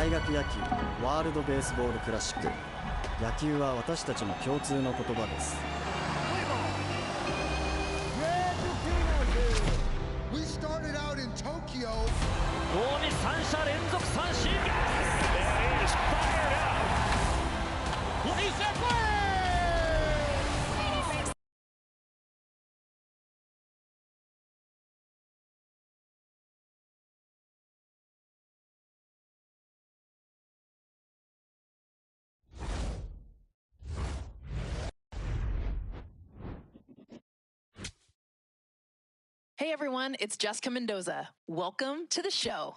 大学野球ワールドベースボールクラシック。野球は私たちの共通の言葉です。近江三者連続三振。Hey everyone, it's Jessica Mendoza. Welcome to the show.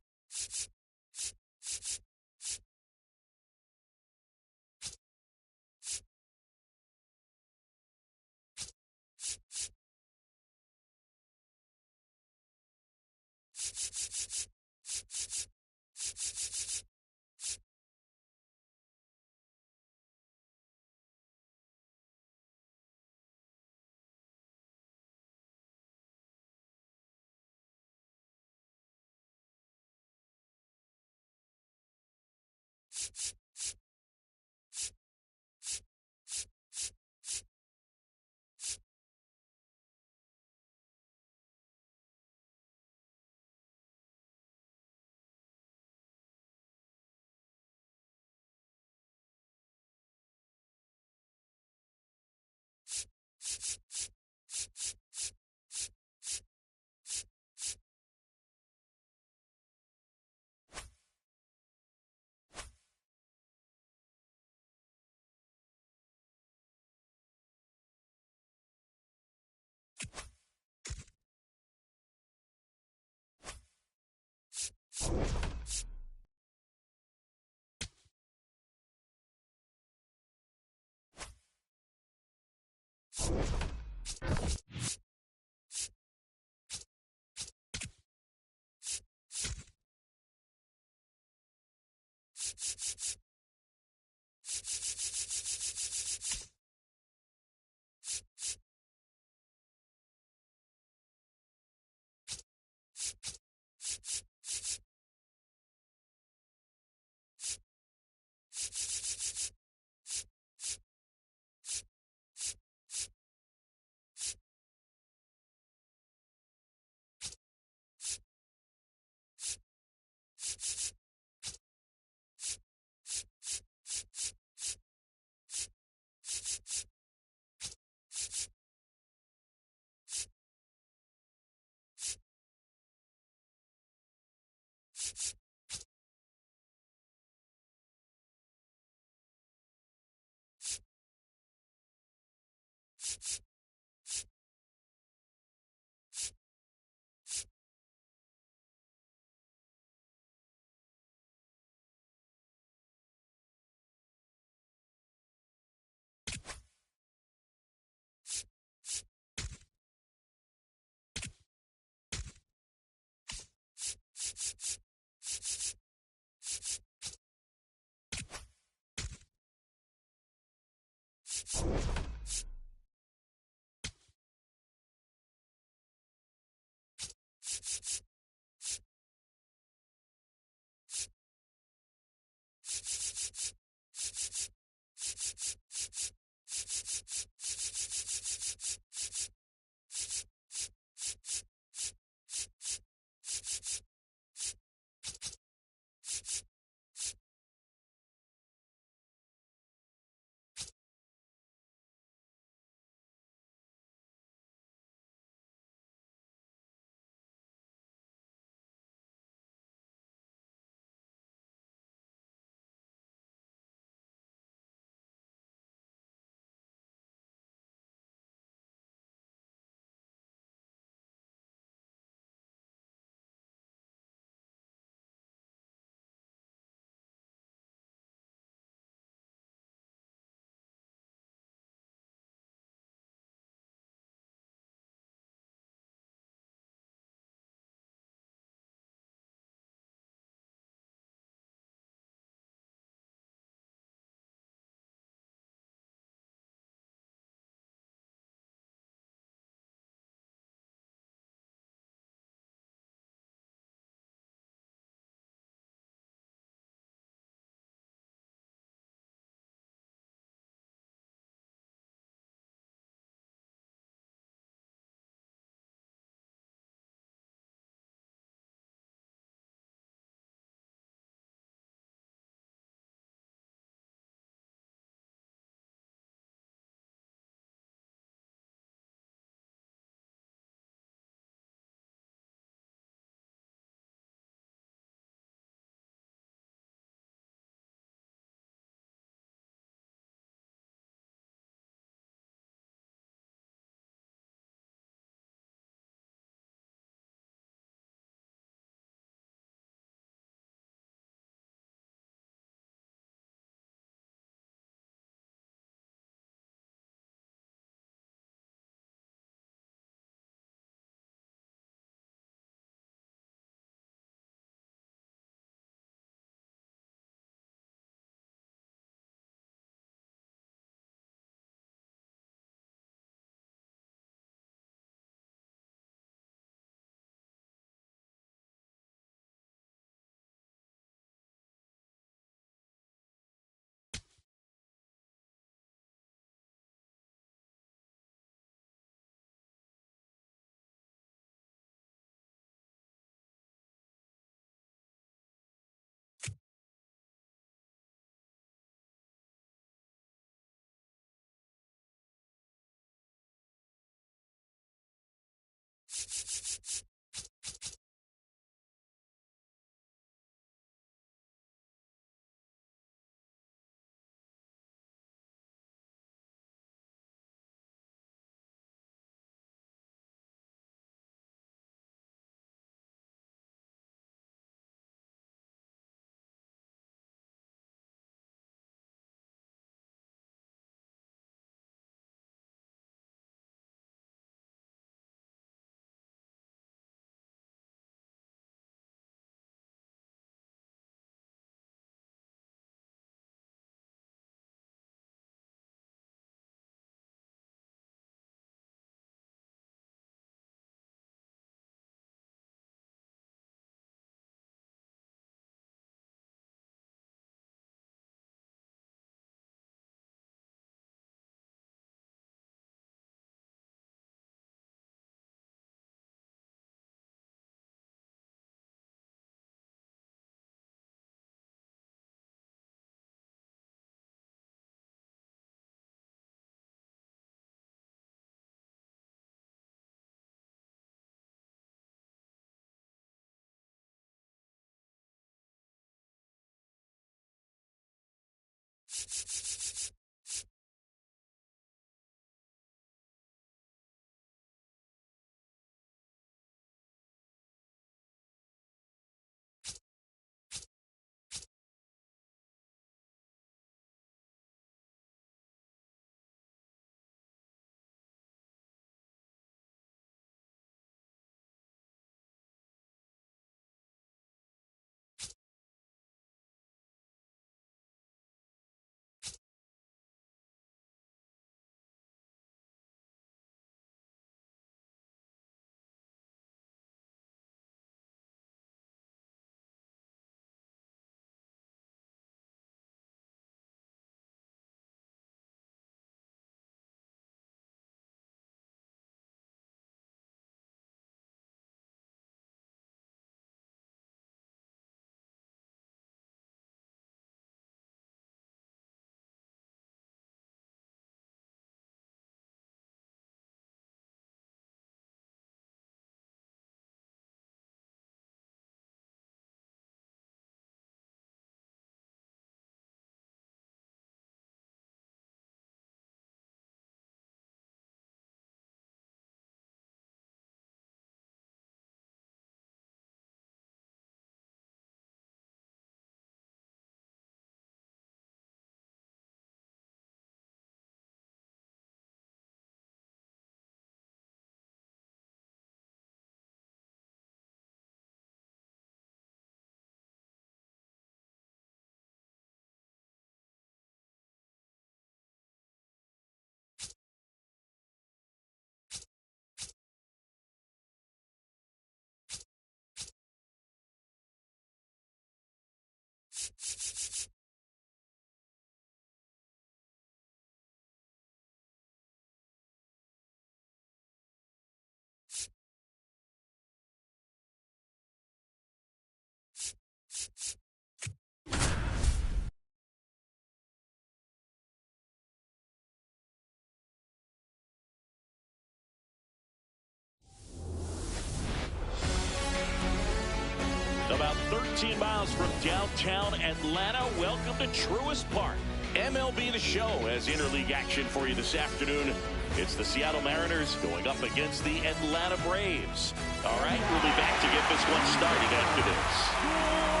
14 miles from downtown Atlanta. Welcome to Truist Park. MLB The Show has interleague action for you this afternoon. It's the Seattle Mariners going up against the Atlanta Braves. All right, we'll be back to get this one started after this.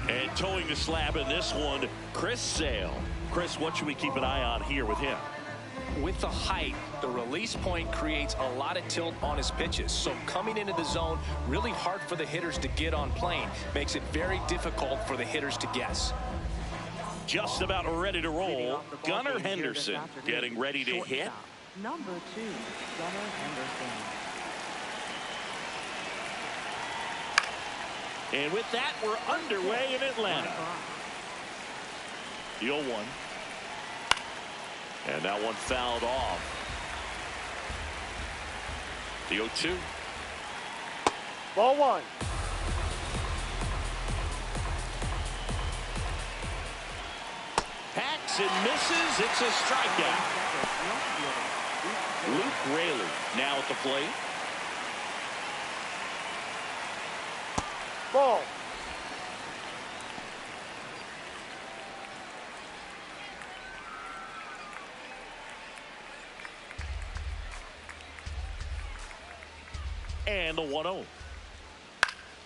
And towing the slab in this one, Chris Sale. Chris, what should we keep an eye on here with him? With the height, the release point creates a lot of tilt on his pitches. So coming into the zone, really hard for the hitters to get on plane. Makes it very difficult for the hitters to guess. Just about ready to roll. Gunnar Henderson getting ready to hit. Number 2, Gunnar Henderson. And with that, we're underway in Atlanta. The 0-1. And that one fouled off. The 0-2. Ball 1. Hacks and misses. It's a strikeout. Luke Raley now at the plate. Ball. And the 1-0.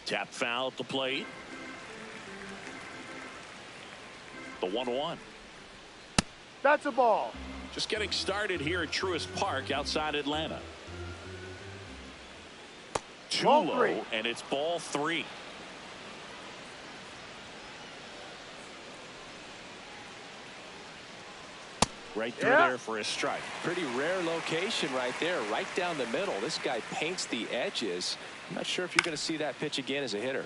Tap foul at the plate. The 1-1. That's a ball. Just getting started here at Truist Park outside Atlanta. Too Ball low, 3. and it's ball 3. Right through there for a strike. Pretty rare location right there, right down the middle. This guy paints the edges. I'm not sure if you're going to see that pitch again as a hitter.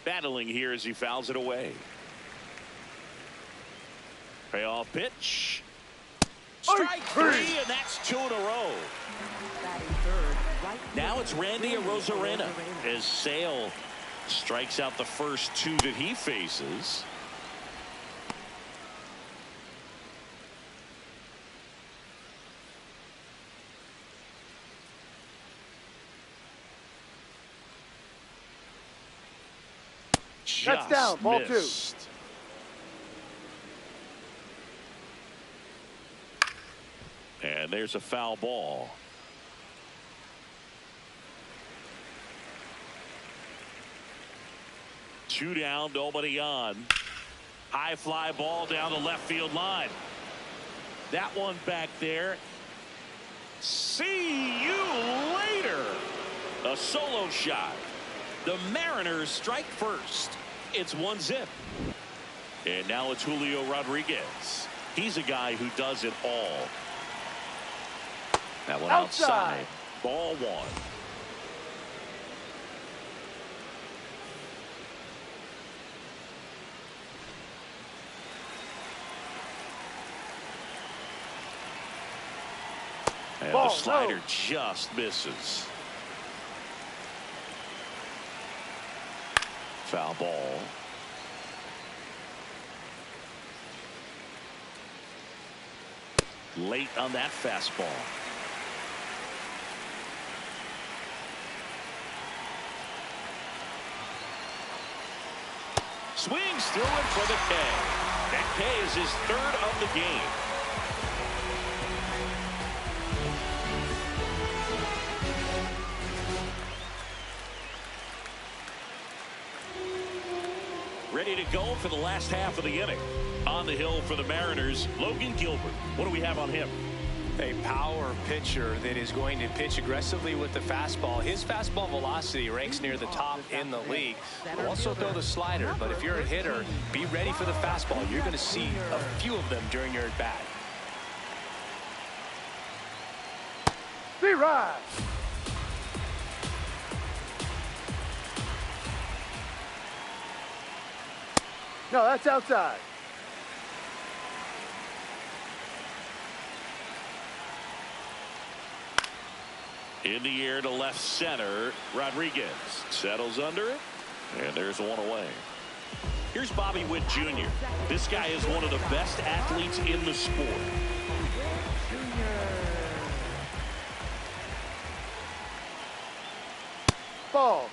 Battling here as he fouls it away. Payoff pitch. Strike 3, and that's 2 in a row. Now it's Randy Arozarena as Sale strikes out the first 2 that he faces. That's down. Ball 2. And there's a foul ball. Two down, nobody on. High fly ball down the left field line. That one back there. See you later. A solo shot. The Mariners strike first. It's 1-0. And now it's Julio Rodriguez. He's a guy who does it all. That one outside. Ball 1. And the slider just misses. Foul ball. Late on that fastball. Swings through it for the K. That K is his 3rd of the game. Ready to go for the last half of the inning. On the hill for the Mariners, Logan Gilbert. What do we have on him? A power pitcher that is going to pitch aggressively with the fastball. His fastball velocity ranks near the top in the league. Will also throw the slider, but if you're a hitter, be ready for the fastball. You're going to see a few of them during your at-bat. B-Ride. No, that's outside. In the air to left center. Rodriguez settles under it. And there's one away. Here's Bobby Witt Jr. This guy is one of the best athletes in the sport. Ball.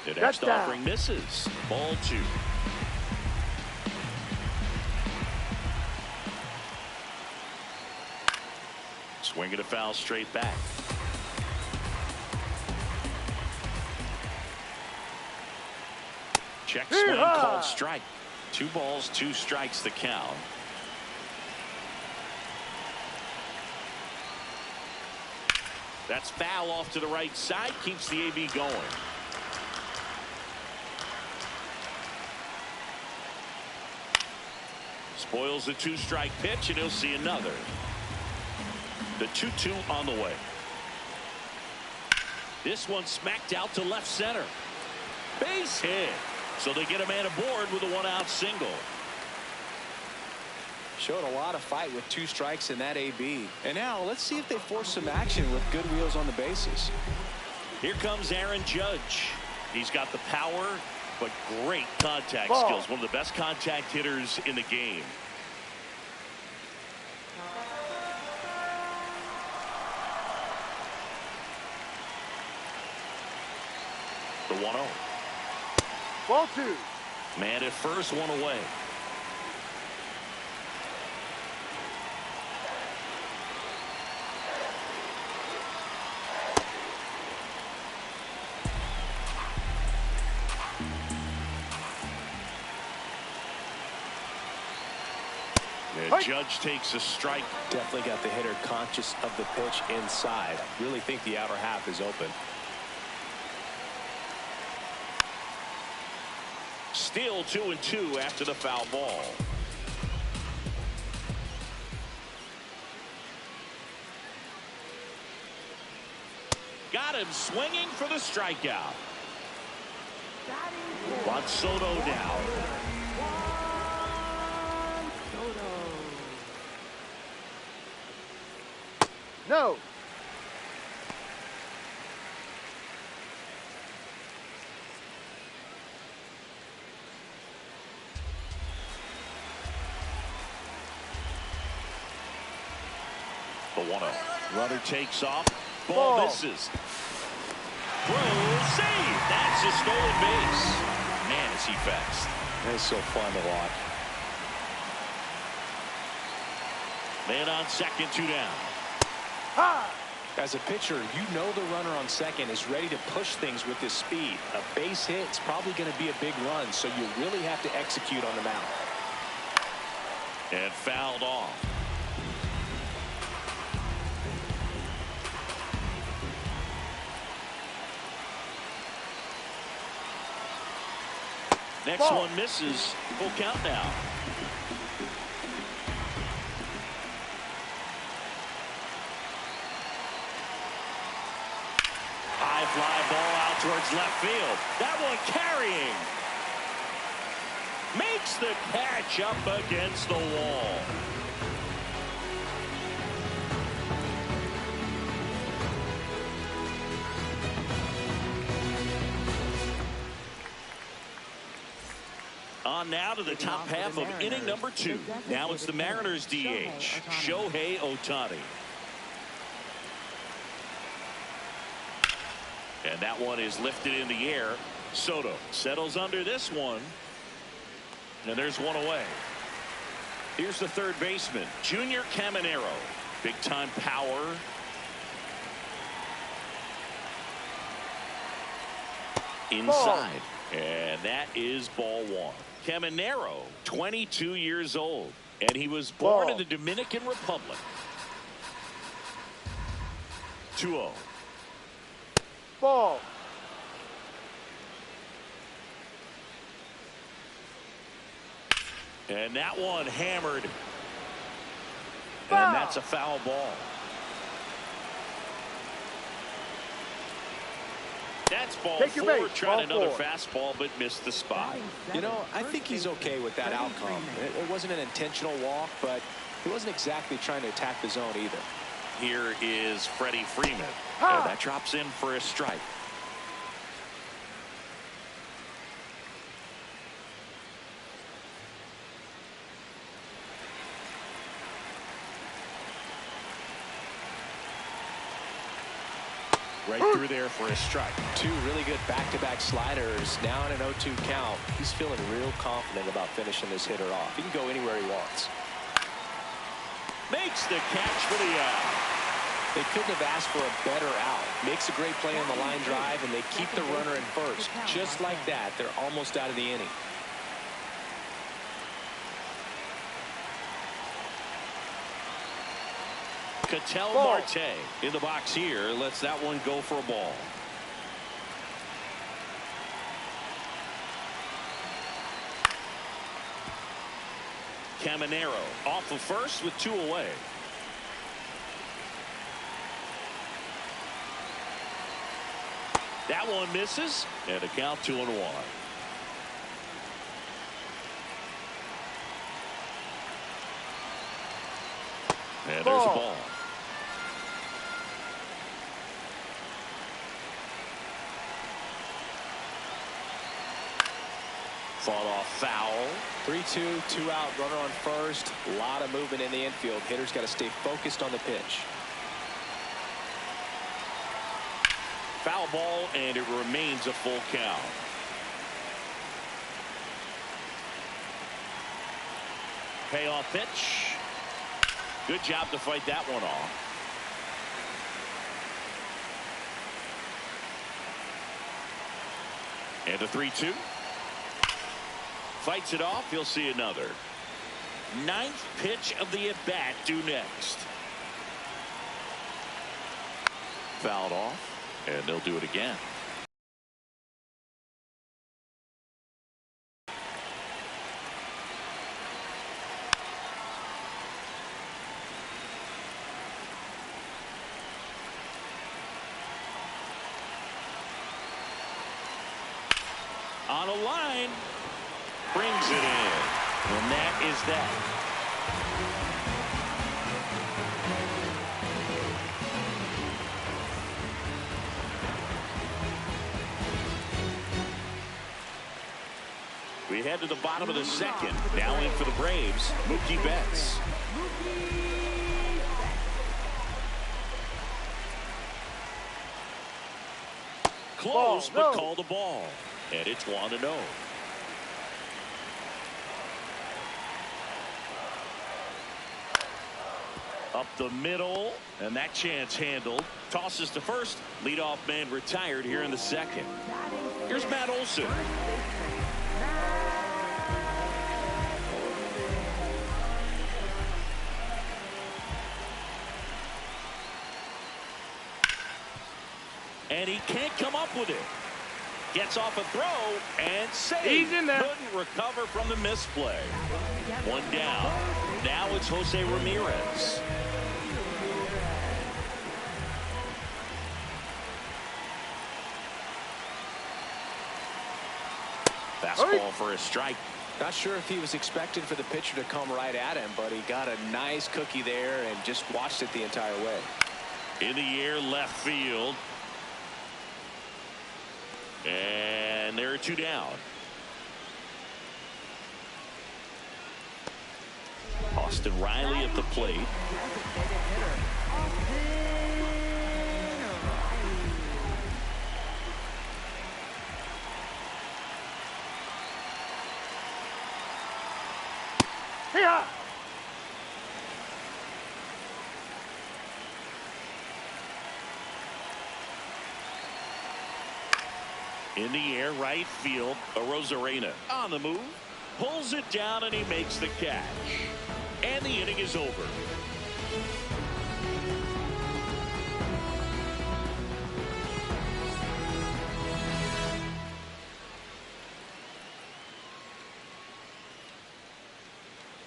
The next offering misses. Ball 2. Swinging a foul straight back. Check swing called strike. 2 balls, 2 strikes the count. That's foul off to the right side. Keeps the AB going. Spoils the 2-strike pitch, and he'll see another. The 2-2 on the way. This one smacked out to left center. Base hit. So they get a man aboard with a 1-out single. Showed a lot of fight with 2 strikes in that AB. And now let's see if they force some action with good wheels on the bases. Here comes Aaron Judge. He's got the power, but great contact Ball. skills. One of the best contact hitters in the game. The 1-0. Ball 2. Man at first, 1 away. And Judge takes a strike. Definitely got the hitter conscious of the pitch inside. Really think the outer half is open. Still 2-2 after the foul ball. Got him swinging for the strikeout. Juan Soto down. No. The 1-0. Runner takes off. Ball Ball. misses. Throw, save. That's a stolen base. Man, is he fast. It's so fun to watch. Man on second, 2 down. Ha! As a pitcher, you know the runner on second is ready to push things with his speed. A base hit is probably going to be a big run, so you really have to execute on the mound. And fouled off. Next Ball. one misses. Full count now. High fly ball out towards left field. That one carrying. Makes the catch up against the wall. On now to the top half of inning number 2. Now it's the Mariners DH, Shohei Ohtani. And that one is lifted in the air. Soto settles under this one. And there's one away. Here's the third baseman, Junior Caminero. Big time power. Inside. And that is ball 1. Caminero, 22 years old. And he was born Ball. in the Dominican Republic. 2-0. Ball. And that one hammered. Foul. And that's a foul ball. That's ball Take your 4. base. Tried Ball another 4. fastball, but missed the spot. You know, I think he's okay with that outcome. It wasn't an intentional walk, but he wasn't exactly trying to attack the zone either. Here is Freddie Freeman. Ha! And that drops in for a strike. Right through there for a strike. Two really good back-to-back sliders. Now in an 0-2 count. He's feeling real confident about finishing this hitter off. He can go anywhere he wants. Makes the catch for the out. They couldn't have asked for a better out. Makes a great play on the line drive, and they keep the runner in first. Just like that, they're almost out of the inning. Ketel Ball. Marte in the box here. Lets that one go for a ball. Caminero off of first with 2 away. That one misses, and a count 2-1. And there's a ball. Fought off foul. 3-2, 2 out, runner on first. A lot of movement in the infield. Hitter's got to stay focused on the pitch. Foul ball, and it remains a full count. Payoff pitch. Good job to fight that one off. And a 3-2. Fights it off. He'll see another. 9th pitch of the at-bat due next. Fouled off, and they'll do it again. On a line, brings it in, and that is that. We head to the bottom of the second. Now in for the Braves, Mookie Betts. Close, but called a ball. And it's 1-0. Up the middle, and that chance handled. Tosses to first. Leadoff man retired here in the second. Here's Matt Olson. And he can't come up with it. Gets off a throw and saves. He's in there. Couldn't recover from the misplay. One down. Now it's Jose Ramirez. Fastball for a strike. Not sure if he was expecting for the pitcher to come right at him, but he got a nice cookie there and just watched it the entire way. In the air, left field. And there are 2 down. Austin Riley at the plate. Here. In the air, right field. Arozarena on the move. Pulls it down, and he makes the catch. And the inning is over.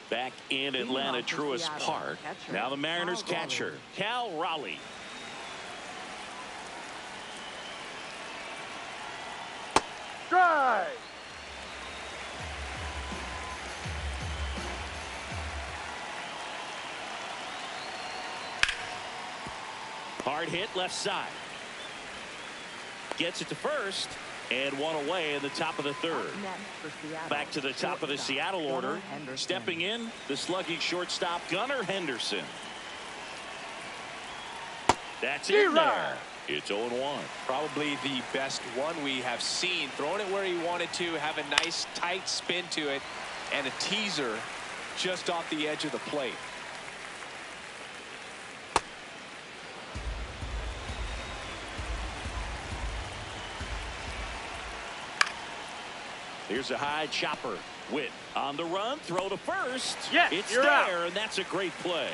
Back in Atlanta, Truist Park. Now the Mariners catcher, Cal Raleigh. Hard hit left side. Gets it to first. And one away in the top of the third. Back to the top of the Seattle order. Stepping in, the sluggish shortstop, Gunnar Henderson. That's in there. It's 0-1. Probably the best one we have seen. Throwing it where he wanted to, have a nice tight spin to it, and a teaser just off the edge of the plate. Here's a high chopper. Witt on the run, throw to first. Yes, it's you're there, out. and that's a great play.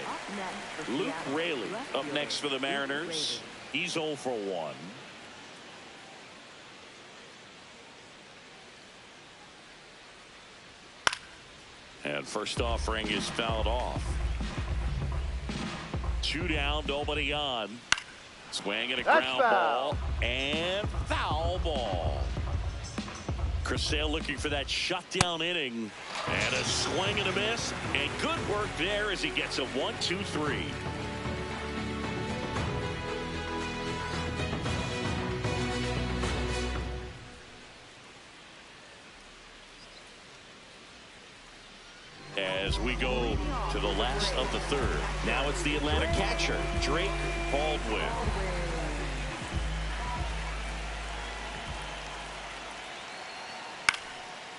Luke Raley up next for the Mariners. He's 0 for 1. And first offering is fouled off. 2 down, nobody on. Swing and a That's ground foul. ball. And foul ball. Chris Sale looking for that shutdown inning. And a swing and a miss. And good work there as he gets a 1-2-3. As we go to the last of the third. Now it's the Atlanta catcher, Drake Baldwin.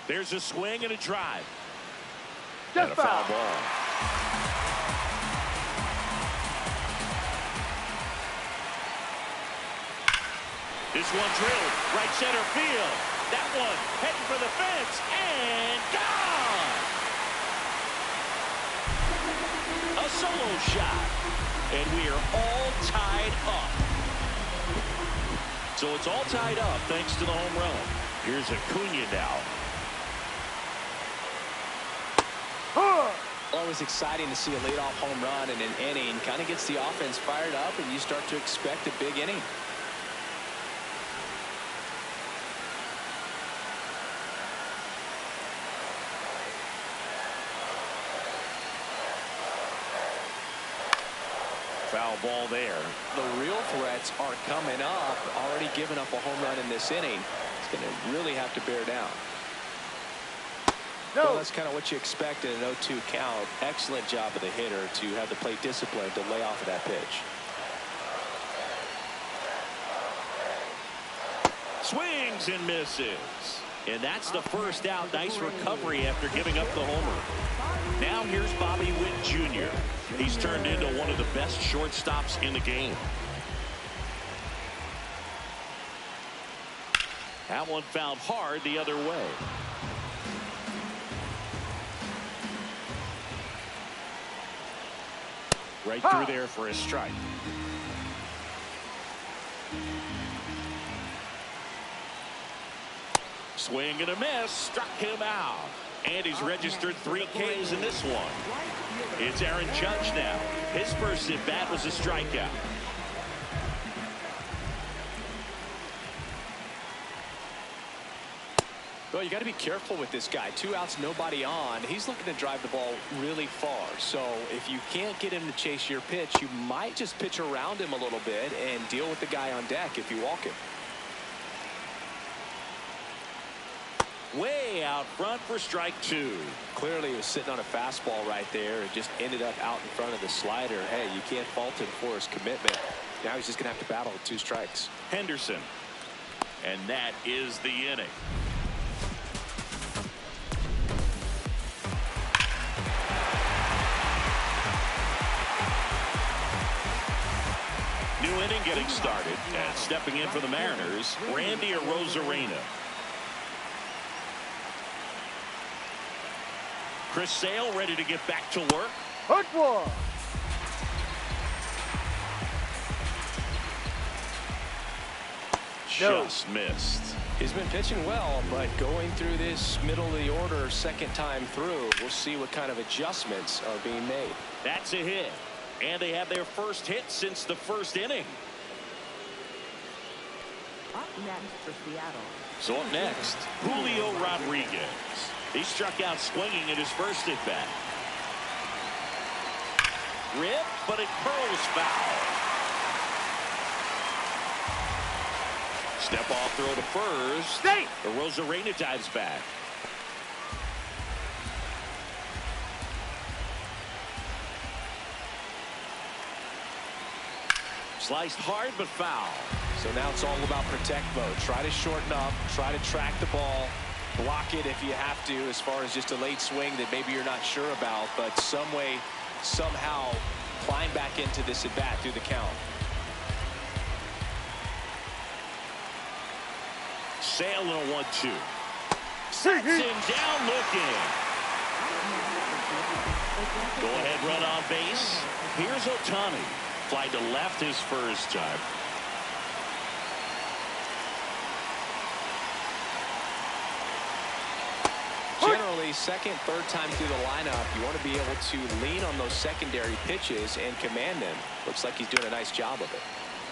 There's a swing and a drive. And a foul ball. This one drilled right center field. That one heading for the fence and gone. A solo shot. And we are all tied up. So it's all tied up thanks to the home run. Here's Acuna now. Always exciting to see a leadoff home run in an inning. Kind of gets the offense fired up, and you start to expect a big inning. Foul ball there. The real threats are coming up. Already giving up a home run in this inning. It's going to really have to bear down. No. Well, that's kind of what you expect in an 0-2 count. Excellent job of the hitter to have the plate discipline to lay off of that pitch. Swings and misses. And that's the first out. Nice recovery after giving up the homer. Now here's Bobby Witt Jr. He's turned into one of the best shortstops in the game. That one fouled hard the other way. Right through there for a strike. Swing and a miss. Struck him out. And he's registered 3 Ks in this one. It's Aaron Judge now. His first at bat was a strikeout. Well, you got to be careful with this guy. 2 outs, nobody on. He's looking to drive the ball really far. So if you can't get him to chase your pitch, you might just pitch around him a little bit and deal with the guy on deck if you walk him. Way out front for strike 2. Clearly he was sitting on a fastball right there and just ended up out in front of the slider. Hey, you can't fault him for his commitment. Now he's just going to have to battle with 2 strikes. Henderson. And that is the inning. New inning getting started. And stepping in for the Mariners, Randy Arozarena. Chris Sale ready to get back to work. Hook one. Just missed. He's been pitching well, but going through this middle of the order second time through, we'll see what kind of adjustments are being made. That's a hit. And they have their first hit since the first inning. Up next for Seattle. So up next, Julio Rodriguez. He struck out swinging in his first at bat. Rip, but it curls foul. Step off throw to first. Stay. Arozarena dives back. Sliced hard but foul. So now it's all about protect mode. Try to shorten up, try to track the ball, block it if you have to, as far as just a late swing that maybe you're not sure about, but some way, somehow climb back into this at bat through the count. Sale in a 1-2. Sets him down looking. Go ahead run on base. Here's Ohtani. Fly to left his first time. Generally, second, third time through the lineup, you want to be able to lean on those secondary pitches and command them. Looks like he's doing a nice job of it.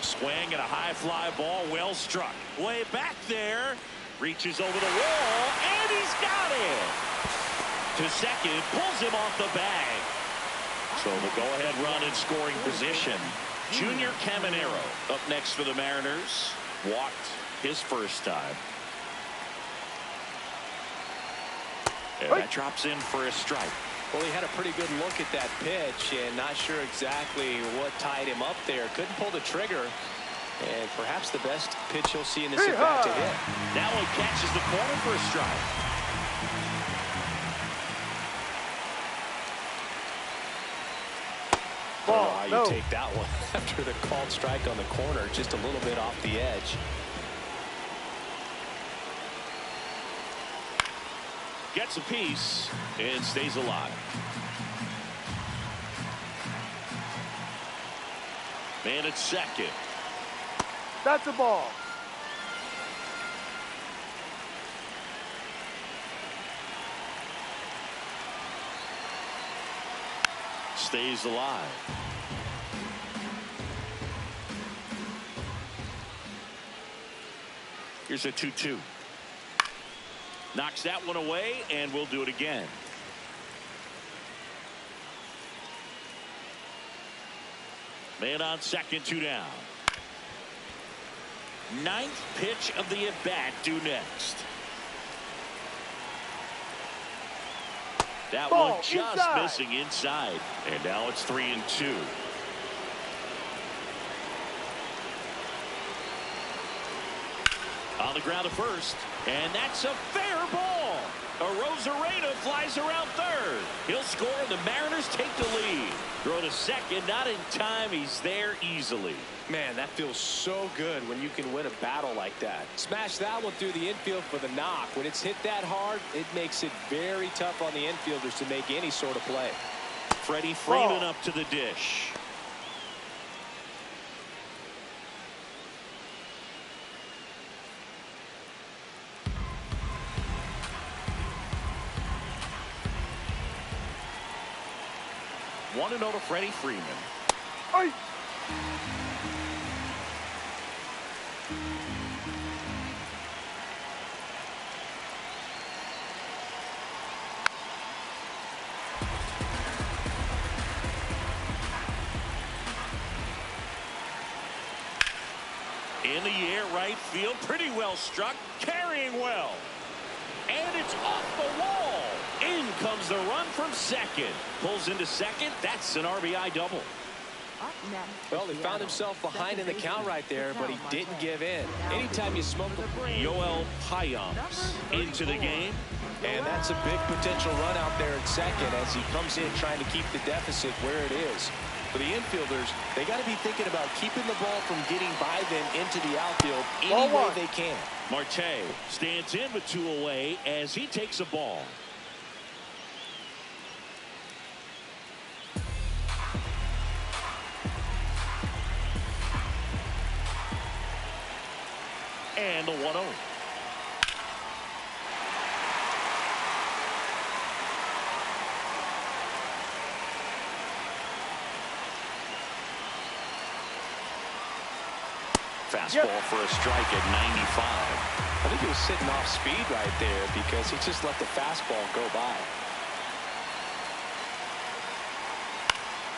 Swing and a high fly ball, well struck. Way back there. Reaches over the wall, and he's got it. To second, pulls him off the bag. So the go-ahead run in scoring position. Junior Caminero up next for the Mariners. Walked his first time. And that drops in for a strike. Well, he had a pretty good look at that pitch and not sure exactly what tied him up there. Couldn't pull the trigger. And perhaps the best pitch he'll see in this at-bat to hit. Now he catches the corner for a strike. Ball, how you take that one after the called strike on the corner, just a little bit off the edge. Gets a piece and stays alive. Man at second. That's a ball. Stays alive. Here's a 2-2. Knocks that one away, and we'll do it again. Man on second, 2 down. Ninth pitch of the at-bat due next. That Ball one just inside. missing inside. And now it's 3-2. On the ground at first, and that's a fair ball. Arozarena flies around third. He'll score, and the Mariners take the lead. Throw to second, not in time. He's there easily. Man, that feels so good when you can win a battle like that. Smash that one through the infield for the knock. When it's hit that hard, it makes it very tough on the infielders to make any sort of play. Freddie Freeman up to the dish. One to Freddie Freeman. Oi. In the air, right field, pretty well struck, carrying well. And it's off the wall. In comes the run from second. Pulls into second. That's an RBI double. Up next. Well, he found himself behind in the count right there, but he didn't give in. Anytime you smoke the Yoel Payamps into the game. and that's a big potential run out there at second as he comes in trying to keep the deficit where it is. For the infielders, they got to be thinking about keeping the ball from getting by them into the outfield any way they can. Marte stands in with 2 away as he takes a ball. And the 1-0. Fastball for a strike at 95. I think he was sitting off speed right there because he just let the fastball go by.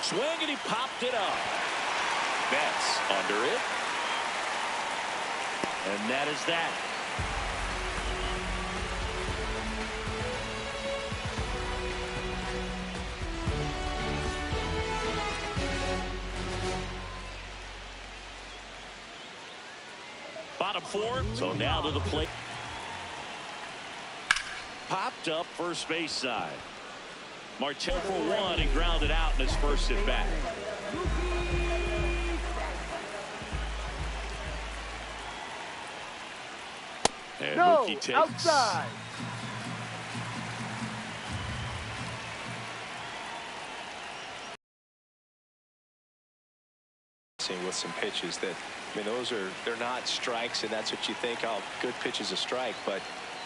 Swing and he popped it up. Betts under it. And that is that. Bottom four, so now to the plate. Popped up first base side. Martell for one and grounded out in his first at bat. And No, Mookie takes. outside. With some pitches that, I mean, they're not strikes, and that's what you think, oh, good pitch is a strike, but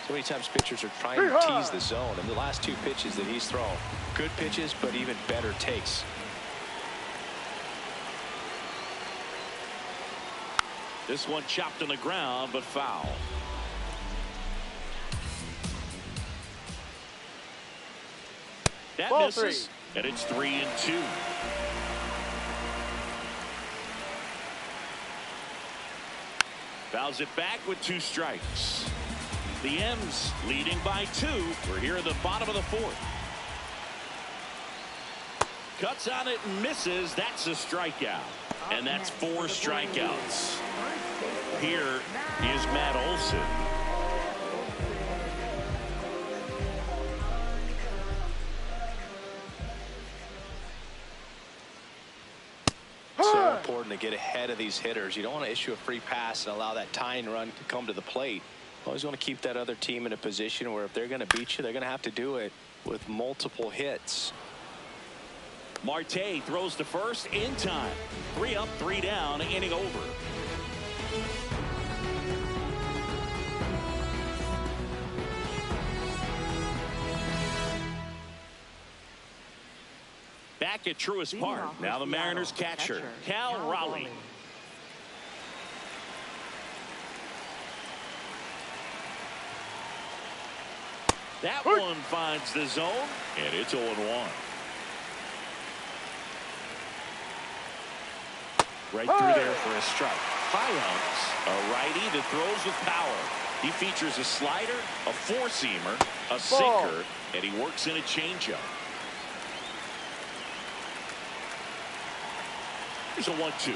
so many times pitchers are trying to tease the zone, and the last two pitches that he's thrown, good pitches, but even better takes. This one chopped on the ground, but foul. That Ball misses, and it's 3-2. Fouls it back with 2 strikes. The M's leading by 2. We're here at the bottom of the fourth. Cuts on it and misses. That's a strikeout. And that's 4 strikeouts. Here is Matt Olson. So important to get ahead of these hitters. You don't want to issue a free pass and allow that tying run to come to the plate. Always want to keep that other team in a position where if they're going to beat you, they're going to have to do it with multiple hits. Marte throws to first in time. 3 up, 3 down, inning over. Back at Truist Park. Now the Mariners catcher, Cal Raleigh. That one finds the zone, and it's 0-1. Right through there for a strike. Pylons, a righty that throws with power. He features a slider, a four-seamer, a sinker, and he works in a changeup. Here's a 1-2.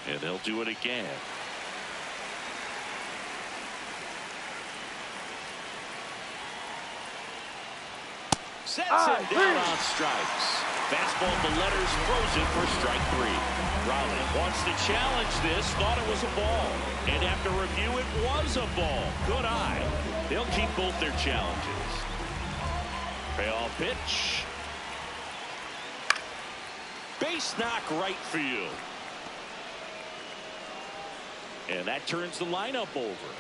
And they'll do it again. Sets him down on strikes. Fastball to letters, throws it for strike 3. Raleigh wants to challenge this, thought it was a ball. And after review, it was a ball. Good eye. They'll keep both their challenges. Payoff pitch. Base knock right field. And that turns the lineup over.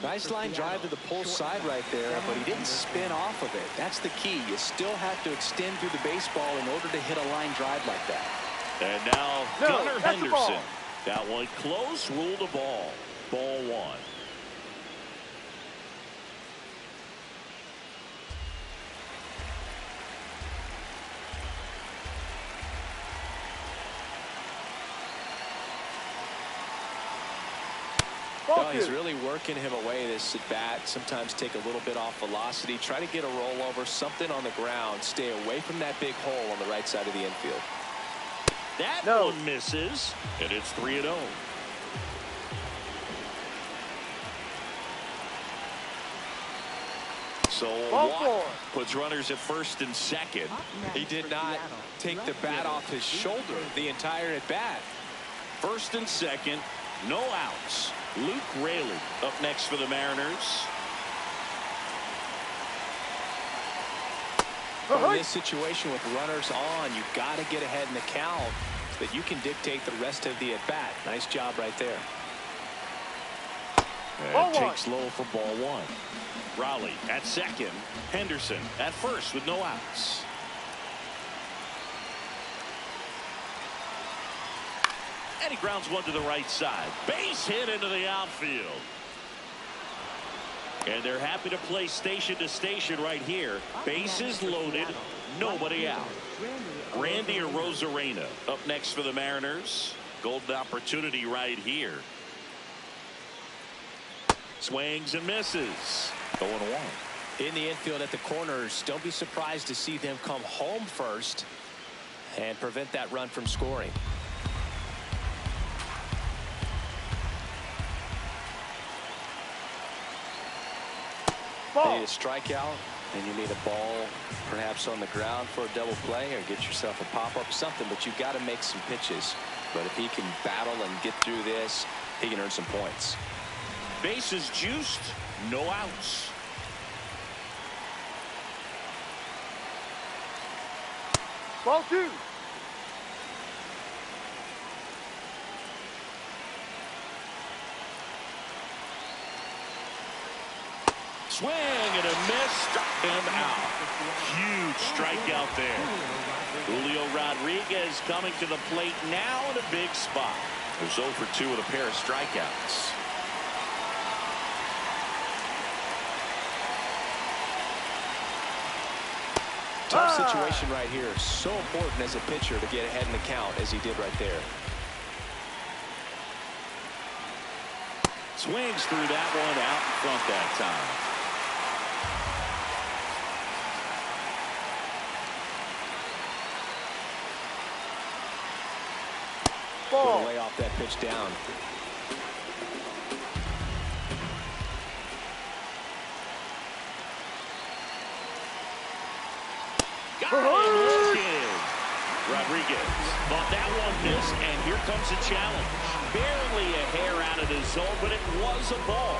Nice line drive to the pull side right there, but he didn't spin off of it. That's the key. You still have to extend through the baseball in order to hit a line drive like that. And now Gunnar Henderson. That one close, ruled a ball. Ball 1. Well, he's really working him away this at bat. Sometimes take a little bit off velocity. Try to get a rollover, something on the ground. Stay away from that big hole on the right side of the infield. That one misses, and it's 3-0. So Watt puts runners at first and second. He did not take the bat off his shoulder the entire at bat. First and second, no outs. Luke Raley up next for the Mariners. In this situation with runners on, you've got to get ahead in the count so that you can dictate the rest of the at-bat. Nice job right there. And takes low for ball 1. Raleigh at second. Henderson at first with no outs. And he grounds one to the right side. Base hit into the outfield. And they're happy to play station to station right here. Bases loaded, nobody out. Randy Arozarena up next for the Mariners. Golden opportunity right here. Swings and misses. 0-1. In the infield at the corners, don't be surprised to see them come home first and prevent that run from scoring. You need a strikeout, and you need a ball perhaps on the ground for a double play, or get yourself a pop-up, something, but you've got to make some pitches. But if he can battle and get through this, he can earn some points. Bases juiced, no outs. Ball 2. Swing and a miss, struck him out. Huge strikeout there. Julio Rodriguez coming to the plate now in a big spot. There's 0 for 2 with a pair of strikeouts. Tough situation right here. So important as a pitcher to get ahead in the count as he did right there. Swings through that one out in front that time. Ball. Lay off that pitch down. Got him looking. Rodriguez thought that one missed, and here comes a challenge. Barely a hair out of the zone, but it was a ball.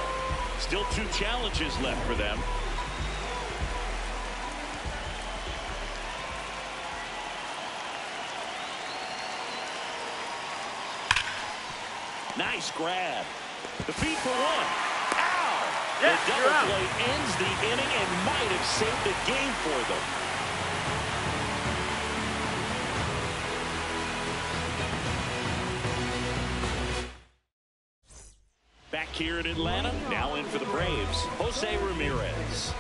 Still 2 challenges left for them. Nice grab. The feed for 1. Ow! The double play ends the inning and might have saved the game for them. Back here in Atlanta, now in for the Braves, Jose Ramirez.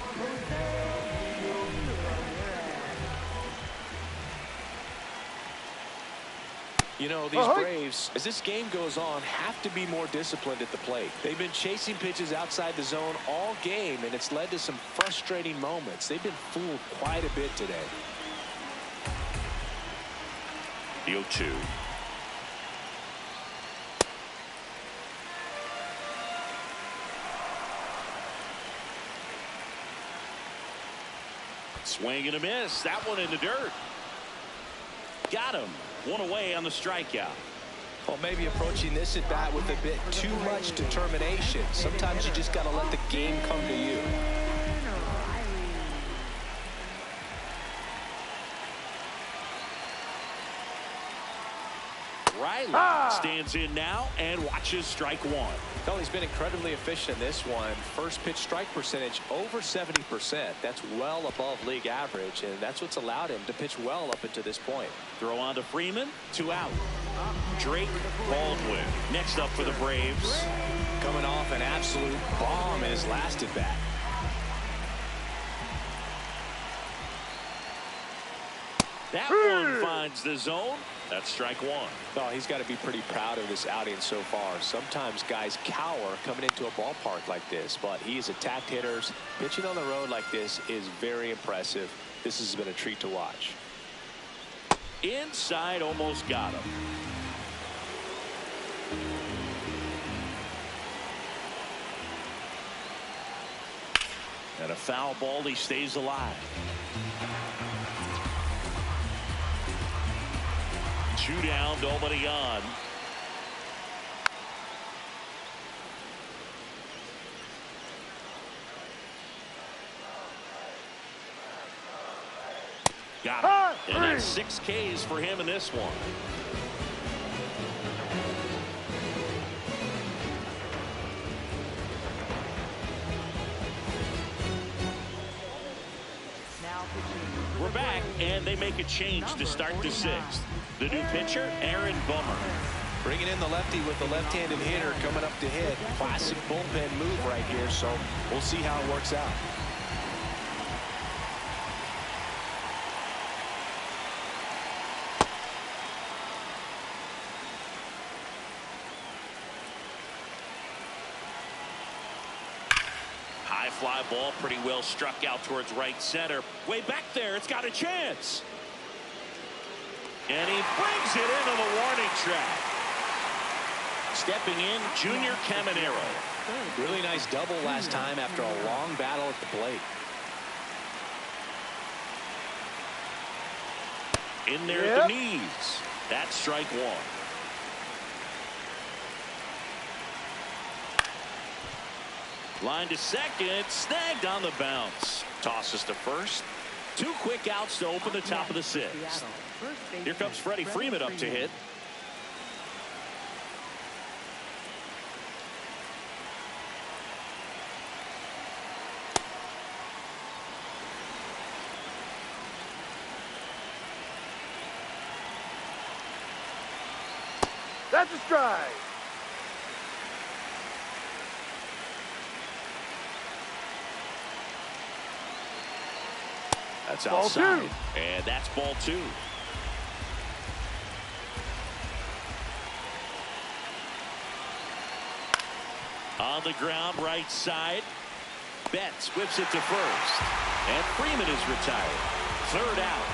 You know, these Braves, as this game goes on, have to be more disciplined at the plate. They've been chasing pitches outside the zone all game, and it's led to some frustrating moments. They've been fooled quite a bit today. The 0-2. Swing and a miss. That one in the dirt. Got him. 1 away on the strikeout. Well, maybe approaching this at bat with a bit too much determination. Sometimes you just got to let the game come to you. Riley stands in now and watches strike 1. Well, he's been incredibly efficient in this one. First pitch strike percentage over 70%. That's well above league average, and that's what's allowed him to pitch well up until this point. Throw on to Freeman. 2 out. Drake Baldwin next up for the Braves. Coming off an absolute bomb in his last at bat. That one finds the zone. That's strike 1. Oh, he's got to be pretty proud of this outing so far. Sometimes guys cower coming into a ballpark like this, but he's attacked hitters. Pitching on the road like this is very impressive. This has been a treat to watch. Inside, almost got him. And a foul ball, he stays alive. 2 down, nobody on. Got it. And that's 6 Ks for him in this one. We're back, and they make a change to start the 6th. The new pitcher, Aaron Bummer. Bringing in the lefty with the left-handed hitter coming up to hit. Classic bullpen move right here, so we'll see how it works out. High fly ball, pretty well struck out towards right center. Way back there, it's got a chance. And he brings it into the warning track. Stepping in, Junior Caminero. Really nice double last time after a long battle at the plate. In there at the knees. That's strike one. Line to second, snagged on the bounce. Tosses to first. 2 quick outs to open the top of the 6th. Here comes Freddie Freeman up to hit. That's a strike. That's Ball outside. 2. And that's ball 2. On the ground, right side. Betts whips it to first. And Freeman is retired. 3rd out.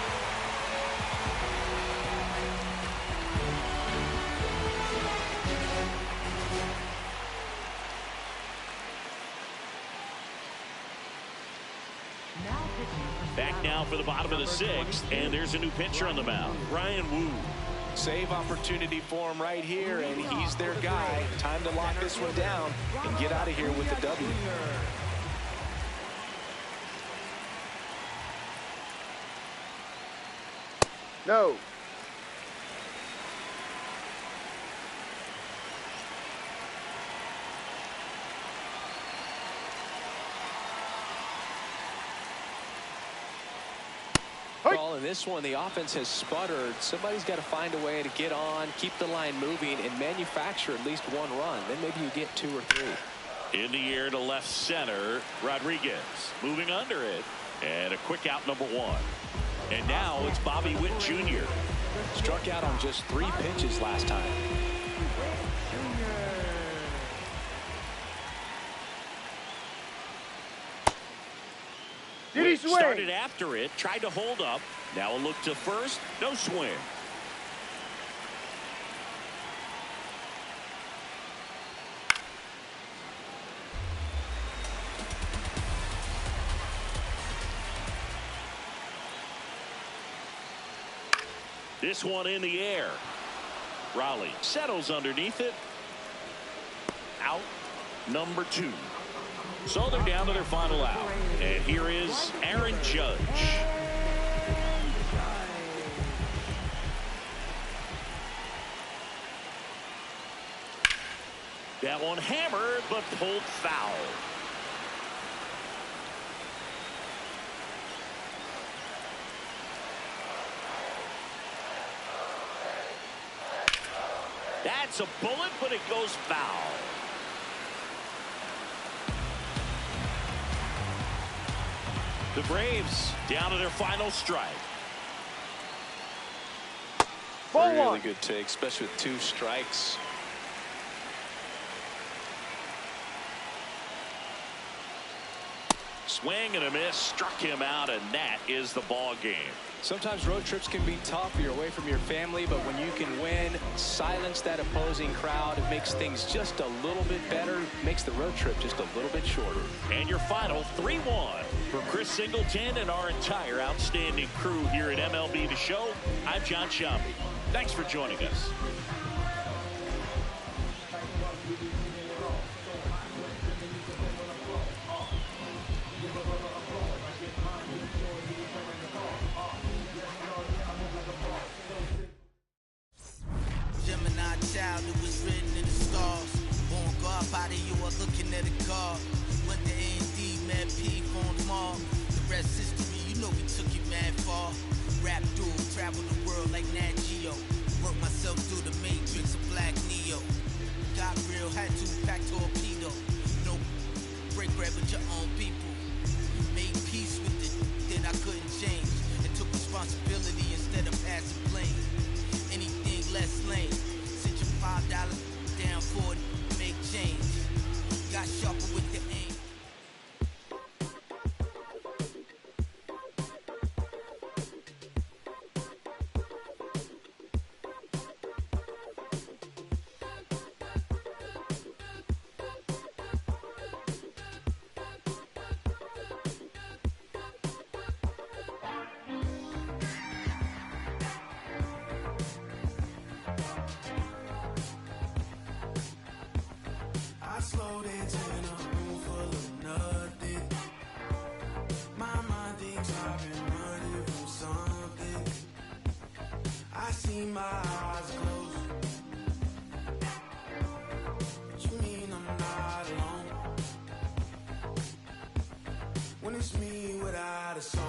Back now for the bottom of the 6th, and there's a new pitcher on the mound, Ryan Wu. Save opportunity for him right here, and he's their guy. Time to lock this one down and get out of here with the W. No. Well, in this one, the offense has sputtered. Somebody's got to find a way to get on, keep the line moving, and manufacture at least 1 run. Then maybe you get 2 or 3. In the air to left center, Rodriguez moving under it. And a quick out, number 1. And now it's Bobby Witt Jr. Struck out on just 3 pitches last time. Did he swing? Started after it, tried to hold up. Now a look to first, no swing. This one in the air. Raleigh settles underneath it. Out, number 2. So they're down to their final out. And here is Aaron Judge. That one hammered, but pulled foul. That's a bullet, but it goes foul. The Braves down to their final strike. Ball Really 1. good take, especially with 2 strikes. Swing and a miss, struck him out, and that is the ball game. Sometimes road trips can be tough. You're away from your family, but when you can win, silence that opposing crowd, it makes things just a little bit better, makes the road trip just a little bit shorter. And your final 3-1 for Chris Singleton and our entire outstanding crew here at MLB The Show. I'm John Sciambi. Thanks for joining us. Gemini child, it was written in the stars. Born God body, you are looking at a car. Went to A&D, man, P, phone mall. The rest history, you know we took it mad far. Rap dude, travel the world like Nat Geo. Work myself through the matrix of black Had to pack torpedo. No break bread with your own people. Made peace with it that I couldn't change. And took responsibility instead of passing blame. Anything less lame. Sit your $5 down for it, make change. Got sharper with the aim. I slowed into a room full of nothing. My mind thinks I've been running from something. I see my eyes closed. But you mean I'm not alone? When it's me without a soul.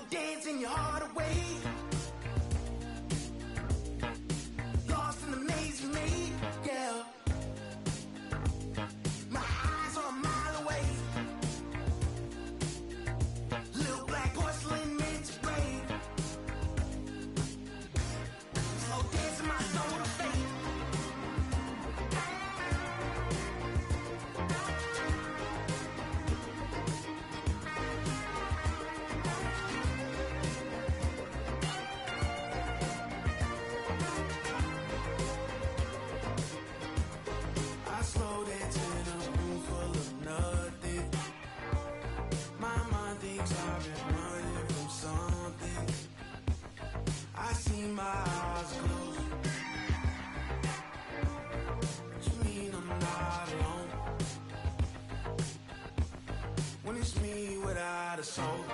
Dancing your heart away. Lost in the maze you made, yeah. My eyes are a mile away. Little black porcelain meant to break. Slow dancing my soul to fate. I slow dance in a room full of nothing. My mind thinks I've been running from something. I see my eyes closed. But you mean I'm not alone? When it's me without a soul.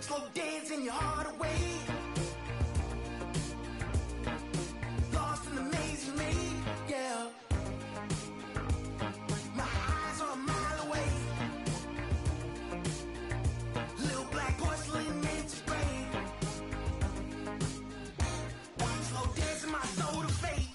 Slow dancing your heart away. Lost in the maze you made, yeah. My eyes are a mile away. Little black porcelain meant to break. Slow dancing my soul to fate.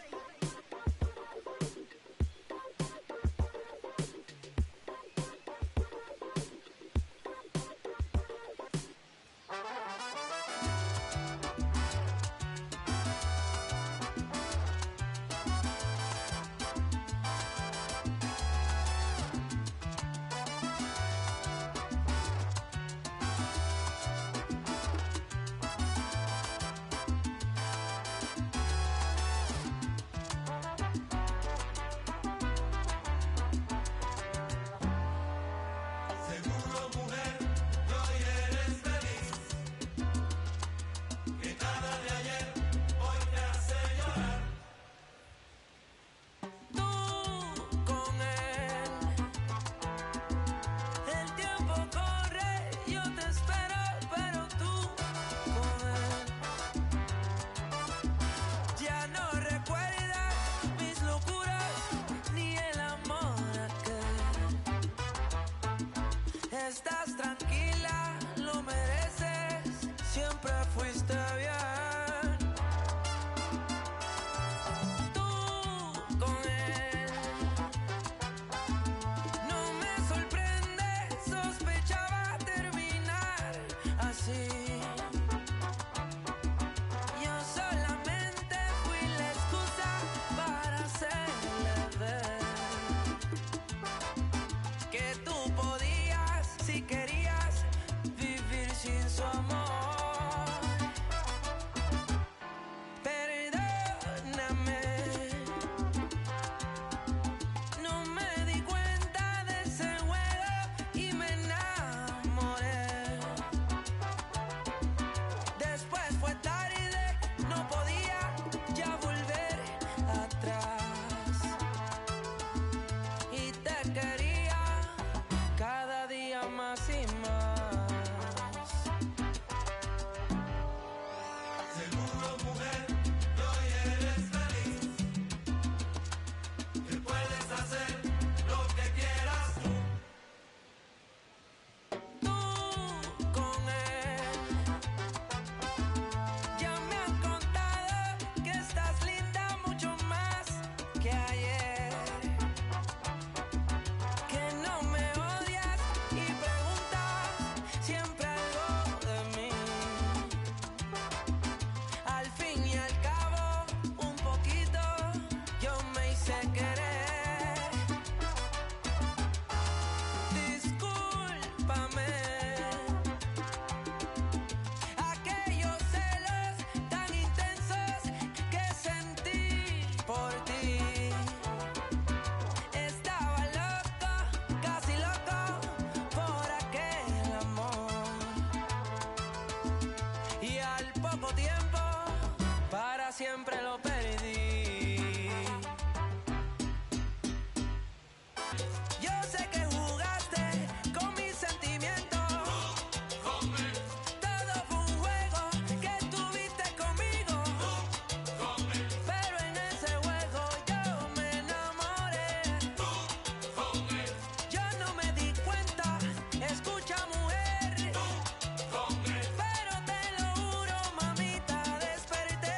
poco tiempo, para siempre lo perdí. Yo sé que jugaste con mis sentimientos. Todo fue un juego que tuviste conmigo. Pero en ese juego yo me enamoré. Yo no me di cuenta, escucha mujer. Pero te lo juro, mamita, desperté.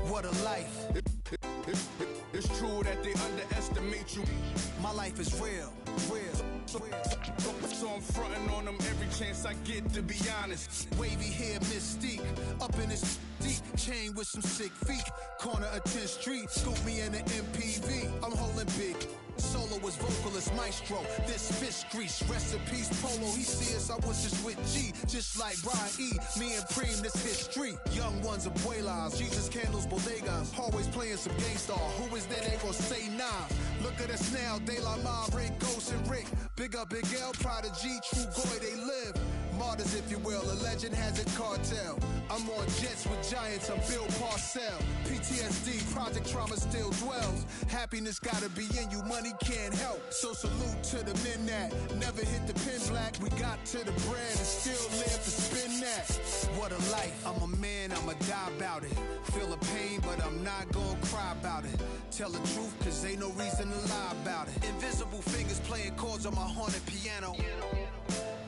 What a life. It's true that they underestimate you. My life is real, real. So I'm fronting on them every chance I get, to be honest. Wavy hair, mystique, up in this deep chain with some sick feet. Corner of 10th Street, scoop me in an MPV. I'm holding big. Soloist, vocalist, maestro. This fish grease, rest in peace, Polo. He see us, I was just with G, just like Brian E. Me and Preem, this history. Young ones, abuelas, Jesus candles, bodegas. Always playing some gangsta. Who is there? They gon' say nah. Look at us now, De La Ma, Rick, Ghost, and Rick. Big up, Big L, Prodigy, True Goy, they live. Martyrs, if you will, a legend has a cartel. I'm on jets with giants, I'm Bill Parcell. PTSD, project trauma still dwells. Happiness gotta be in you, money can't help. So salute to the men that never hit the pin black. We got to the bread and still live to spin that. What a life, I'm a man, I'ma die about it. Feel the pain, but I'm not gonna cry about it. Tell the truth, cause ain't no reason to lie about it. Invisible fingers playing chords on my haunted piano.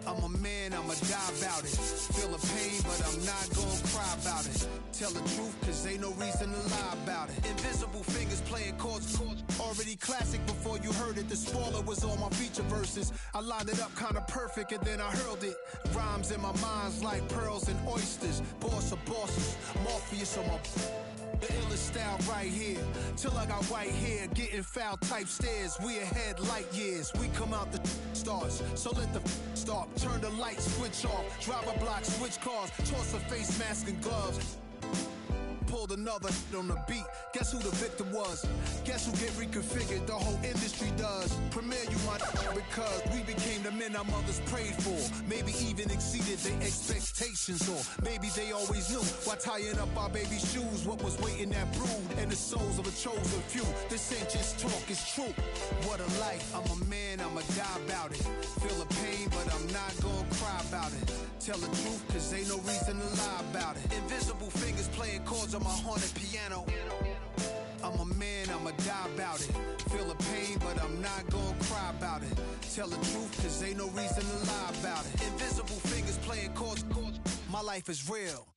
I'm a man, I'ma die about it. Feel the pain, but I'm not gonna cry about it. Tell the truth, cause ain't no reason to lie about it. Invisible fingers playing chords. Already classic before you heard it. The spoiler was on my feature verses. I lined it up kinda perfect and then I hurled it. Rhymes in my mind's like pearls and oysters. Boss of bosses, Morpheus on my... The illest style right here. Till I got white hair, getting foul type stares. We ahead light years. We come out the stars. So let the start. Turn the light switch off. Drive a block, switch cars. Toss a face mask and gloves. Pulled another on the beat. Guess who the victim was? Guess who get reconfigured? The whole industry does. Premiere you my because we became the men our mothers prayed for. Maybe even exceeded their expectations, or maybe they always knew why tying up our baby shoes. What was waiting that brood and the souls of a chosen few. This ain't just talk, it's true. What a life. I'm a man, I'ma die about it. Feel the pain, but I'm not gonna cry about it. Tell the truth, cause ain't no reason to lie about it. Invisible fingers playing chords on my haunted piano. I'm a man, I'ma die about it. Feel the pain, but I'm not gonna cry about it. Tell the truth, cause ain't no reason to lie about it. Invisible fingers playing chords. My life is real.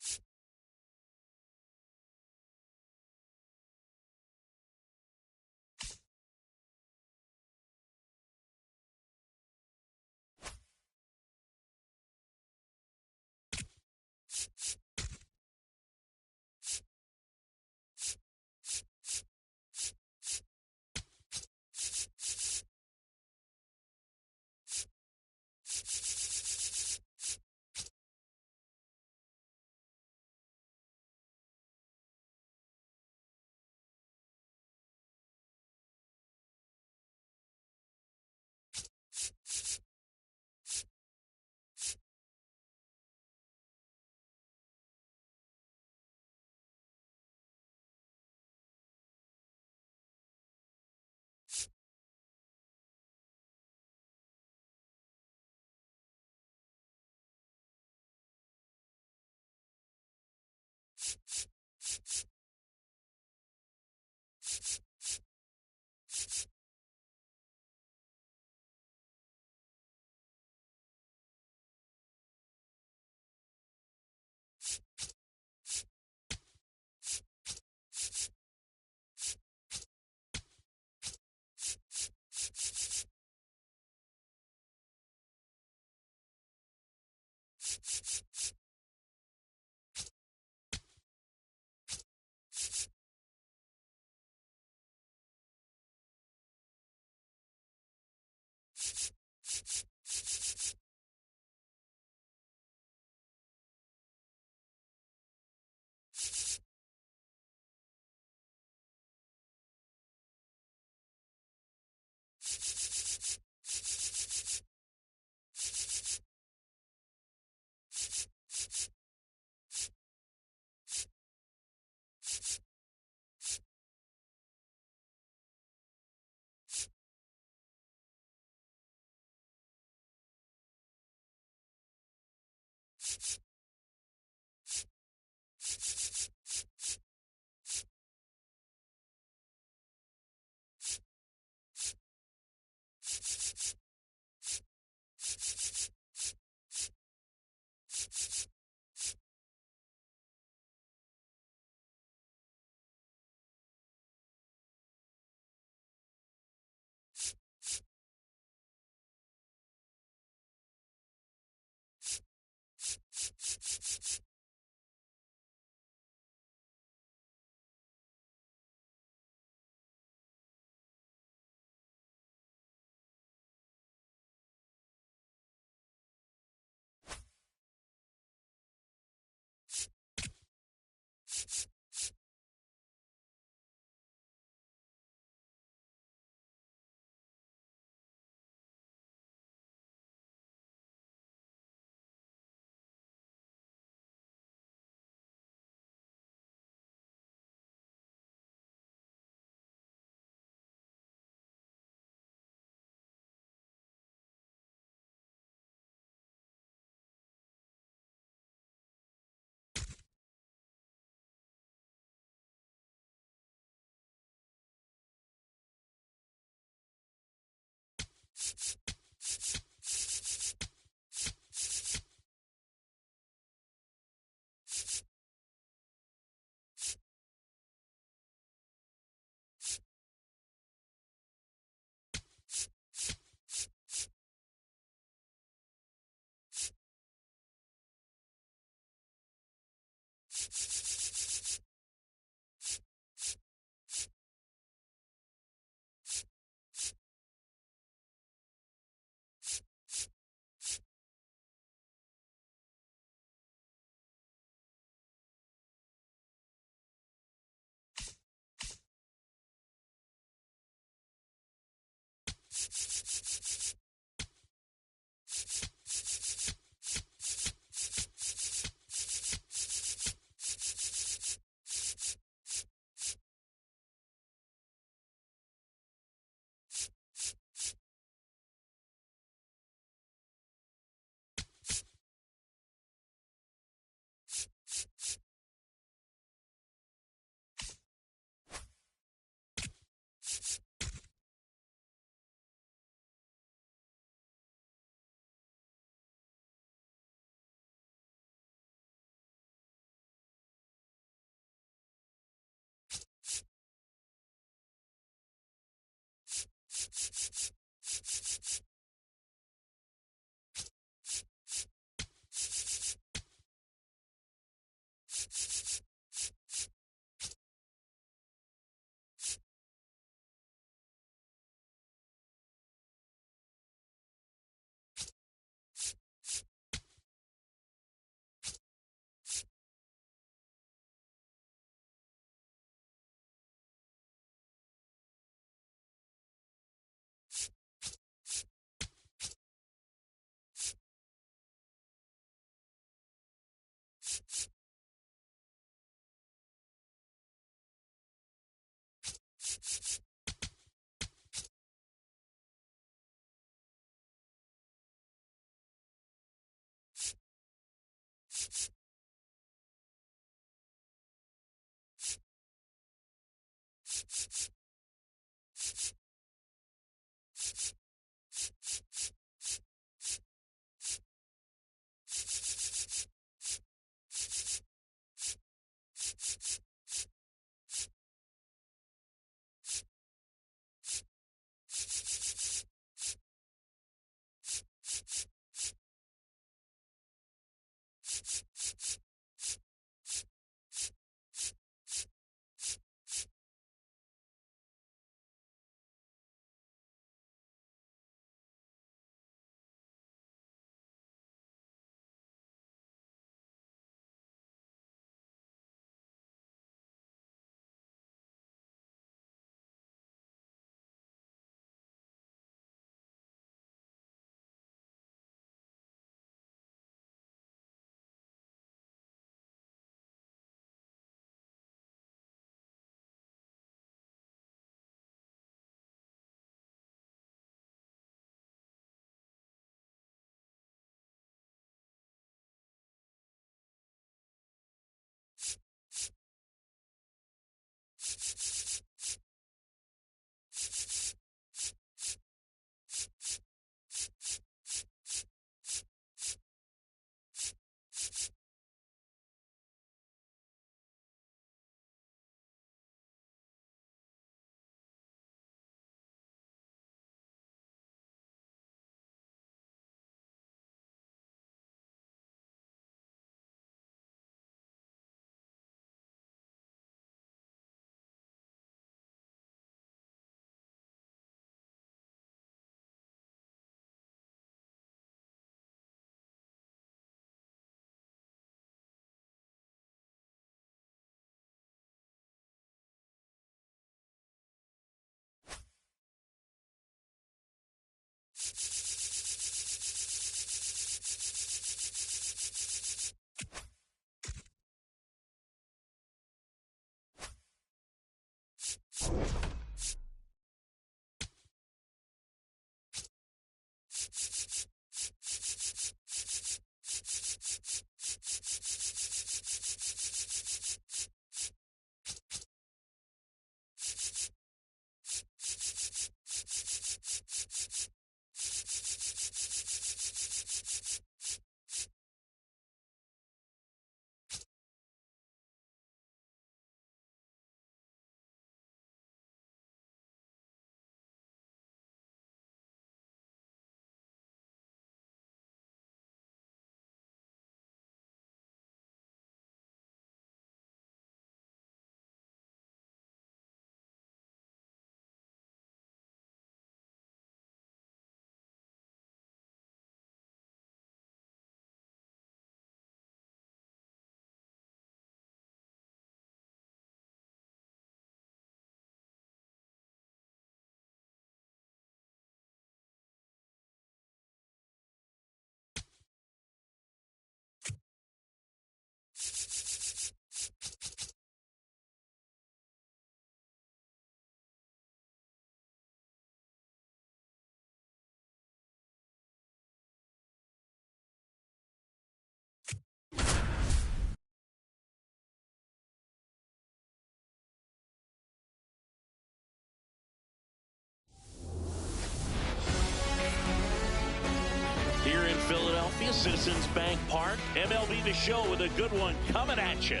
Here in Philadelphia, Citizens Bank Park, MLB The Show with a good one coming at you.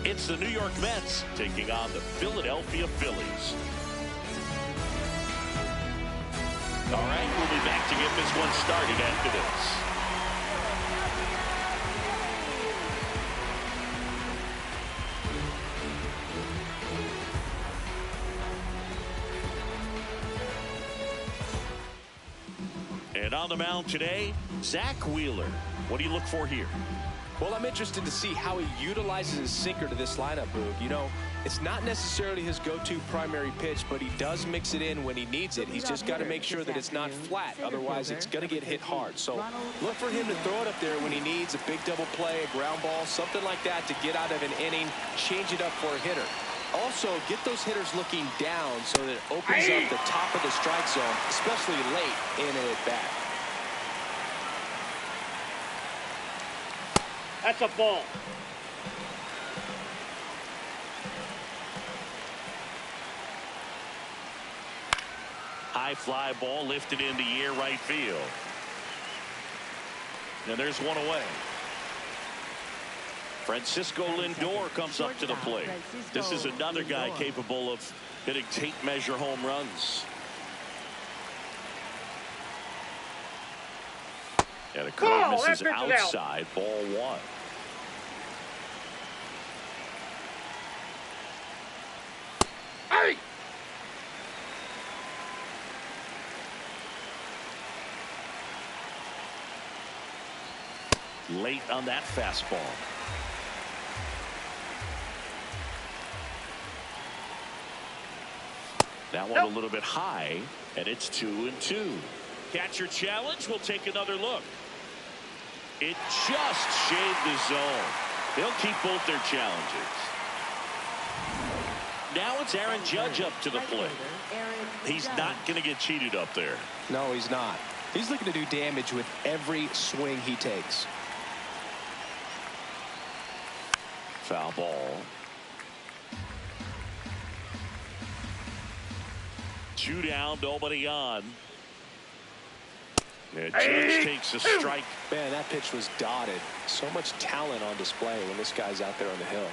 It's the New York Mets taking on the Philadelphia Phillies. All right, we'll be back to get this one started after this. And on the mound today, Zach Wheeler. What do you look for here? Well, I'm interested to see how he utilizes his sinker to this lineup, Boog. You know, it's not necessarily his go-to primary pitch, but he does mix it in when he needs it. He's just got to make sure that it's not flat. Otherwise, it's going to get hit hard. So look for him to throw it up there when he needs a big double play, a ground ball, something like that to get out of an inning, change it up for a hitter. Also, get those hitters looking down so that it opens up the top of the strike zone, especially late in an at-bat. That's a ball. High fly ball lifted in the air right field. And there's one away. Francisco Lindor comes up to the plate. This is another guy capable of hitting tape measure home runs. And a curve misses outside, ball one. Hey! Late on that fastball. That one a little bit high, and it's 2-2. Catcher challenge. We'll take another look. It just shaved the zone. They'll keep both their challenges. Now it's Aaron Judge up to the plate. He's not going to get cheated up there. No, he's not. He's looking to do damage with every swing he takes. Foul ball. 2 down, nobody on. And Judge takes a strike. Man, that pitch was dotted. So much talent on display when this guy's out there on the hill.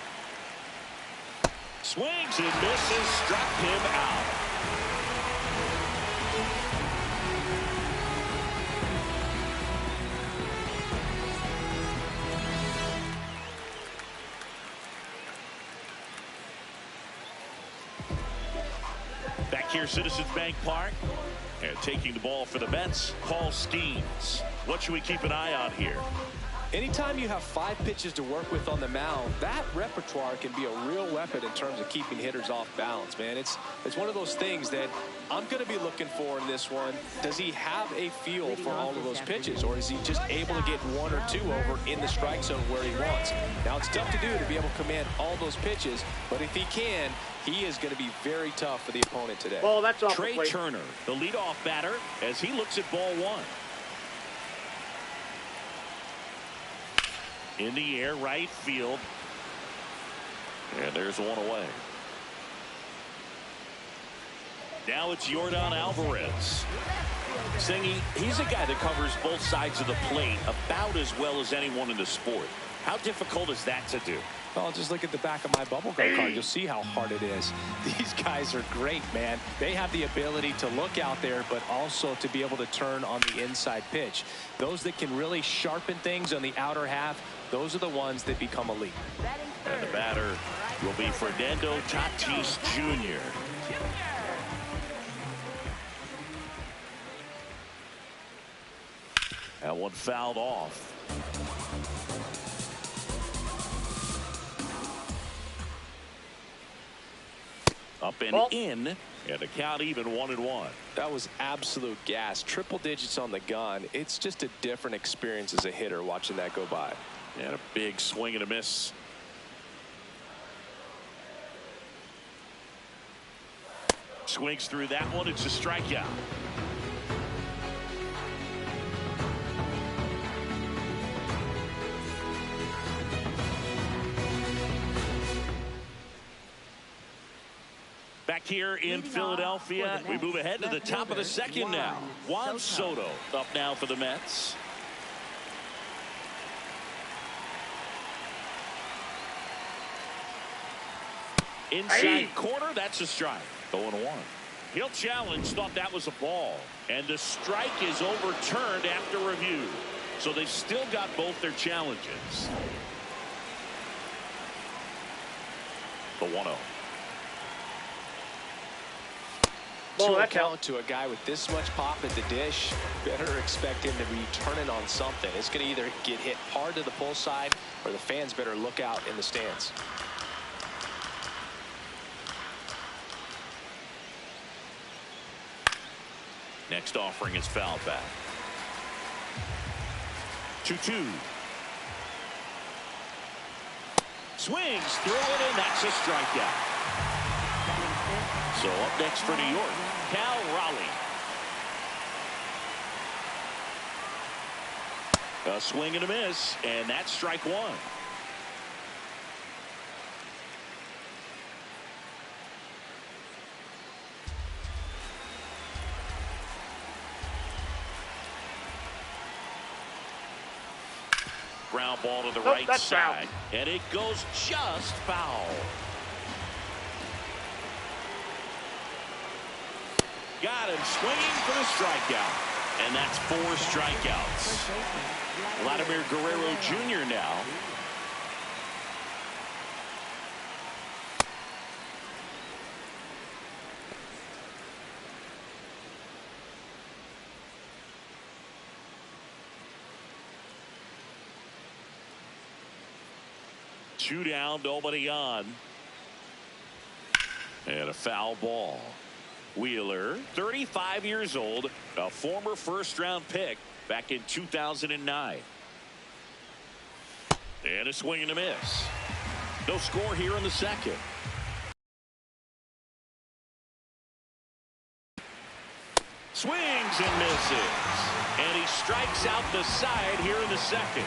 Swings and misses, struck him out. Back here, Citizens Bank Park. And taking the ball for the Mets, Paul Skeens. What should we keep an eye on here? Anytime you have 5 pitches to work with on the mound, that repertoire can be a real weapon in terms of keeping hitters off balance, man. It's one of those things that I'm going to be looking for in this one. Does he have a feel for all of those pitches, or is he just able to get 1 or 2 over in the strike zone where he wants? Now, it's tough to do to be able to command all those pitches, but if he can, he is going to be very tough for the opponent today. Ball, that's off Trey the plate. Turner, the leadoff batter, as he looks at ball 1. In the air, right field. And there's one away. Now it's Yordan Alvarez. Singy, he's a guy that covers both sides of the plate about as well as anyone in the sport. How difficult is that to do? Well, just look at the back of my bubblegum card. You'll see how hard it is. These guys are great, man. They have the ability to look out there, but also to be able to turn on the inside pitch. Those that can really sharpen things on the outer half, those are the ones that become elite. And the batter will be Fernando Tatis Jr. That one fouled off. Up and in, and the count even 1-1. That was absolute gas. Triple digits on the gun. It's just a different experience as a hitter watching that go by. And a big swing and a miss. Swings through that one. It's a strikeout. Back here in Philadelphia, we move ahead to the top of the second now. Juan Soto up now for the Mets. Inside corner, that's a strike. 0-1. He'll challenge, thought that was a ball. And the strike is overturned after review. So they've still got both their challenges. The 1-0. 2 count to a guy with this much pop at the dish. Better expect him to be turning on something. It's going to either get hit hard to the pull side, or the fans better look out in the stands. Next offering is fouled back. 2-2. Swings through it, and that's a strikeout. So up next for New York, Cal Raleigh. A swing and a miss, and that's strike 1. Ground ball to the right side, and it goes just foul. Got him swinging for the strikeout, and that's 4 strikeouts. Vladimir Guerrero Jr. now. Two down, nobody on. And a foul ball. Wheeler, 35 years old, a former first-round pick back in 2009. And a swing and a miss. No score here in the second. Swings and misses. And he strikes out the side here in the second.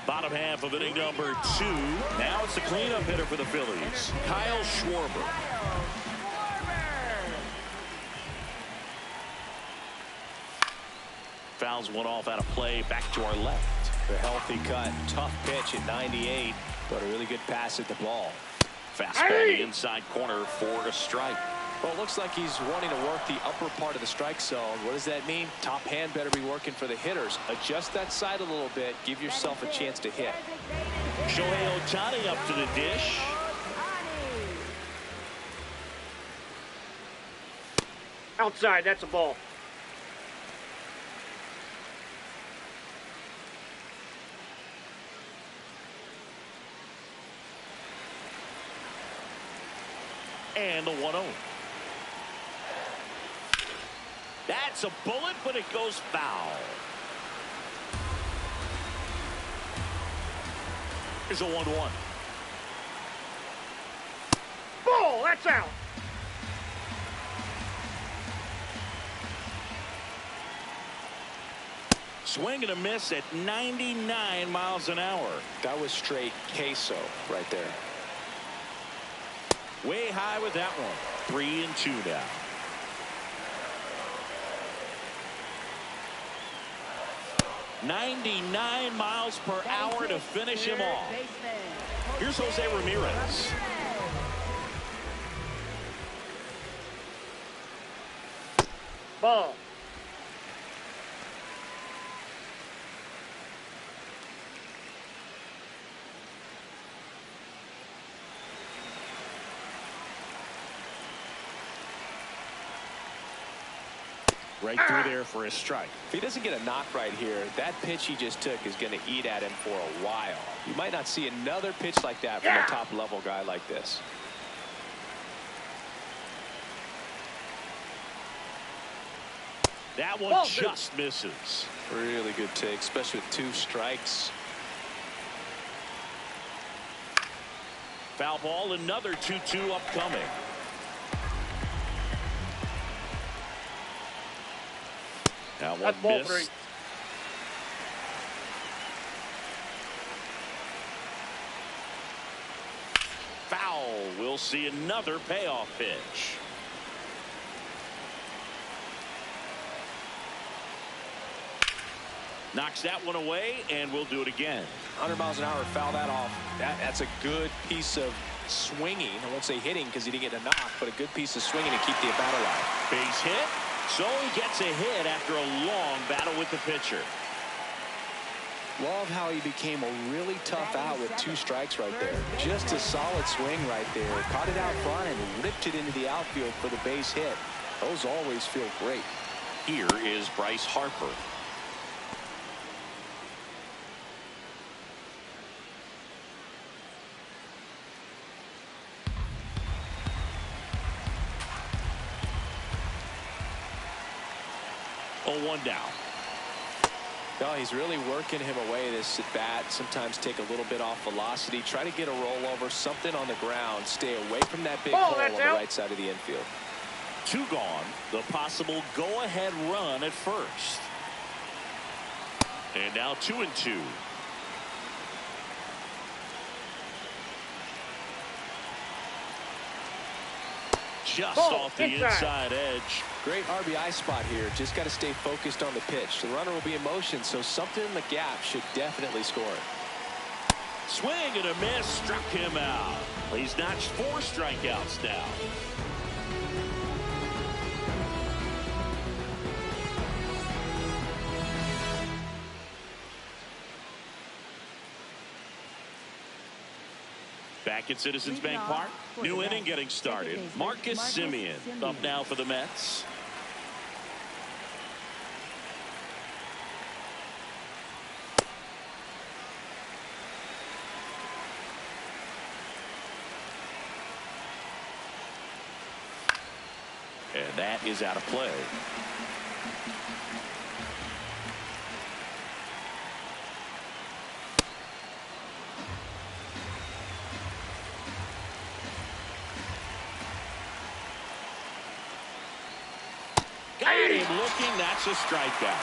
Bottom half of inning number 2. Now it's the cleanup hitter for the Phillies, Kyle Schwarber. Fouls one off out of play, back to our left. The healthy cut, tough pitch at 98, but a really good pass at the ball. Fastball the inside corner for a strike. Well, it looks like he's wanting to work the upper part of the strike zone. What does that mean? Top hand better be working for the hitters. Adjust that side a little bit. Give yourself a chance to hit. Shohei Ohtani up to the dish. Outside, that's a ball. And the 1-0. That's a bullet, but it goes foul. Here's a 1-1. Ball, that's out. Swing and a miss at 99 miles an hour. That was straight queso right there. Way high with that one. 3-2 now. .99 miles per hour to finish him off. Here's Jose Ramirez. Ball. Right through there for a strike. If he doesn't get a knock right here, that pitch he just took is going to eat at him for a while. You might not see another pitch like that from a top-level guy like this. That one just misses. Really good take, especially with 2 strikes. Foul ball, another 2-2 upcoming. Now one miss. Foul. We'll see another payoff pitch. Knocks that one away, and we'll do it again. 100 miles an hour, foul that off. That's a good piece of swinging. I won't say hitting because he didn't get a knock, but a good piece of swinging to keep the at-bat alive. Base hit. So he gets a hit after a long battle with the pitcher. Love how he became a really tough out with 2 strikes right there. Just a solid swing right there. Caught it out front and ripped it into the outfield for the base hit. Those always feel great. Here is Bryce Harper. Oh, 1 down. No, he's really working him away this at bat. Sometimes take a little bit off velocity. Try to get a rollover, something on the ground. Stay away from that big hole on the right side of the infield. 2 gone. The possible go-ahead run at first. And now 2-2. Just off the inside edge. Great RBI spot here. Just got to stay focused on the pitch. The runner will be in motion, so something in the gap should definitely score it. Swing and a miss, struck him out. He's notched 4 strikeouts now. Back at Citizens Bank Park, new inning getting started. Marcus Semien up now for the Mets. And that is out of play. Got him looking. That's a strikeout.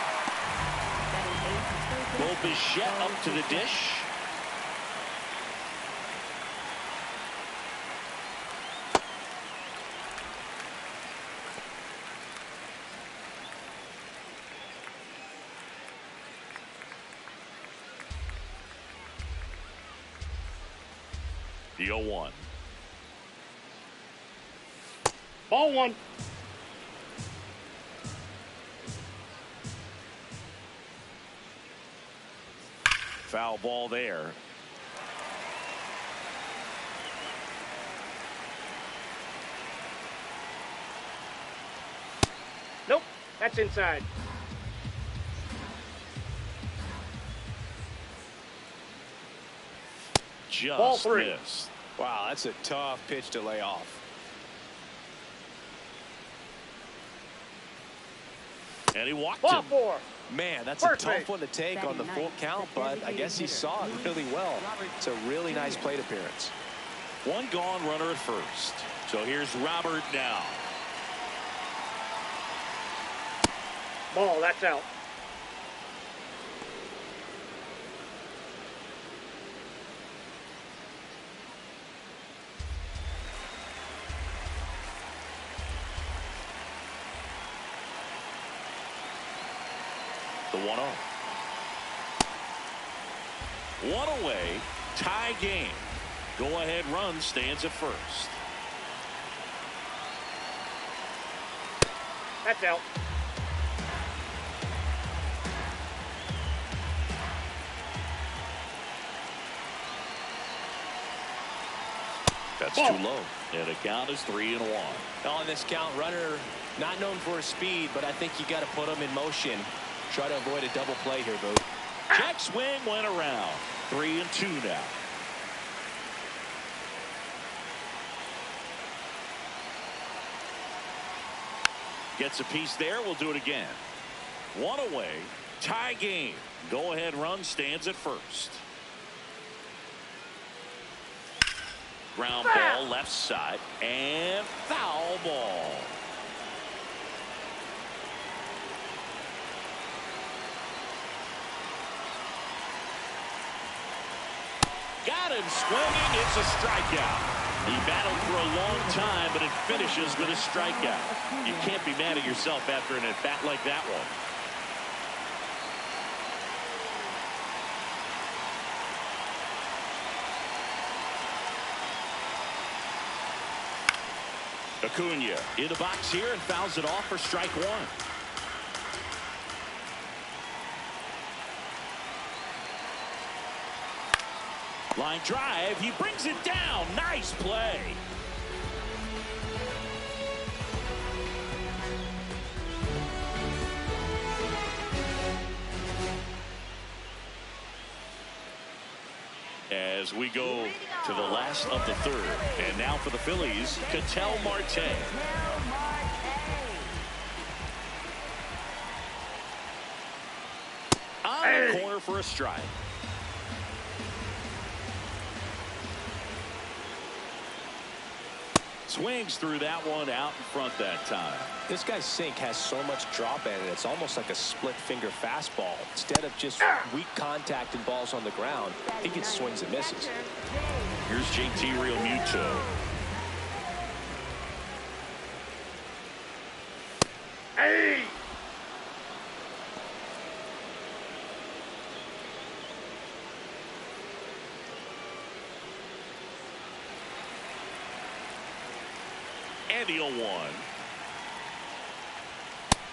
Bo Bichette up to the dish. The 0-1. Ball 1. Foul ball there. Nope, that's inside. Just Ball 3. missed. Wow, that's a tough pitch to lay off. And he walked Ball him. 4. Man, that's First a tough base. one to take on the full count, but I guess he saw it really well. It's a really nice plate appearance. 1 gone, runner at first. So here's Robert now. Ball, that's out. The 1-0. 1 away, tie game. Go-ahead run stands at first. That's out. That's Ball. too low. And the count is 3-1. On this count, runner not known for his speed, but I think you got to put him in motion. Try to avoid a double play here, Boo. Check swing went around. 3-2 now. Gets a piece there. We'll do it again. 1 away. Tie game. Go ahead run stands at first. Ground ball left side and foul ball. Got him swinging. It's a strikeout. He battled for a long time, but it finishes with a strikeout. You can't be mad at yourself after an at-bat like that one. Acuna in the box here and fouls it off for strike 1. Line drive. He brings it down. Nice play. As we go to the last of the third. And now for the Phillies, Ketel Marte. On the corner for a strike. Swings through that one out in front that time. This guy's sink has so much drop in it. It's almost like a split finger fastball. Instead of just weak contact and balls on the ground, he gets swings and misses. Here's JT Realmuto. Hey! And the 0-1.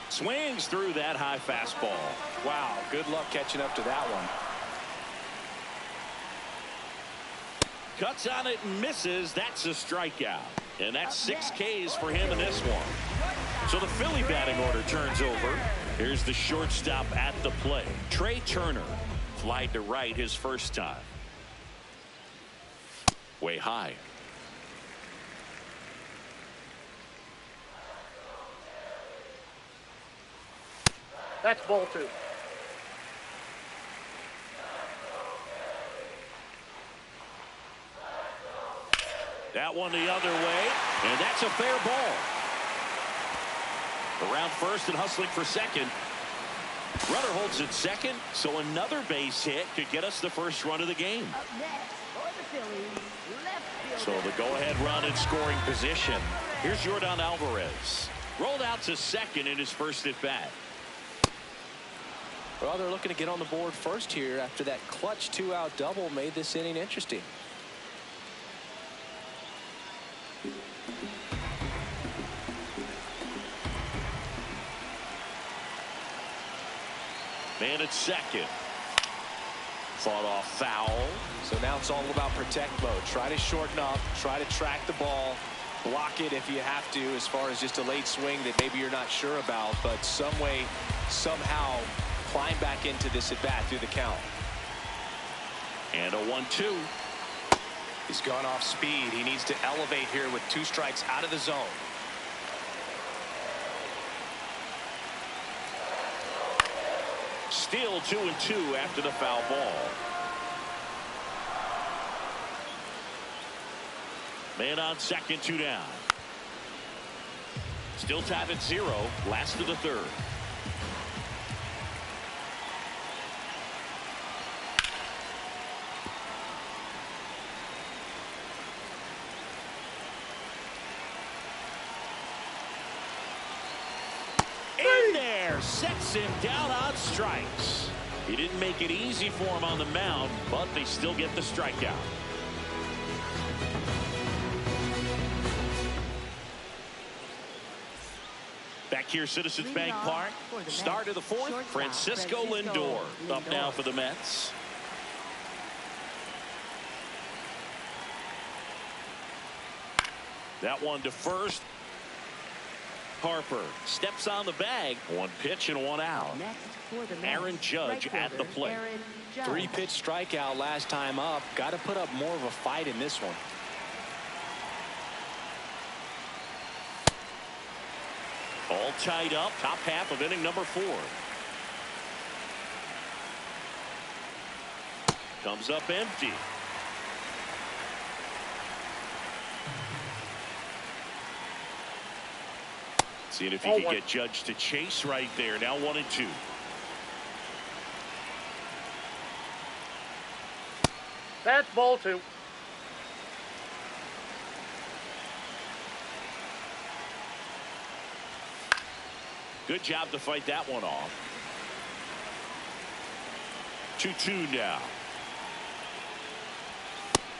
Swings through that high fastball. Wow, good luck catching up to that one. Cuts on it and misses. That's a strikeout. And that's 6 Ks for him in this one. So the Philly batting order turns over. Here's the shortstop at the plate. Trey Turner flied to right his first time. Way high. That's ball 2. That one the other way, and that's a fair ball. Around first and hustling for second. Runner holds at second, so another base hit could get us the first run of the game. Up next for the Phillies, left So fielder. the go-ahead run in scoring position. Here's Yordan Alvarez. Rolled out to second in his first at bat. Well, they're looking to get on the board first here after that clutch 2-out double made this inning interesting. Man at second. Fought off foul. So now it's all about protect mode. Try to shorten up, try to track the ball, block it if you have to, as far as just a late swing that maybe you're not sure about, but some way, somehow climb back into this at bat through the count. And a 1-2. He's gone off speed. He needs to elevate here with 2 strikes out of the zone. Still 2-2 after the foul ball. Man on second, 2 down. Still tied at 0. Last of the third. In there, sets him down on strikes. He didn't make it easy for him on the mound, but they still get the strikeout. Back here, Citizens Bank Park. Start of the fourth. Francisco Lindor up now for the Mets. That one to first. Harper steps on the bag. 1 pitch and 1 out. Next for the Mets, Aaron Judge right at the fielder, plate. Aaron Judge. 3-pitch strikeout last time up. Got to put up more of a fight in this one. All tied up. Top half of inning number 4. Comes up empty. Seeing if he can get Judge to chase right there. Now 1-2. That's ball 2. Good job to fight that one off. 2-2 now.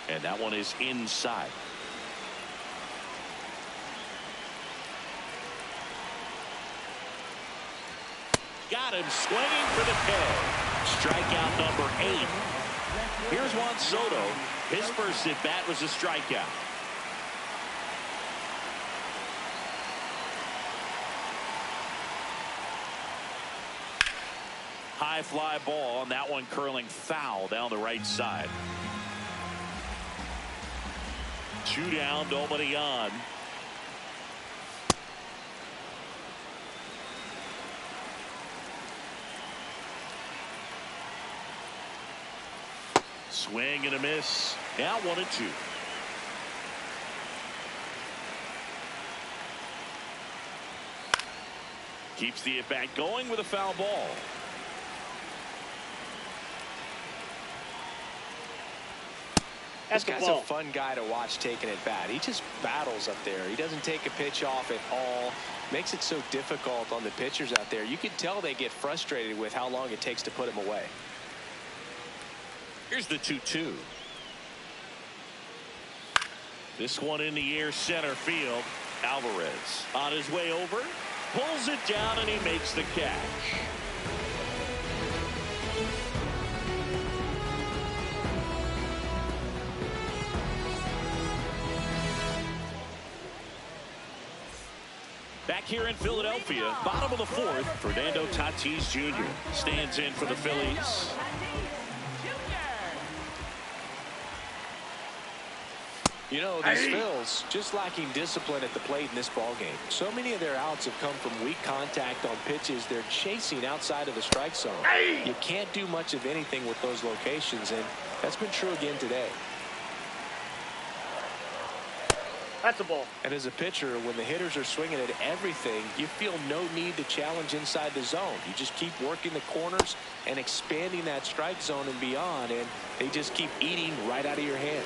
And that one is inside. Got him swinging for the kill. Strikeout number 8. Here's Juan Soto. His first at bat was a strikeout. High fly ball, and that one curling foul down the right side. 2 down, nobody on. Swing and a miss. Now 1-2. Keeps the at bat going with a foul ball. This guy's a fun guy to watch taking at bat. He just battles up there. He doesn't take a pitch off at all. Makes it so difficult on the pitchers out there. You can tell they get frustrated with how long it takes to put him away. Here's the 2-2. This one in the air, center field. Alvarez on his way over, pulls it down, and he makes the catch. Back here in Philadelphia, bottom of the 4th, Fernando Tatis Jr. stands in for the Phillies. You know, these Phils just lacking discipline at the plate in this ball game. So many of their outs have come from weak contact on pitches they're chasing outside of the strike zone. You can't do much of anything with those locations, and that's been true again today. That's a ball. And as a pitcher, when the hitters are swinging at everything, you feel no need to challenge inside the zone. You just keep working the corners and expanding that strike zone and beyond, and they just keep eating right out of your hand.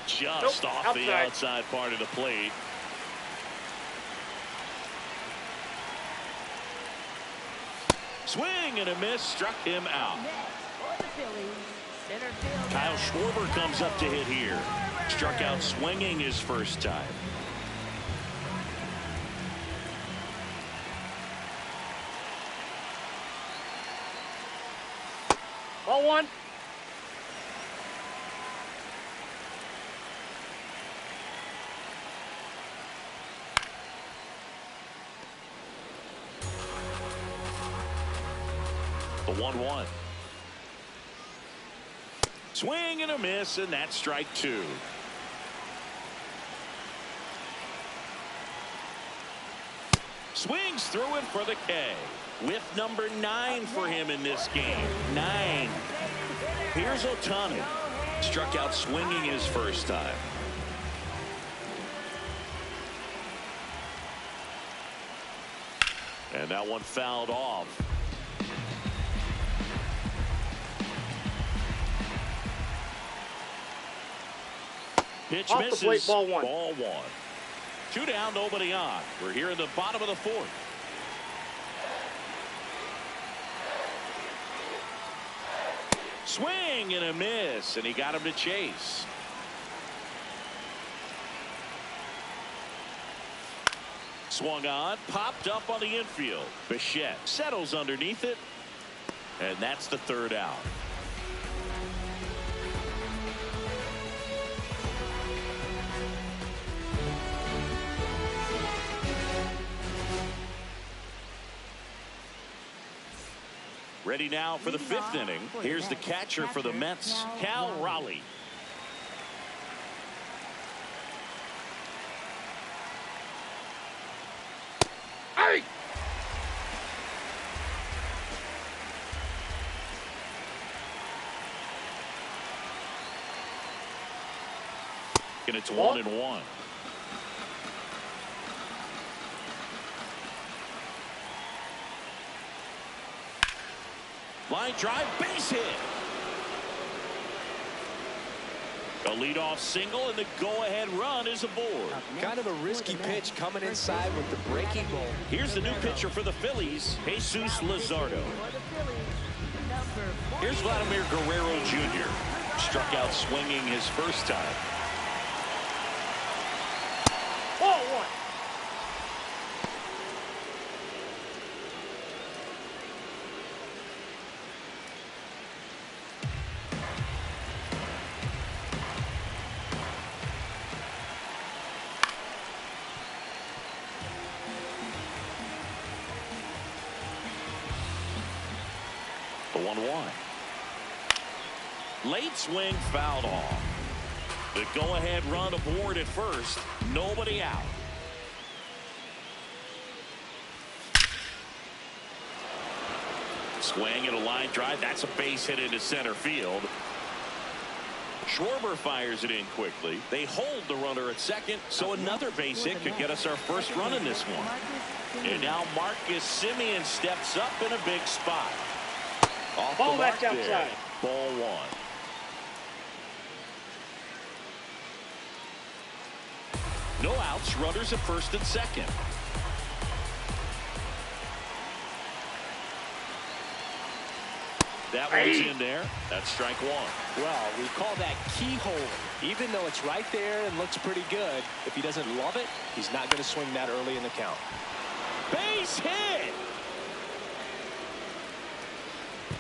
Just off the outside part of the plate. Swing and a miss, struck him out. Kyle Schwarber comes up to hit here. Struck out swinging his first time. Ball 1. The 1-1. Swing and a miss, and that's strike 2. Swings through it for the K. Whip number 9 for him in this game. 9. Here's Ohtani. Struck out swinging his first time. And that one fouled off. Pitch off misses. the plate, ball 1. Ball 1. 2 down, nobody on. We're here in the bottom of the 4th. Swing and a miss, and he got him to chase. Swung on, popped up on the infield. Bichette settles underneath it, and that's the 3rd out. Ready now for the 5th inning. Here's the catcher for the Mets, Cal Raleigh. Hey! And it's 1-1. Line drive, base hit. A leadoff single, and the go-ahead run is aboard. Kind of a risky pitch coming inside with the breaking ball. Here's the new pitcher for the Phillies, Jesus Luzardo. Here's Vladimir Guerrero Jr. Struck out swinging his first time. Ball 1. 1-1. Late swing fouled off. The go-ahead run aboard at first. Nobody out. Swing and a line drive. That's a base hit into center field. Schwarber fires it in quickly. They hold the runner at second, so another base hit could get us our first run in this one. And now Marcus Semien steps up in a big spot. Off Ball the mark back outside. there. Ball 1. No outs, runners at first and second. That one's in there. That's strike 1. Well, we call that keyhole. Even though it's right there and looks pretty good, if he doesn't love it, he's not going to swing that early in the count. Base hit.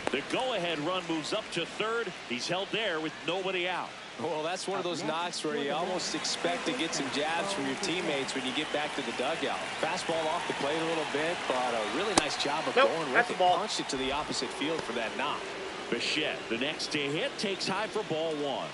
The go-ahead run moves up to third. He's held there with nobody out. Well, that's one of those knocks where you almost expect to get some jabs from your teammates when you get back to the dugout. Fastball off the plate a little bit, but a really nice job of going with it. Punched it to the opposite field for that knock. Bichette, the next to hit, takes high for ball 1.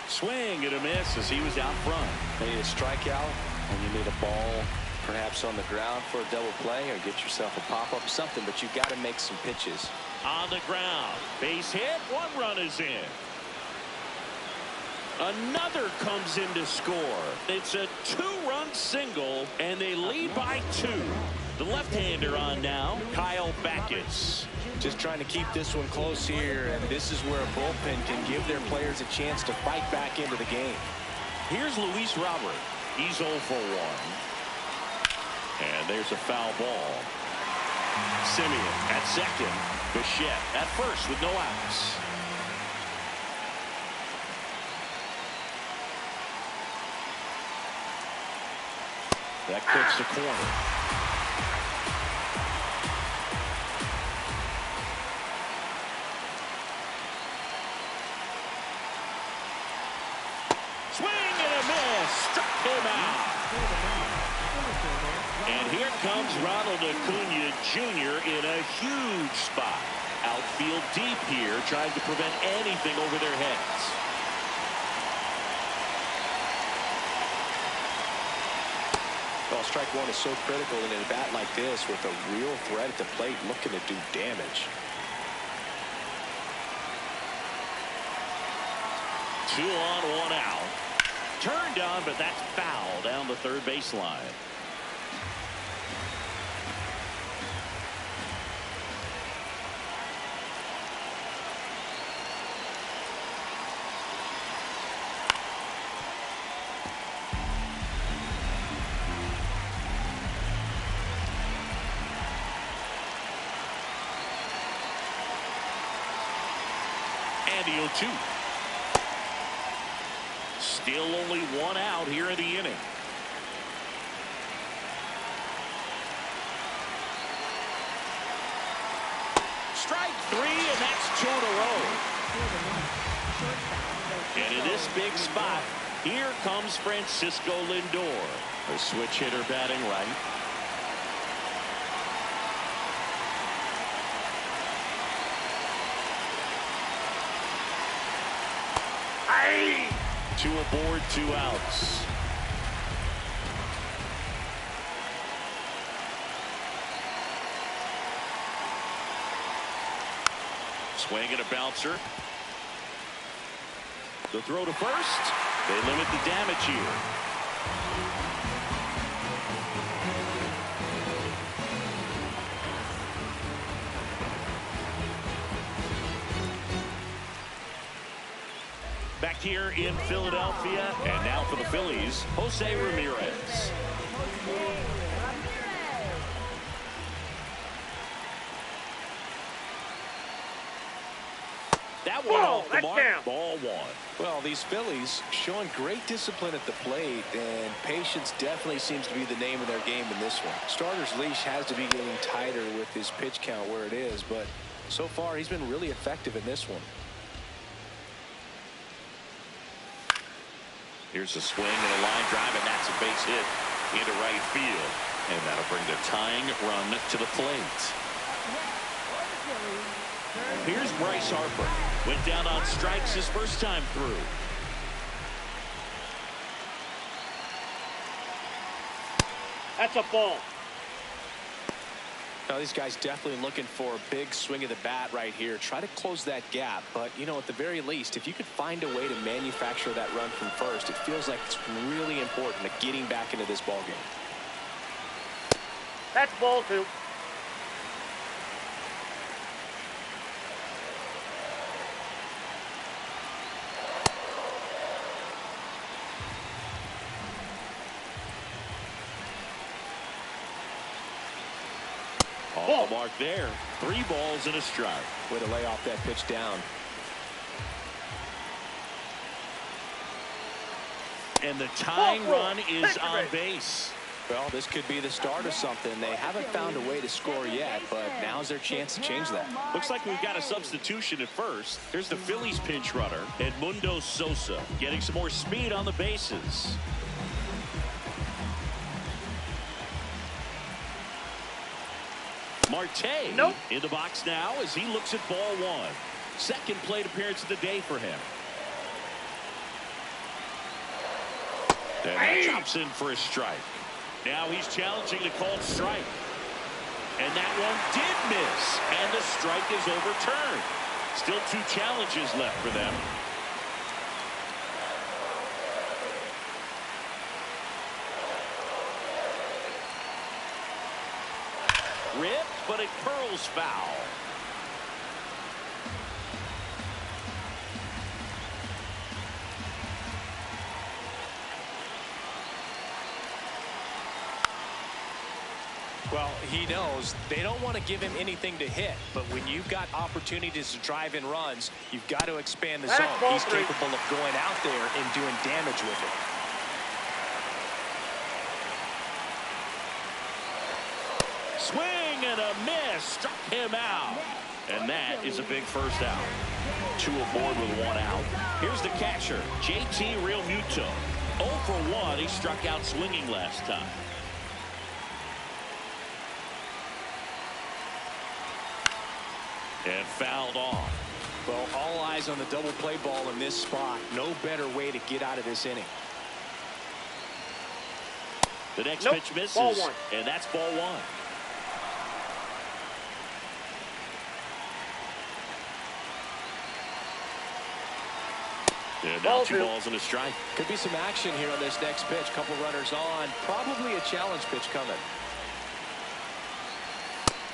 Swing and a miss as he was out front. You need a strikeout, and you need a ball perhaps on the ground for a double play, or get yourself a pop-up, something, but you got to make some pitches. On the ground, base hit, 1 run is in. Another comes in to score. It's a 2-run single, and they lead by 2. The left-hander on now, Kyle Backus. Just trying to keep this one close here, and this is where a bullpen can give their players a chance to fight back into the game. Here's Luis Robert. He's 0 for 1. And there's a foul ball. Semien at second. Bichette at first with no outs. That clips the corner. Swing and a miss. Struck him out. And here comes Ronald Acuna Jr. in a huge spot. Outfield deep here, trying to prevent anything over their heads. Well, strike 1 is so critical in a bat like this with a real threat at the plate looking to do damage. 2 on, 1 out. Turned on, but that's foul down the third baseline. And the 0-2. Still only 1 out here in the inning. Strike 3, and that's 2 in a row. And in this big spot, here comes Francisco Lindor. A switch hitter batting right. Aye. 2 aboard, 2 outs. Swing and a bouncer. The throw to first. They limit the damage here. Back here in Philadelphia, and now for the Phillies, Jose Ramirez. That one off the mark. Down. Ball 1. Well, these Phillies showing great discipline at the plate, and patience definitely seems to be the name of their game in this one. Starter's leash has to be getting tighter with his pitch count where it is, but so far he's been really effective in this one. Here's a swing and a line drive, and that's a base hit into right field. And that'll bring the tying run to the plate. Here's Bryce Harper. Went down on strikes his first time through. That's a ball. Now, these guys definitely looking for a big swing of the bat right here. Try to close that gap. But, you know, at the very least, if you could find a way to manufacture that run from first, it feels like it's really important to getting back into this ballgame. That's ball 2. Off the mark there. 3 balls and a strike. Way to lay off that pitch down. And the tying run is on base. Well, this could be the start of something. They haven't found a way to score yet, but now's their chance to change that. Looks like we've got a substitution at first. Here's the Phillies pinch runner, Edmundo Sosa, getting some more speed on the bases. Marte in the box now as he looks at ball 1. Second plate appearance of the day for him. And that chops in for a strike. Now he's challenging the called strike. And that one did miss. And the strike is overturned. Still 2 challenges left for them. Ripped, but it curls foul. Well, he knows they don't want to give him anything to hit, but when you've got opportunities to drive in runs, you've got to expand the zone. He's capable of going out there and doing damage with it. Swing and a miss. Struck him out. And that is a big first out. 2 aboard with 1 out. Here's the catcher, JT Realmuto. 0 for 1. He struck out swinging last time. And fouled off. Well, all eyes on the double play ball in this spot. No better way to get out of this inning. The next pitch misses. Ball 1. And that's ball 1. And now 2 balls and a strike. Could be some action here on this next pitch. Couple runners on. Probably a challenge pitch coming.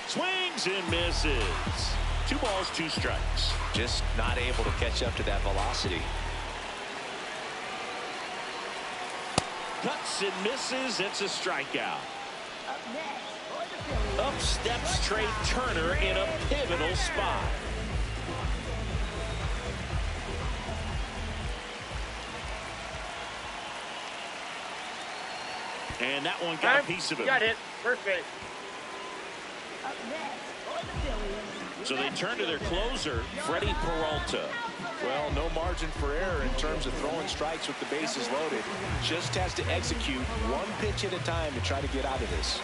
Swings and misses. 2 balls, 2 strikes. Just not able to catch up to that velocity. Cuts and misses. It's a strikeout. Up steps Trey Turner in a pivotal spot. And that one got a piece of him. Got it. First base. So they turn to their closer, Freddie Peralta. Well, no margin for error in terms of throwing strikes with the bases loaded. Just has to execute 1 pitch at a time to try to get out of this.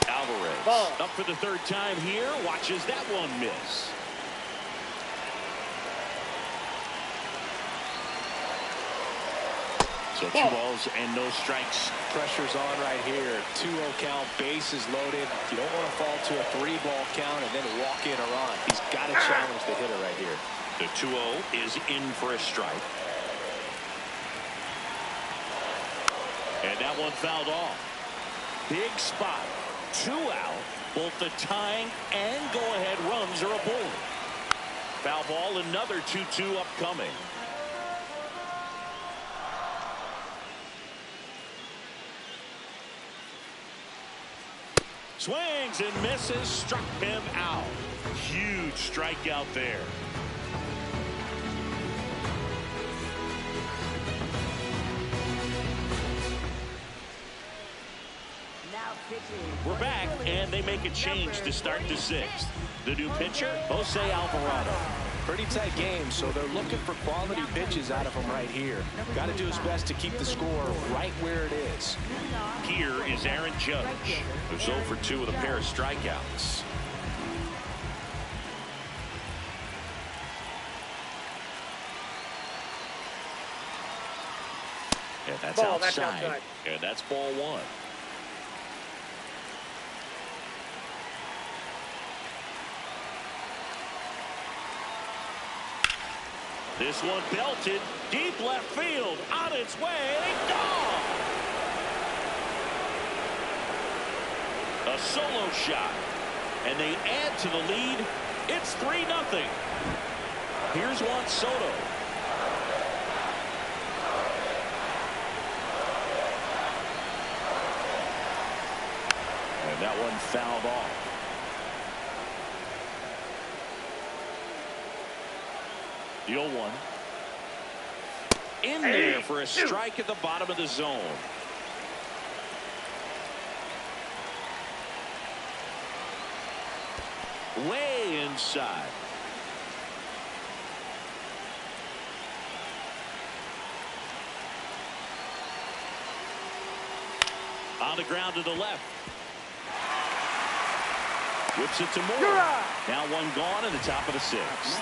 Alvarez up for the 3rd time here. Watches that one miss. So 2 balls and no strikes. Pressure's on right here. 2-0 count, bases loaded. You don't want to fall to a 3-ball count and then walk in or on. He's got to challenge the hitter right here. The 2-0 is in for a strike. And that one fouled off. Big spot. 2 out. Both the tying and go-ahead runs are aboard. Foul ball, another 2-2 upcoming. Swings and misses, struck him out. Huge strikeout there. We're back, and they make a change to start the 6th. the new pitcher, Jose Alvarado. Pretty tight game, so they're looking for quality pitches out of him right here. Got to do his best to keep the score right where it is. Here is Aaron Judge, who's 0 for 2 with a pair of strikeouts. And that's outside. And that's ball 1. This one belted deep left field, on its way, gone. A solo shot, and they add to the lead. It's 3-0. Here's Juan Soto. And that one fouled off. The 0-1. In there for a strike at the bottom of the zone. Way inside. On the ground to the left. Whips it to Moore. Now one gone in the top of the 6th.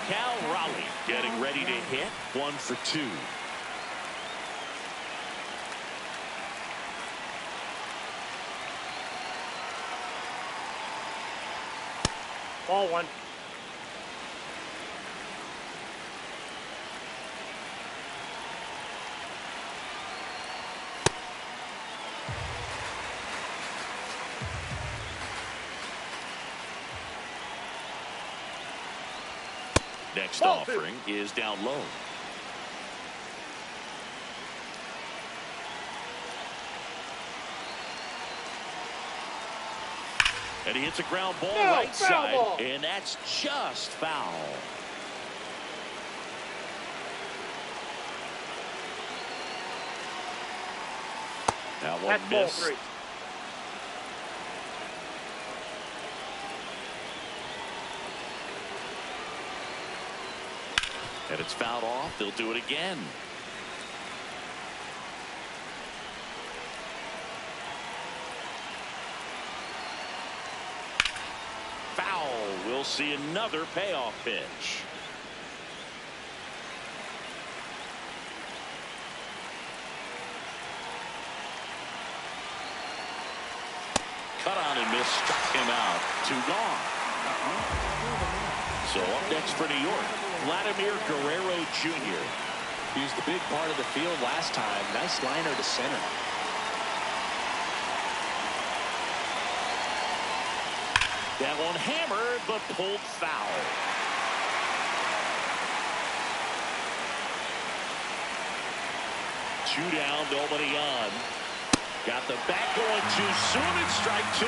Cal Raleigh getting ready to hit. 1 for 2. Ball 1. Next offering is down low. And he hits a ground ball right side, and that's just foul. That one missed. Ball 3. And it's fouled off. They'll do it again. Foul. We'll see another payoff pitch. Cut on and missed. Struck him out. 2 gone. So up next for New York, Vladimir Guerrero Jr. He was the big part of the field last time. Nice liner to center. That one hammered, but pulled foul. Two down, nobody on. Got the bat going too soon. It's strike 2.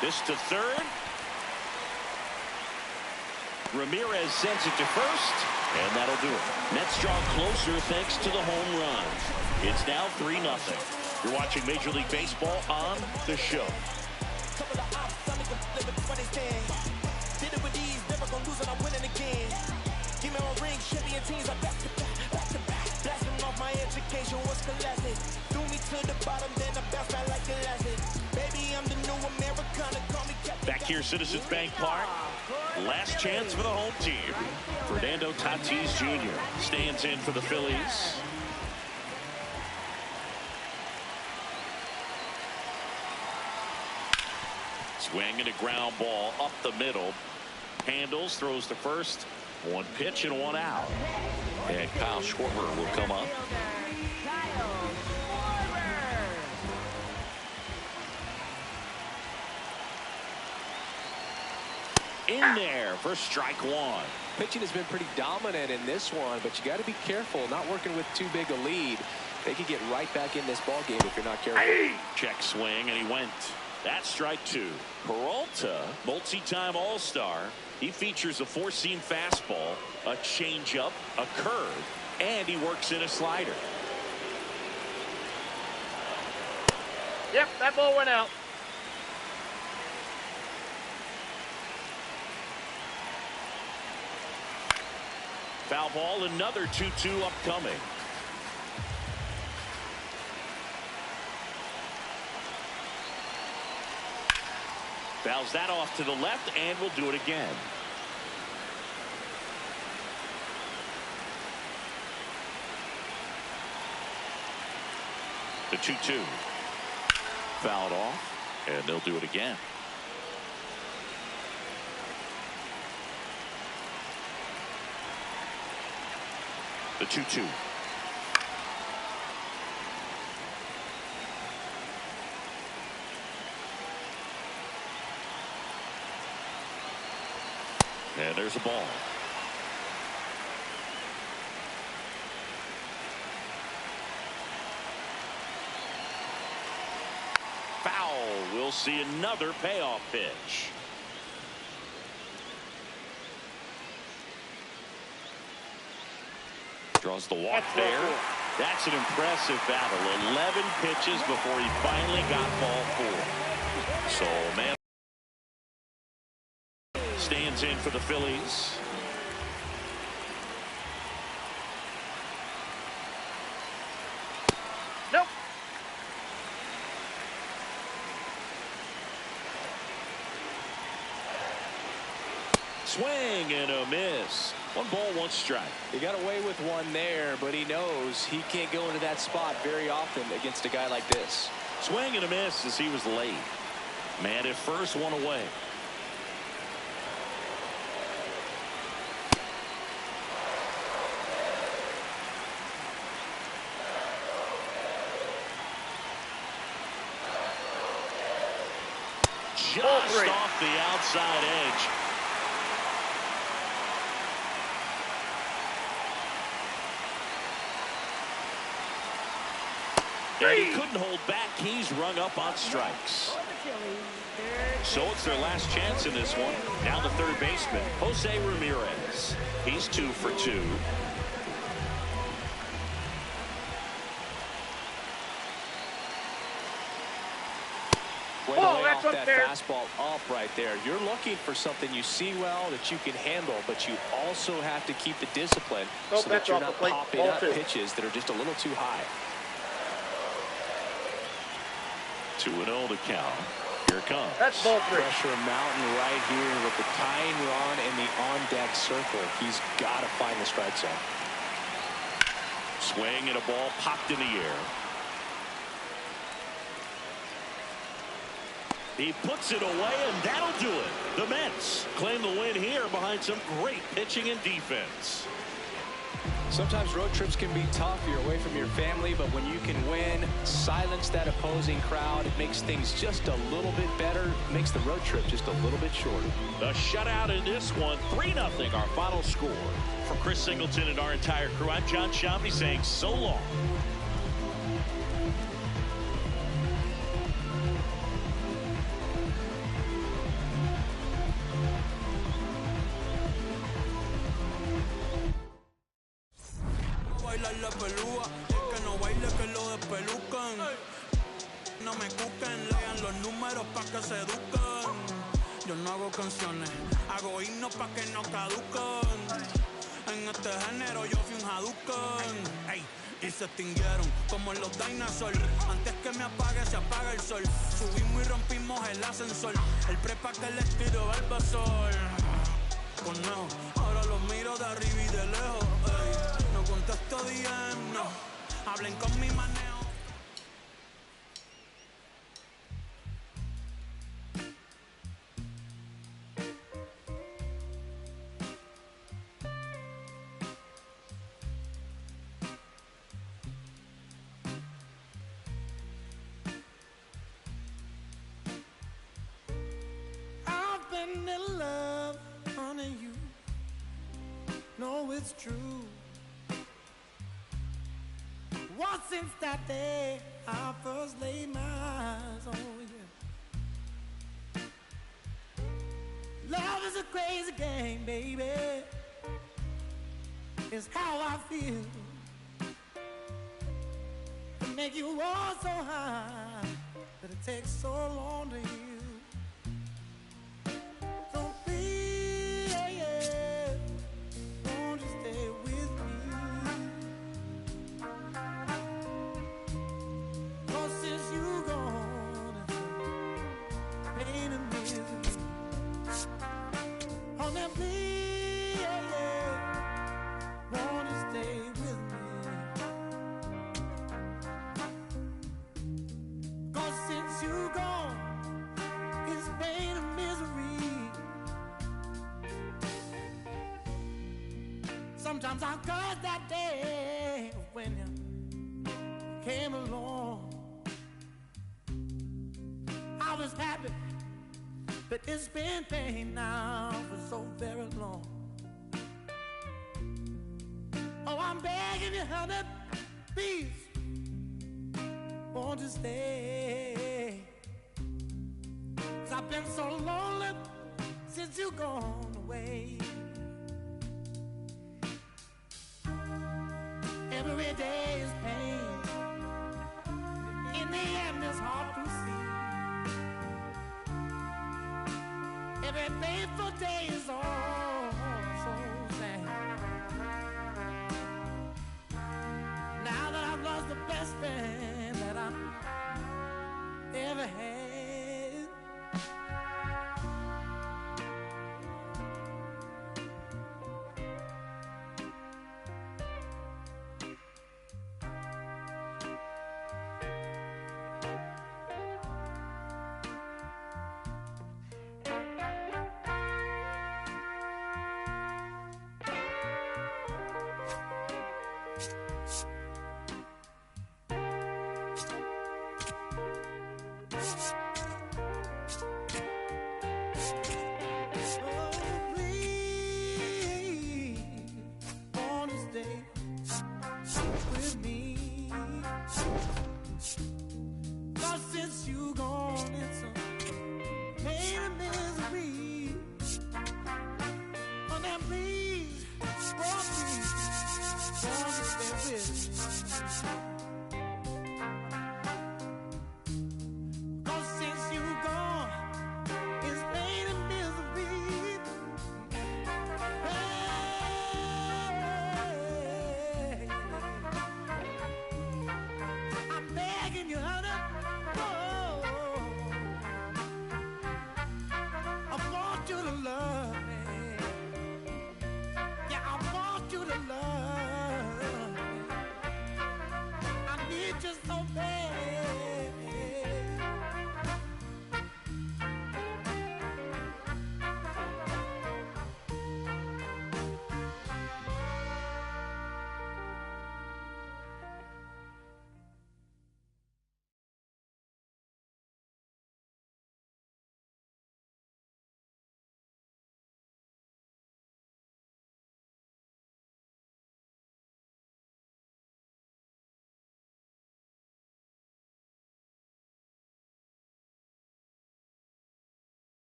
This to third. Ramirez sends it to first, and that'll do it. Mets draw closer thanks to the home run. It's now 3-0. You're watching Major League Baseball on The Show. Back here, Citizens Bank Park. Last chance for the home team. Fernando Tatis Jr. stands in for the Phillies. Swing and a ground ball up the middle. Handles, throws to first. 1 pitch and 1 out. And Kyle Schwarber will come up. In there for strike 1. Pitching has been pretty dominant in this one, but you got to be careful not working with too big a lead. They could get right back in this ball game if you're not careful. Check swing, and he went. That's strike 2. Peralta, multi-time All-Star. He features a 4-seam fastball, a changeup, a curve, and he works in a slider. Yep, that ball went out. Foul ball, another 2-2 upcoming. Fouls that off to the left, and we'll do it again. The 2-2. Fouled off, and they'll do it again. The 2-2. And there's a ball. Foul. We'll see another payoff pitch. Draws the walk there. That's an impressive battle. 11 pitches before he finally got ball 4. So, man, stands in for the Phillies. Nope. Swing and a miss. 1 ball, 1 strike. He got away with one there, but he knows he can't go into that spot very often against a guy like this. Swing and a miss as he was late. Man at first, 1 away. Just off the outside edge. And he couldn't hold back. He's rung up on strikes. So it's their last chance in this one. Now the third baseman, Jose Ramirez. He's 2 for 2. Way off that fastball up right there. You're looking for something you see well that you can handle, but you also have to keep the discipline so that you're not popping up pitches that are just a little too high. 2-0 the count. Here it comes. That's ball 3. Pressure mountain right here with the tying run in the on-deck circle. He's got to find the strike zone. Swing and a ball popped in the air. He puts it away, and that'll do it. The Mets claim the win here behind some great pitching and defense. Sometimes road trips can be tough. You're away from your family, but when you can win, silence that opposing crowd, it makes things just a little bit better, makes the road trip just a little bit shorter. The shutout in this one, 3-0, our final score. For Chris Singleton and our entire crew, I'm John Shambi saying so long. La pelúa, el que no baile que lo despelucan. No me cuquen, lean los números pa' que se eduquen. Yo no hago canciones, hago himnos pa' que no caduquen. En este género yo fui un Hadouken. Ey, y se extinguieron como los dinosaurs. Antes que me apague se apaga el sol. Subimos y rompimos el ascensor. El prepa que les tiro Barbasol. Conejo, ahora los miro de arriba y de lejos. Ey. No contesto DM, no. Hablen con mi manejo. I've been in love, honey, you know it's true. Well, since that day I first laid my eyes on you. Love is a crazy game, baby. It's how I feel. To make you all so high it takes so long to heal. So please, won't you stay with me? 'Cause since you gone, it's pain and misery. Oh, now please, won't you stay with me? 'Cause since you gone, it's pain and misery. Sometimes I curse that day when you came along. I was happy, but it's been pain now for so very long. Oh, I'm begging you, honey, please, won't you stay? 'Cause I've been so lonely since you gone away. Every day is pain. In the end, it's hard to see. Every painful day is all so sad. Now that I've lost the best friend that I ever had.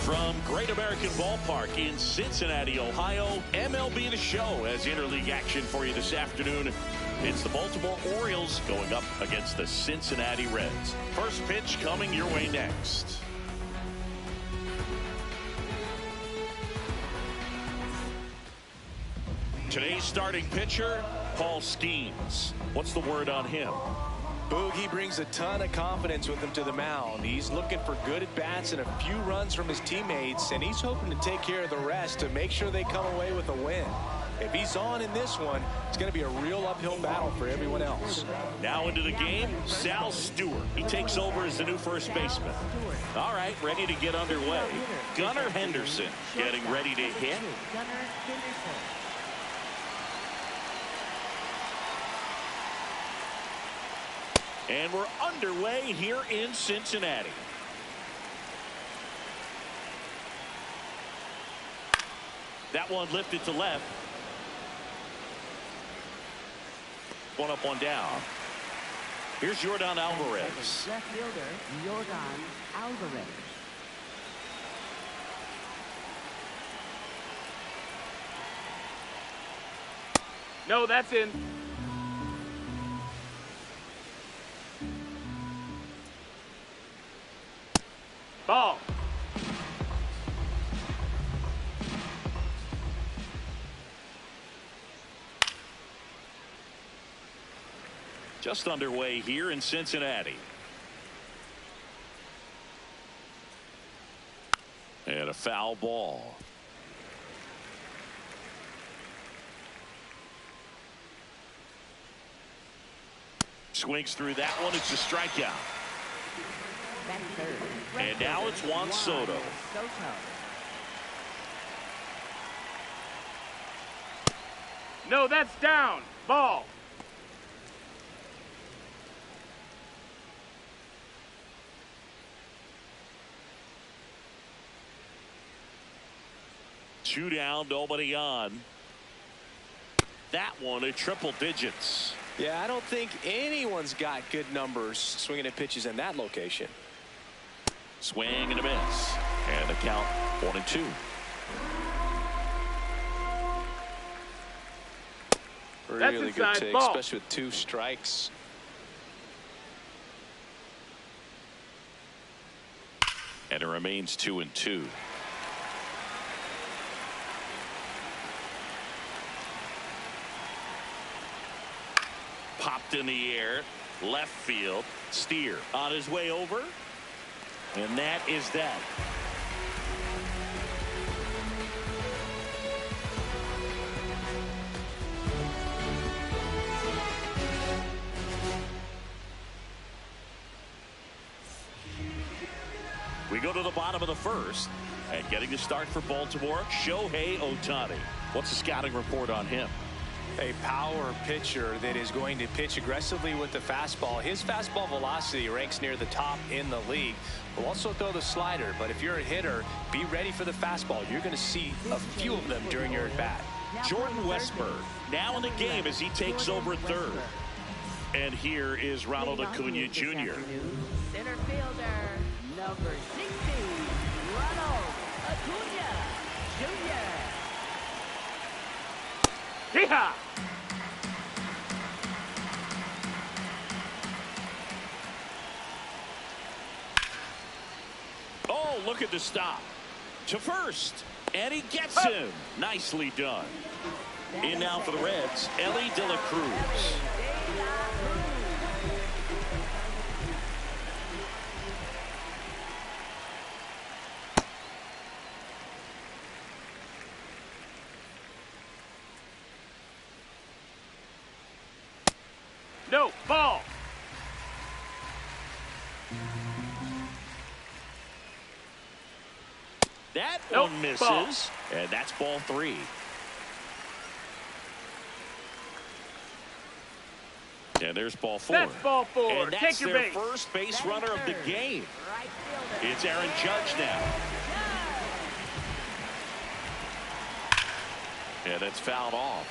From Great American Ballpark in Cincinnati, Ohio, MLB The Show has interleague action for you this afternoon. It's the Baltimore Orioles going up against the Cincinnati Reds. First pitch coming your way next. Today's starting pitcher, Paul Skeens. What's the word on him? Boogie brings a ton of confidence with him to the mound. He's looking for good at-bats and a few runs from his teammates, and he's hoping to take care of the rest to make sure they come away with a win. If he's on in this one, it's going to be a real uphill battle for everyone else. Now into the game, Sal Stewart. He takes over as the new first baseman. All right, ready to get underway. Gunnar Henderson getting ready to hit. Gunnar Henderson. And we're underway here in Cincinnati. That one lifted to left. One up, one down. Here's Yordan Alvarez. Left fielder, Yordan Alvarez. No, that's in. Ball. Just underway here in Cincinnati. And a foul ball. Swings through that one. It's a strikeout. And now it's Juan Soto. No, that's down. Ball. Two down, nobody on. That one at triple digits. Yeah, I don't think anyone's got good numbers swinging at pitches in that location. Swing and a miss. And the count 1-2. Really good take, especially with 2 strikes. And it remains 2-2. Popped in the air, left field. Steer on his way over. And that is that. We go to the bottom of the first, and getting the start for Baltimore, Shohei Ohtani. What's the scouting report on him? A power pitcher that is going to pitch aggressively with the fastball. His fastball velocity ranks near the top in the league. Will also throw the slider, but if you're a hitter, be ready for the fastball. You're going to see a few of them during your at-bat. Jordan Westburg now in the game as he takes over third. And here is Ronald Acuna Jr. Center fielder, number 16, Yeehaw! Oh, look at the stop. To first. And he gets him. Nicely done. In now for the Reds, Elly De La Cruz. No, ball. That Nope, one misses. ball. And that's ball 3. And there's ball 4. That's ball 4. And that's Take your their base. first base runner of the game. It's Aaron Judge now. And it's fouled off.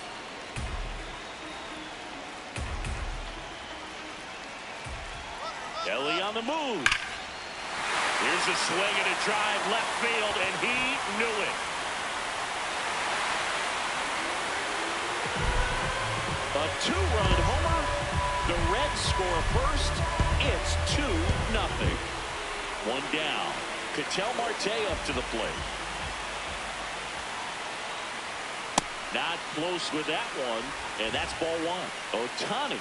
Elly on the move. Here's a swing and a drive left field, and he knew it. A 2-run homer. The Reds score first. It's 2-0. One down. Ketel Marte up to the plate. Not close with that one, and that's ball 1. Ohtani,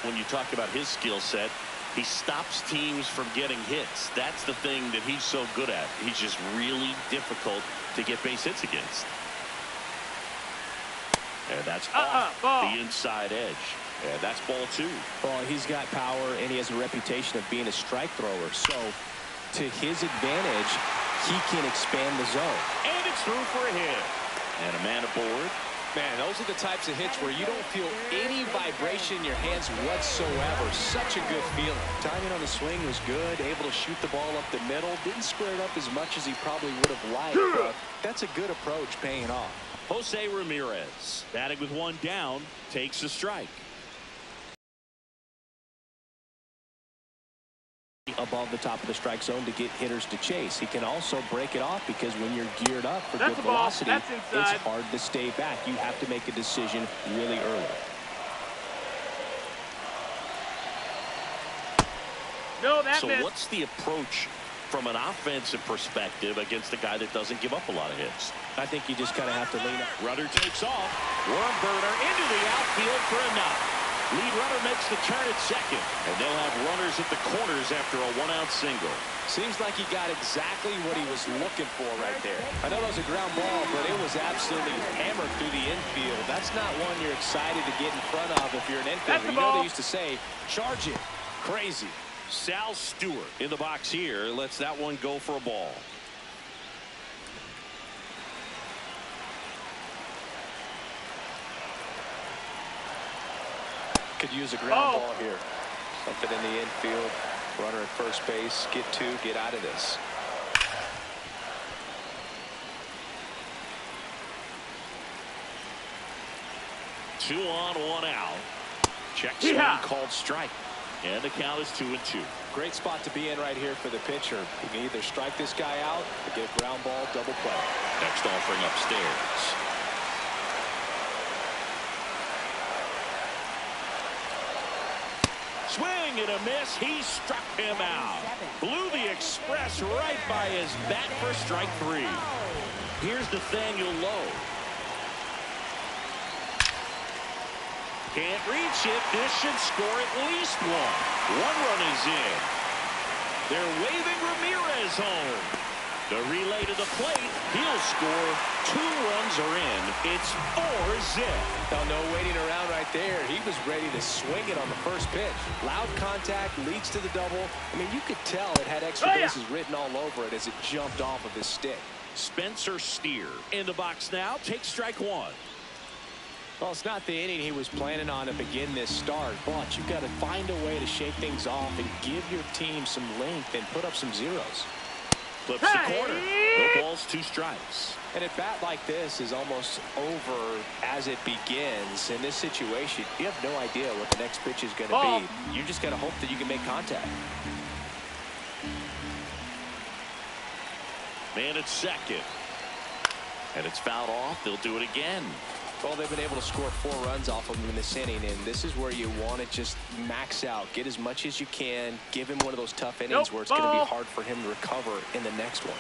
when you talk about his skill set, he stops teams from getting hits. That's the thing that he's so good at. He's just really difficult to get base hits against. And that's off the inside edge. And that's ball 2. Well, he's got power, and he has a reputation of being a strike thrower. So, to his advantage, he can expand the zone. And it's through for a hit. And a man aboard. Man, those are the types of hits where you don't feel any vibration in your hands whatsoever. Such a good feeling. Timing on the swing was good. Able to shoot the ball up the middle. Didn't square it up as much as he probably would have liked. But that's a good approach, paying off. Jose Ramirez, batting with 1 down, takes a strike. Above the top of the strike zone to get hitters to chase. He can also break it off because when you're geared up for That's good a ball. velocity, That's it's inside. hard to stay back. You have to make a decision really early. No, that So missed. what's the approach from an offensive perspective against a guy that doesn't give up a lot of hits? I think you just kind of have to lean up. Runner takes off. Worm burner into the outfield for a knock. Lead runner makes the turn at second. And they'll have runners at the corners after a 1-out single. Seems like he got exactly what he was looking for right there. I know that was a ground ball, but it was absolutely hammered through the infield. That's not one you're excited to get in front of if you're an infielder. You know they used to say, charge it. Crazy. Sal Stewart in the box here lets that one go for a ball. Could use a ground ball here. Something in the infield. Runner at first base. Get 2. Get out of this. Two on, 1 out. Check swing called strike. And the count is 2-2. Great spot to be in right here for the pitcher. He can either strike this guy out or get a ground ball, double play. Next offering upstairs. Swing and a miss. He struck him out. Blew the express right by his bat for strike 3. Here's Nathaniel Lowe. Can't reach it. This should score at least 1. 1 run is in. They're waving Ramirez home. The relay to the plate. He'll score. 2 runs are in. It's 4-zip. Now, no waiting around right there. He was ready to swing it on the first pitch. Loud contact leads to the double. I mean, you could tell it had extra bases written all over it as it jumped off of his stick. Spencer Steer in the box now. Takes strike 1. Well, it's not the inning he was planning on to begin this start, but you've got to find a way to shake things off and give your team some length and put up some zeros. Flips the corner. No balls, 2 strikes. And a bat like this is almost over as it begins. In this situation, you have no idea what the next pitch is going to be. You just got to hope that you can make contact. Man at second. And it's fouled off. They'll do it again. Well, they've been able to score 4 runs off of him in this inning, and this is where you want to just max out, get as much as you can, give him one of those tough innings where it's going to be hard for him to recover in the next one.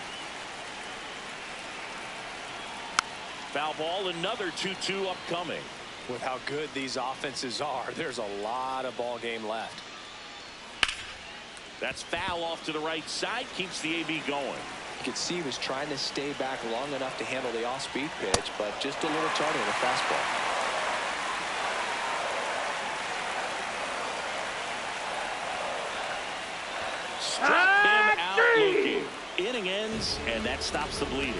Foul ball, another 2-2 upcoming. With how good these offenses are, there's a lot of ball game left. That's foul off to the right side, keeps the AB going. You could see he was trying to stay back long enough to handle the off-speed pitch, but just a little tardy on the fastball. Struck him out looking. Inning ends, and that stops the bleeding.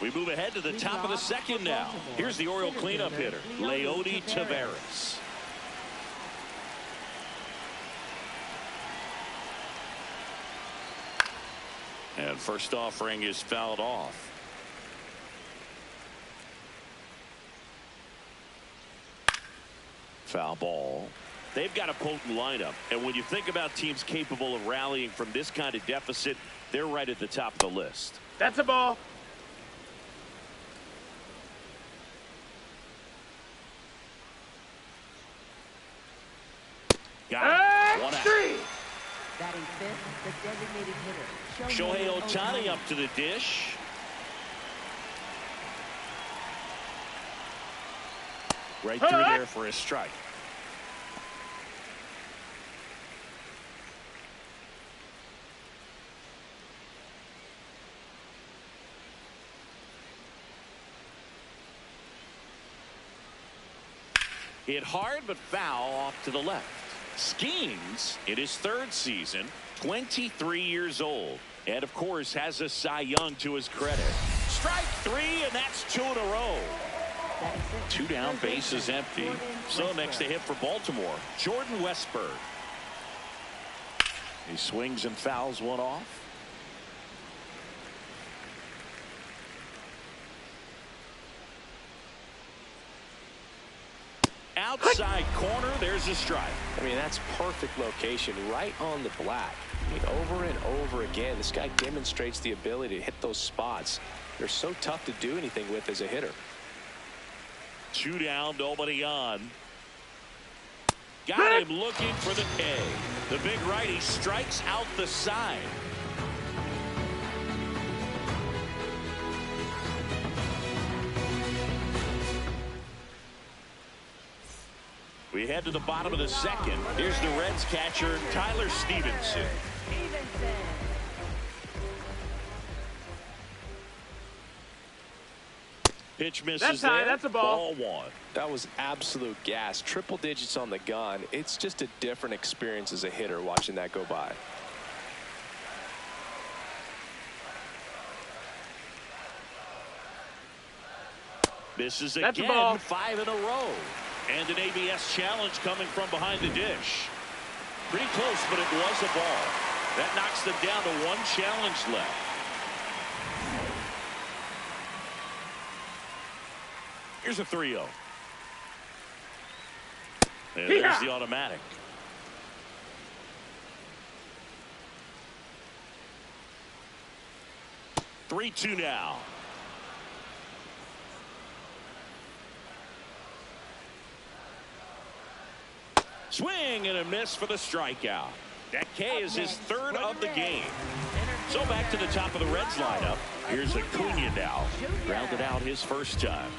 We move ahead to the top of the second now. Here's the Oriole cleanup hitter, Leody Taveras. And first offering is fouled off. Foul ball. They've got a potent lineup, and when you think about teams capable of rallying from this kind of deficit, they're right at the top of the list. That's a ball. Got it. 1 out. Batting fifth, the designated hitter, Shohei Ohtani up to the dish. Right through there for a strike. Hit hard but foul off to the left. Skeens in his 3rd season, 23 years old, and of course has a Cy Young to his credit. Strike 3, and that's 2 in a row. 2 down, bases empty. So next to hit for Baltimore, Jordan Westburg. He swings and fouls one off. Outside corner, there's a strike. I mean, that's perfect location, right on the black. I mean, over and over again, this guy demonstrates the ability to hit those spots. They're so tough to do anything with as a hitter. 2 down, nobody on. Got him looking for the K. The big righty strikes out the side. We head to the bottom of the second. Here's the Reds catcher, Tyler Stevenson. Pitch misses. That's high. There. That's a ball. Ball 1. That was absolute gas. Triple digits on the gun. It's just a different experience as a hitter watching that go by. Misses That's again. 5 in a row. And an ABS challenge coming from behind the dish. Pretty close, but it was a ball. That knocks them down to 1 challenge left. Here's a 3-0. And there's the automatic. Three-2 now. Swing and a miss for the strikeout. That K is his 3rd of the game. So back to the top of the Reds lineup. Here's Acuna now. Grounded out his first time.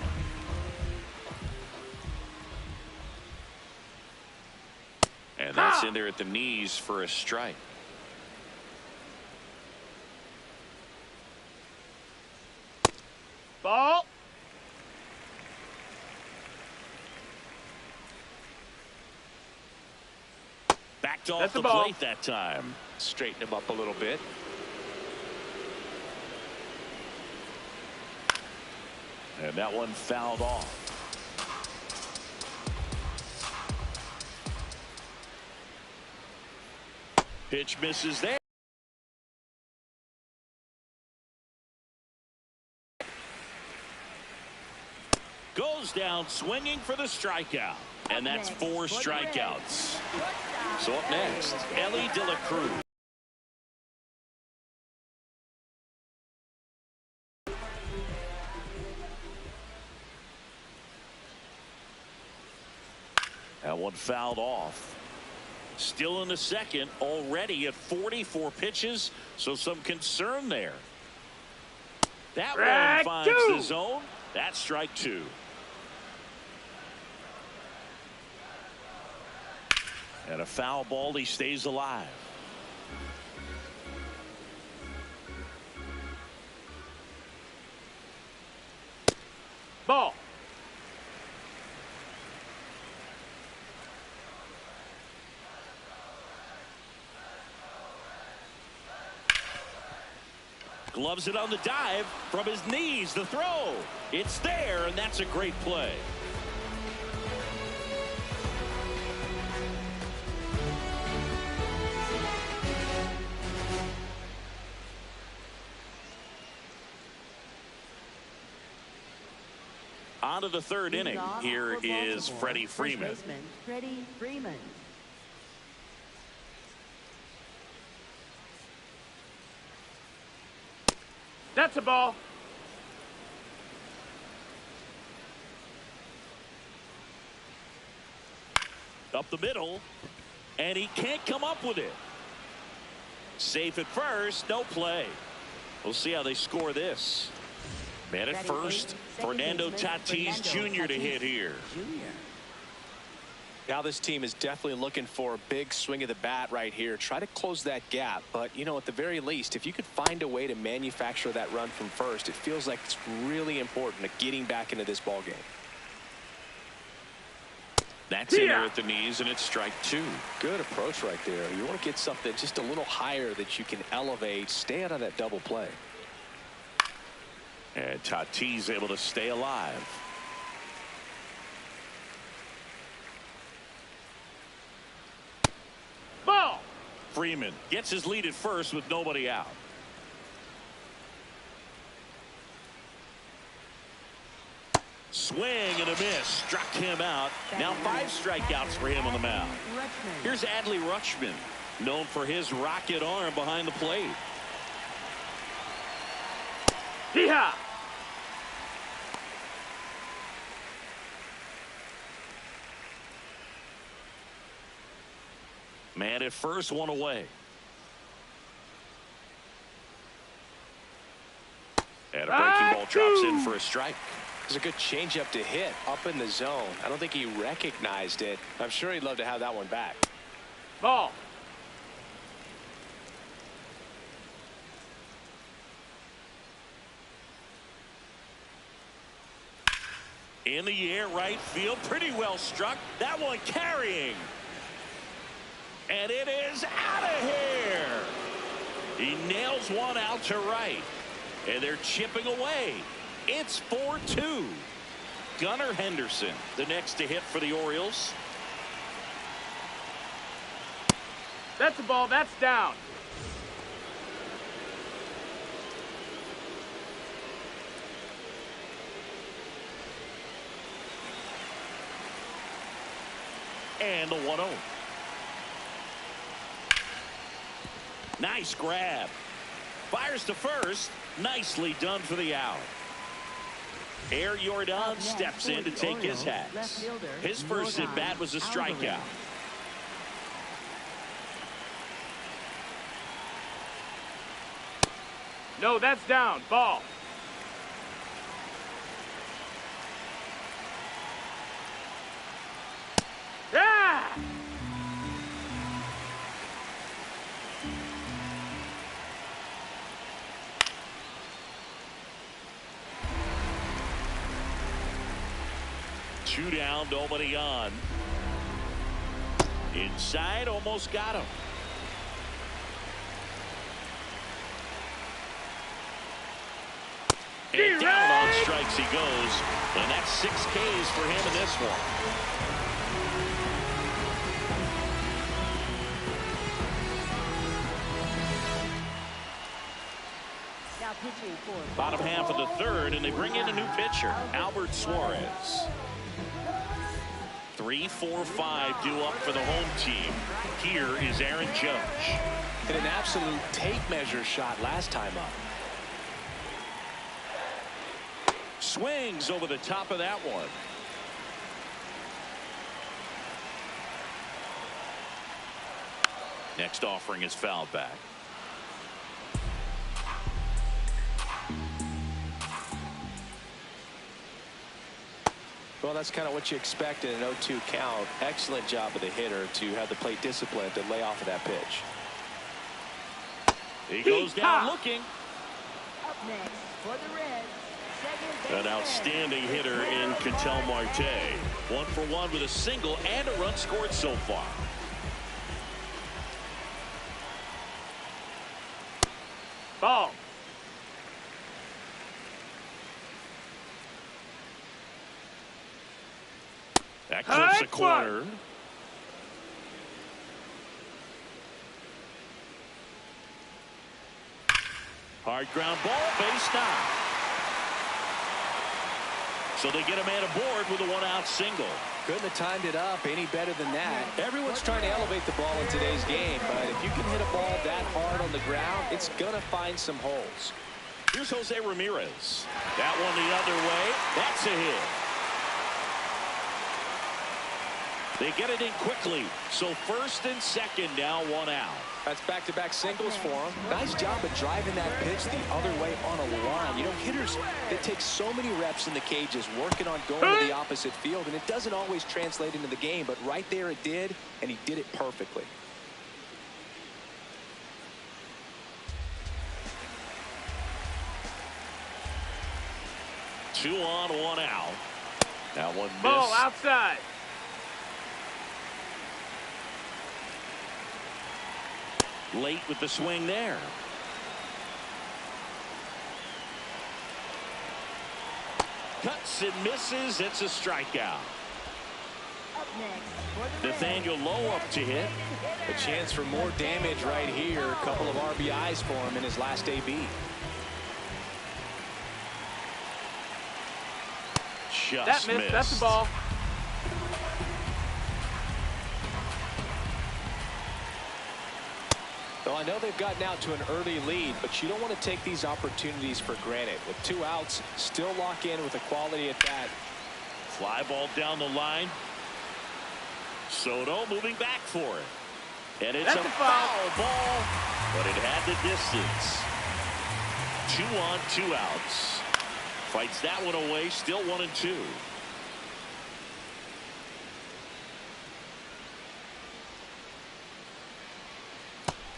And that's in there at the knees for a strike. Ball. Backed off the plate that time. Straighten him up a little bit. And that one fouled off. Pitch misses there. Goes down swinging for the strikeout. And that's 4 strikeouts. So up next, Elly De La Cruz. That one fouled off. Still in the second, already at 44 pitches, so some concern there. That one finds the zone. That's strike 2. And a foul ball, he stays alive. Ball. Gloves it on the dive from his knees. The throw. It's there, and that's a great play. On to the third inning. Here is Freddie Freeman. Freddie Freeman. That's a ball. Up the middle, and he can't come up with it. Safe at first, no play. We'll see how they score this. Man at first, Fernando Tatis Jr. to hit here. Now this team is definitely looking for a big swing of the bat right here. Try to close that gap. But, you know, at the very least, if you could find a way to manufacture that run from first, it feels like it's really important to getting back into this ball game. That's in there at the knees, and it's strike 2. Good approach right there. You want to get something just a little higher that you can elevate. Stay out of that double play. And Tatis able to stay alive. Ball. Freeman gets his lead at first with nobody out. Swing and a miss. Struck him out. Now 5 strikeouts for him on the mound. Here's Adley Rutschman, known for his rocket arm behind the plate. Hee-haw. Man at first, one away. And a breaking ball drops in for a strike. It's a good changeup to hit up in the zone. I don't think he recognized it. I'm sure he'd love to have that one back. Ball. In the air, right field, pretty well struck. That one carrying. And it is out of here. He nails one out to right. And they're chipping away. It's 4-2. Gunnar Henderson, the next to hit for the Orioles. That's a ball. That's down. And the 1-0. Nice grab. Fires to first. Nicely done for the out. Air Jordan steps in to take his hats. His first at bat was a strikeout. No, that's down. Ball. Yeah! Two down, nobody on. Inside, almost got him. And down on strikes he goes. And that's 6 Ks for him in this one. pitching for Bottom half of the third, and they bring in a new pitcher, Albert Suarez. 3, 4, 5 due up for the home team. Here is Aaron Judge. Hit an absolute tape measure shot last time up. Swings over the top of that one. Next offering is fouled back. Well, that's kind of what you expect in an 0-2 count. Excellent job of the hitter to have the plate discipline to lay off of that pitch. He goes down looking. Up next for the Reds. An outstanding hitter in Ketel Marte. 1 for 1 with a single and a run scored so far. Ball. That clips a corner. Hard ground ball, base down. So they get a man aboard with a 1-out single. Couldn't have timed it up any better than that. Everyone's trying to elevate the ball in today's game, but if you can hit a ball that hard on the ground, it's going to find some holes. Here's Jose Ramirez. That one the other way. That's a hit. They get it in quickly. So first and second now, 1 out. That's back-to-back singles for him. Nice job of driving that pitch the other way on a line. You know, hitters, they take so many reps in the cages working on going to the opposite field, and it doesn't always translate into the game, but right there it did, and he did it perfectly. Two on, 1 out. That one missed. Ball outside. Late with the swing there. Cuts and misses. It's a strikeout. Up next for the Nathaniel Lowe up to hit. A chance for more damage right here. A couple of RBIs for him in his last AB. Just that missed. missed. That's the ball. Well, I know they've gotten out to an early lead, but you don't want to take these opportunities for granted. With 2 outs, still lock in with a quality at bat. Fly ball down the line. Soto moving back for it. And it's a foul ball, but it had the distance. 2 on, 2 outs. Fights that one away, still 1-2.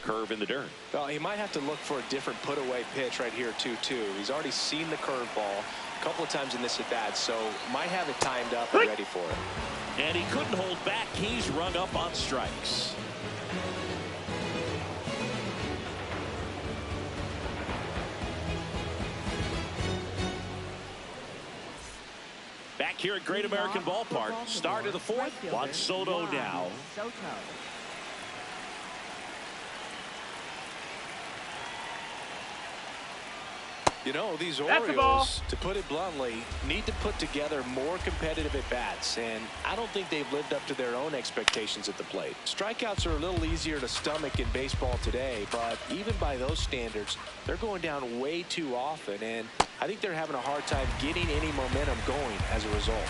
Curve in the dirt. Well, he might have to look for a different put-away pitch right here, 2-2. He's already seen the curveball a couple of times in this at-bat, so might have it timed up and ready for it. And he couldn't hold back. He's rung up on strikes. Back here at Great American Ballpark, start of the 4th. Juan Soto now. Soto. You know, these Orioles, to put it bluntly, need to put together more competitive at-bats, and I don't think they've lived up to their own expectations at the plate. Strikeouts are a little easier to stomach in baseball today, but even by those standards, they're going down way too often, and I think they're having a hard time getting any momentum going as a result.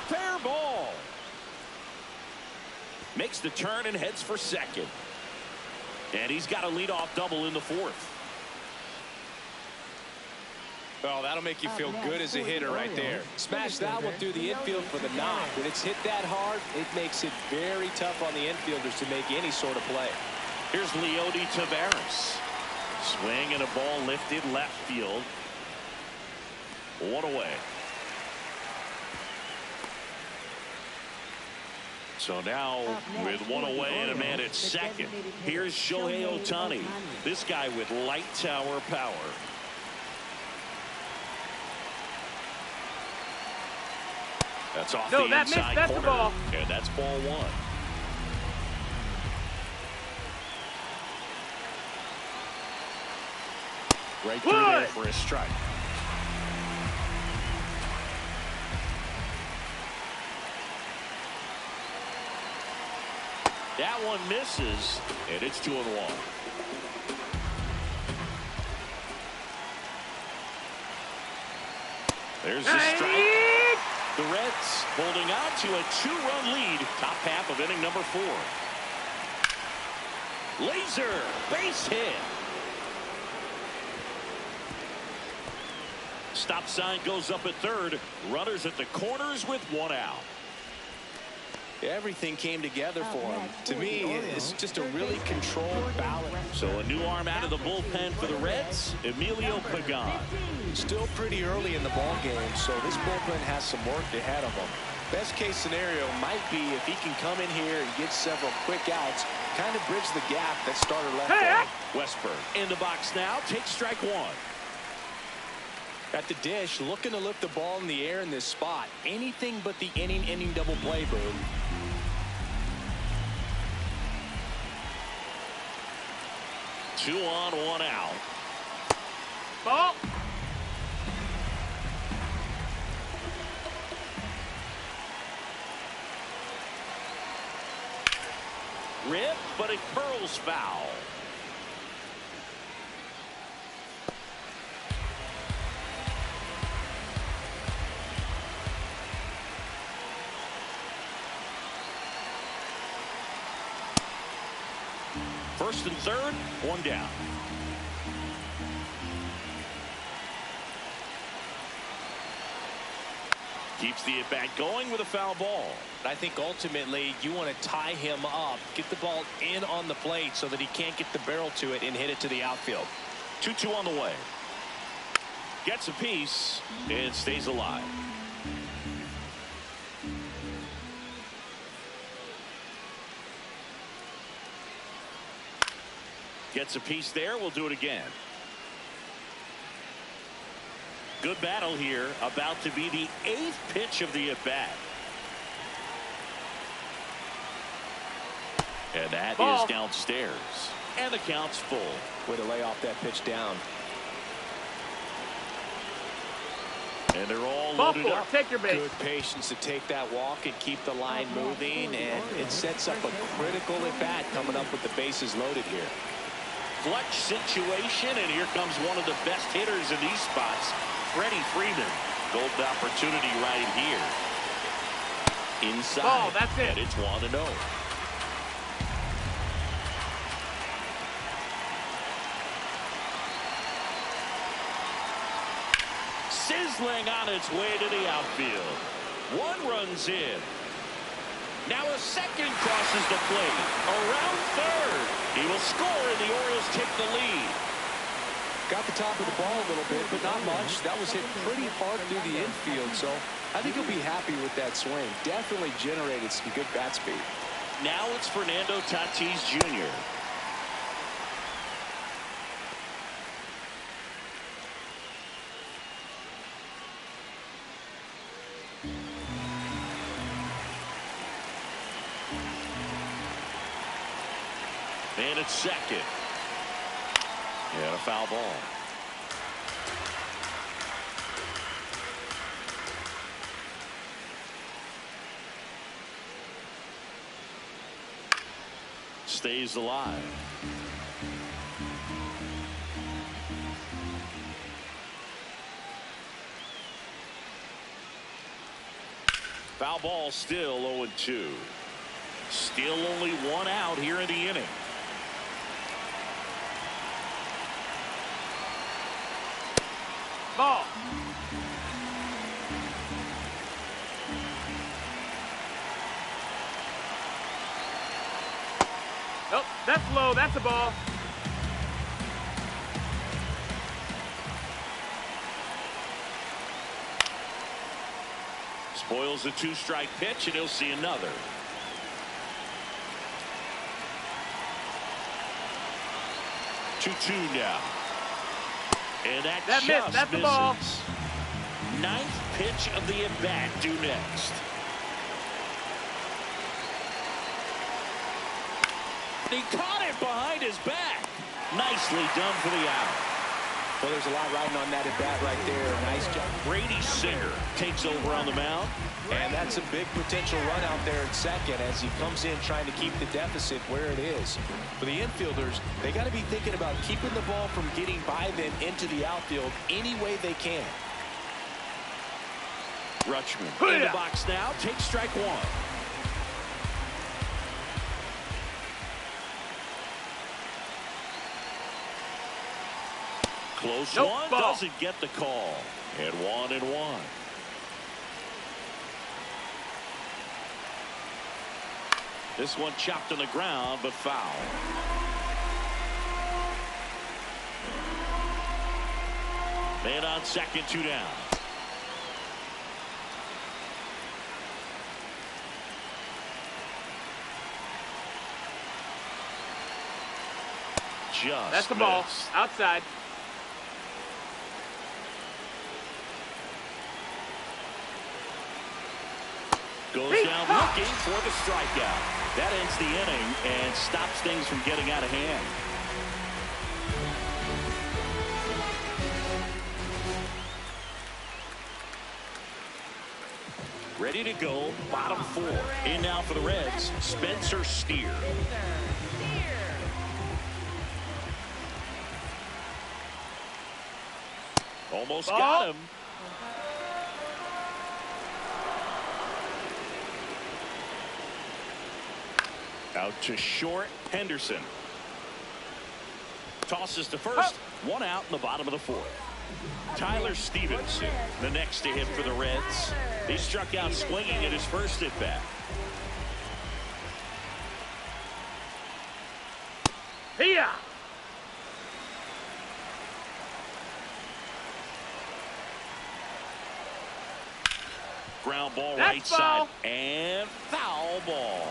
Fair ball. Makes the turn and heads for second. And he's got a leadoff double in the 4th. Well, that'll make you feel good as a hitter right there. Smash that one through the infield for the knock. When it's hit that hard, it makes it very tough on the infielders to make any sort of play. Here's Leody Taveras. Swing and a ball lifted left field. 1 away. So now with 1 away and a man at second, here's Shohei Ohtani. This guy with light tower power. That's off the inside that's corner. the ball. And that's ball 1. Right through there for a strike. That one misses, and it's 2-1. There's the strike. The Reds holding on to a 2-run lead. Top half of inning number 4. Laser base hit. Stop sign goes up at third. Runners at the corners with 1 out. Everything came together for him. To me, it's just a really controlled balance. So a new arm out of the bullpen for the Reds, Emilio Pagan. Still pretty early in the ball game, so this bullpen has some work ahead of them. Best case scenario might be if he can come in here and get several quick outs, kind of bridge the gap that starter left there. Westburg in the box now, takes strike 1. At the dish, looking to lift the ball in the air in this spot. Anything but the inning double play, Boog. Two on, 1 out. Ball. Rip, but it curls foul. First and third, 1 down. Keeps the at-bat going with a foul ball. I think ultimately you want to tie him up, get the ball in on the plate so that he can't get the barrel to it and hit it to the outfield. 2-2 on the way. Gets a piece and stays alive. Gets a piece there. We'll do it again. Good battle here. About to be the 8th pitch of the at-bat. And that is downstairs. And the count's full. Way to lay off that pitch down. And they're all loaded up. Take your base. Good patience to take that walk and keep the line moving. And it sets up a critical at-bat coming up with the bases loaded here. Clutch situation, and here comes one of the best hitters in these spots, Freddie Freeman. Golden opportunity right here. Inside. Ball, that's it. And it's 1-0. Sizzling on its way to the outfield. 1 runs in. Now a second crosses the plate. Around third. He will score, and the Orioles take the lead. Got the top of the ball a little bit, but not much. That was hit pretty hard through the infield, so I think he'll be happy with that swing. Definitely generated some good bat speed. Now it's Fernando Tatis Jr. And it's second. And a foul ball. Stays alive. Foul ball, still 0-2. Still only 1 out here in the inning. Ball. Oh, that's low. That's a ball. Spoils a 2-strike pitch, and he'll see another. Two now. And that just missed. That's the ball. 9th pitch of the at-bat due next. He caught it behind his back. Nicely done for the out. Well, there's a lot riding on that at bat right there. Nice job. Brady Singer takes over on the mound. And that's a big potential run out there at second as he comes in trying to keep the deficit where it is. For the infielders, they got to be thinking about keeping the ball from getting by them into the outfield any way they can. Rutschman in the box now. Takes strike one. Close one. Ball. Doesn't get the call. And 1-1. This one chopped on the ground, but foul. Man on second, 2 down. Just That's the ball. missed. Outside. Goes down looking for the strikeout. That ends the inning and stops things from getting out of hand. Ready to go, bottom 4. In now for the Reds, Spencer Steer. Almost got him. Out to short, Henderson. Tosses to first. 1 out in the bottom of the 4th. Tyler Stevenson, the next to hit for the Reds. He struck out swinging at his first at bat. Here. Ground ball That's right ball. side and foul ball.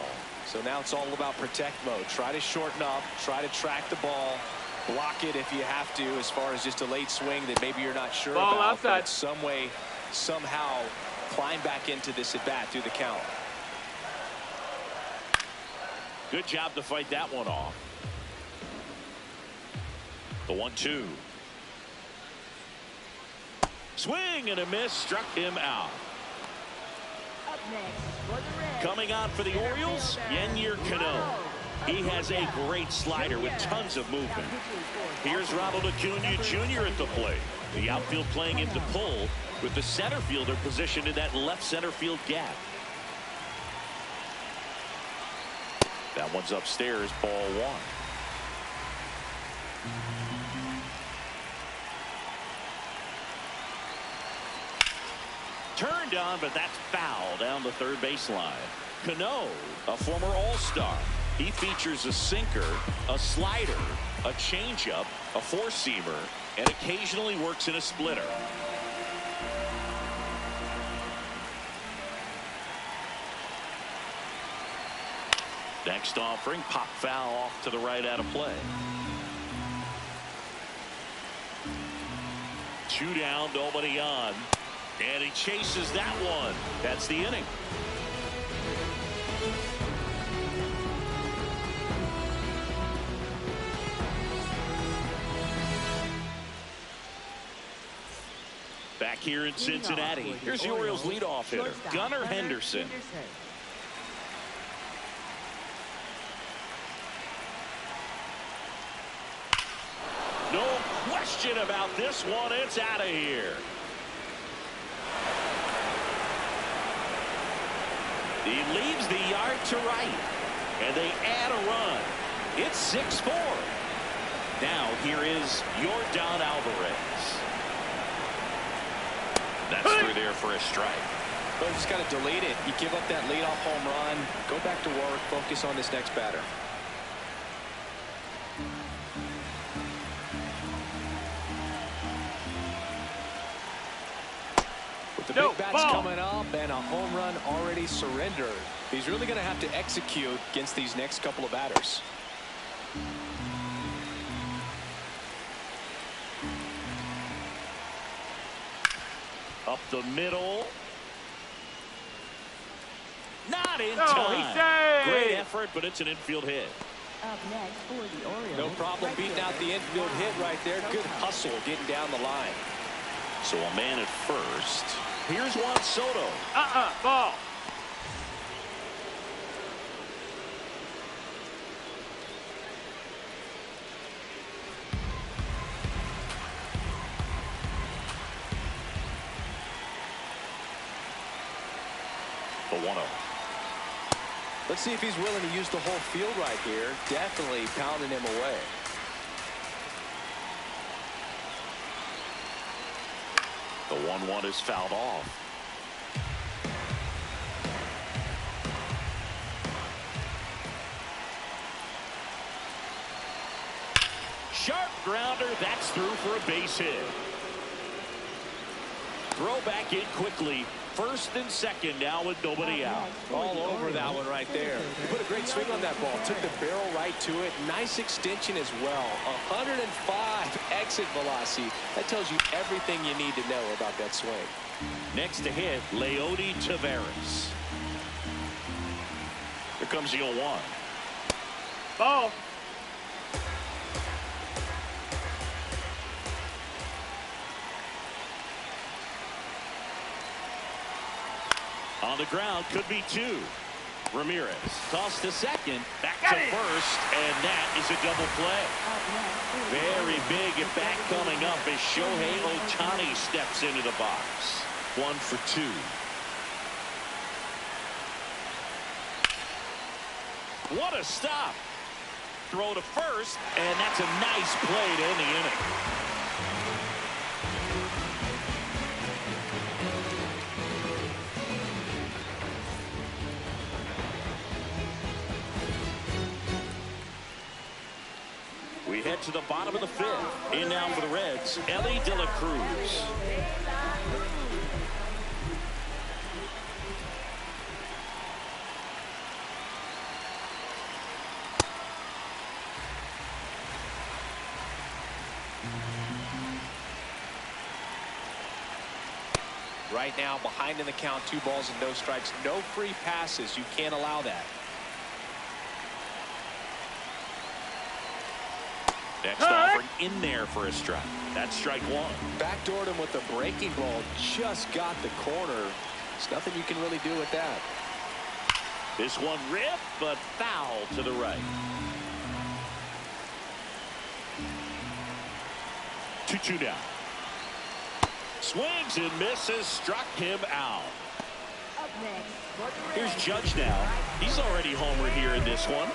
So now it's all about protect mode. Try to shorten up, try to track the ball, block it if you have to, as far as just a late swing that maybe you're not sure Ball about. outside. But some way, somehow climb back into this at bat through the count. Good job to fight that one off. The 1-2. Swing and a miss, struck him out. Up next for the Reds. Coming on for the Orioles, Yennier Cano. He has a great slider with tons of movement. Here's Ronald Acuna Jr. at the plate. The outfield playing into pull with the center fielder positioned in that left center field gap. That one's upstairs, ball 1. Turned on, but that's foul down the third baseline. Cano, a former All-Star. He features a sinker, a slider, a changeup, a four-seamer, and occasionally works in a splitter. Next offering, pop foul off to the right out of play. 2 down, nobody on. And he chases that one. That's the inning. Back here in Cincinnati, here's the Orioles leadoff hitter, Gunnar Henderson. No question about this one. It's out of here. He leaves the yard to right, and they add a run. It's 6-4. Now here is Yordan Alvarez. That's through there for a strike. But you just got to delete it. You give up that leadoff home run. Go back to work. Focus on this next batter. With the big bats coming up and a home run already surrendered, he's really going to have to execute against these next couple of batters. Up the middle. Not in No, time. he saved. Great effort, but it's an infield hit. Up next for the Orioles. No problem beating out the infield hit right there. Good hustle getting down the line. So a man at first. Here's Juan Soto. Ball. The 1-0. Let's see if he's willing to use the whole field right here. Definitely pounding him away. The 1-1 is fouled off. Sharp grounder. That's through for a base hit. Throw back in quickly. First and second now with nobody out. All over that one right there. He put a great swing on that ball. Took the barrel right to it. Nice extension as well. 105 exit velocity. That tells you everything you need to know about that swing. Next to hit, Leody Taveras. Here comes the 0-1. Ball. On the ground, could be two. Ramirez tossed to second, back to first, and that is a double play. Very big at bat coming up as Shohei Ohtani steps into the box. 1 for 2. What a stop. Throw to first, and that's a nice play to end the inning. We head to the bottom of the 5th. In now for the Reds, Elly De La Cruz. Right now, behind in the count, 2 balls and no strikes. No free passes. You can't allow that. Next offering in there for a strike. That's strike 1. Backdoored him with the breaking ball. Just got the corner. There's nothing you can really do with that. This one ripped, but foul to the right. 2-2 down. Swings and misses. Struck him out. Up next for the Here's Reds. Judge now. He's already homered here in this one.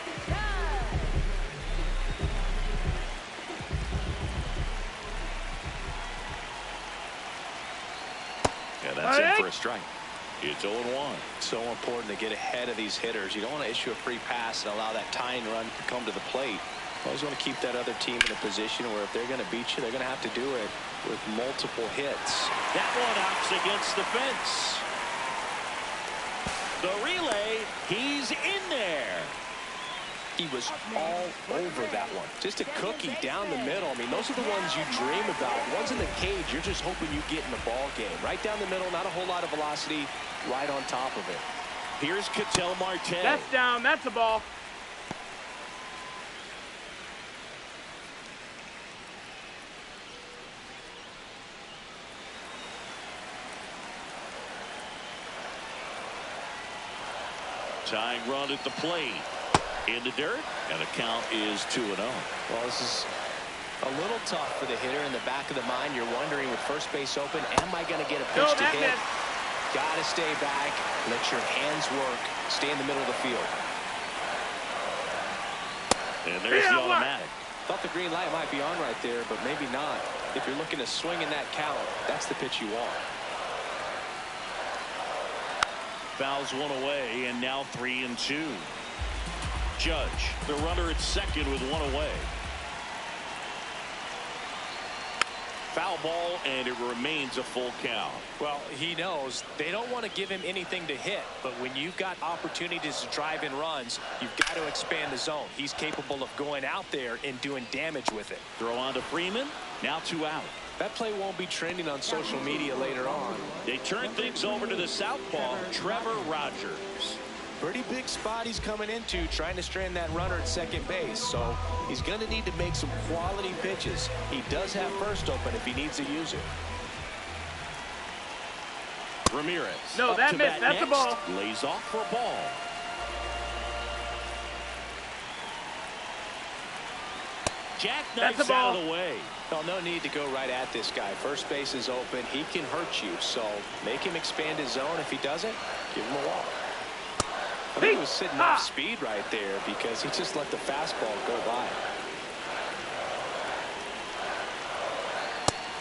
Yeah, that's in for a strike. It's 0-1. So important to get ahead of these hitters. You don't want to issue a free pass and allow that tying run to come to the plate. You always want to keep that other team in a position where if they're going to beat you, they're going to have to do it with multiple hits. That one knocks against the fence. The relay, he's in there. He was all over that one. Just a cookie down the middle. I mean, those are the ones you dream about. Ones in the cage, you're just hoping you get in the ball game. Right down the middle, not a whole lot of velocity, right on top of it. Here's Ketel Marte. That's down. That's a ball. Tying run at the plate. In the dirt, and the count is 2-0. Well, this is a little tough for the hitter in the back of the mind. You're wondering with first base open, am I going to get a pitch to hit? Got to stay back. Let your hands work. Stay in the middle of the field. And there's the automatic. Thought the green light might be on right there, but maybe not. If you're looking to swing in that count, that's the pitch you want. Fouls one away, and now 3-2. Judge, the runner at second with one away. Foul ball, and it remains a full count. Well, he knows they don't want to give him anything to hit, but when you've got opportunities to drive in runs, you've got to expand the zone. He's capable of going out there and doing damage with it. Throw on to Freeman. Now 2 out. That play won't be trending on social media later on. They turn things over to the southpaw, Trevor Rogers. Pretty big spot he's coming into, trying to strand that runner at second base. So he's going to need to make some quality pitches. He does have first open if he needs to use it. Ramirez. No, that missed. That's a ball. Lays off for a ball. Jackknifes out of the way. Well, no need to go right at this guy. First base is open. He can hurt you. So make him expand his zone. If he doesn't, give him a walk. I think he was sitting off speed right there because he just let the fastball go by.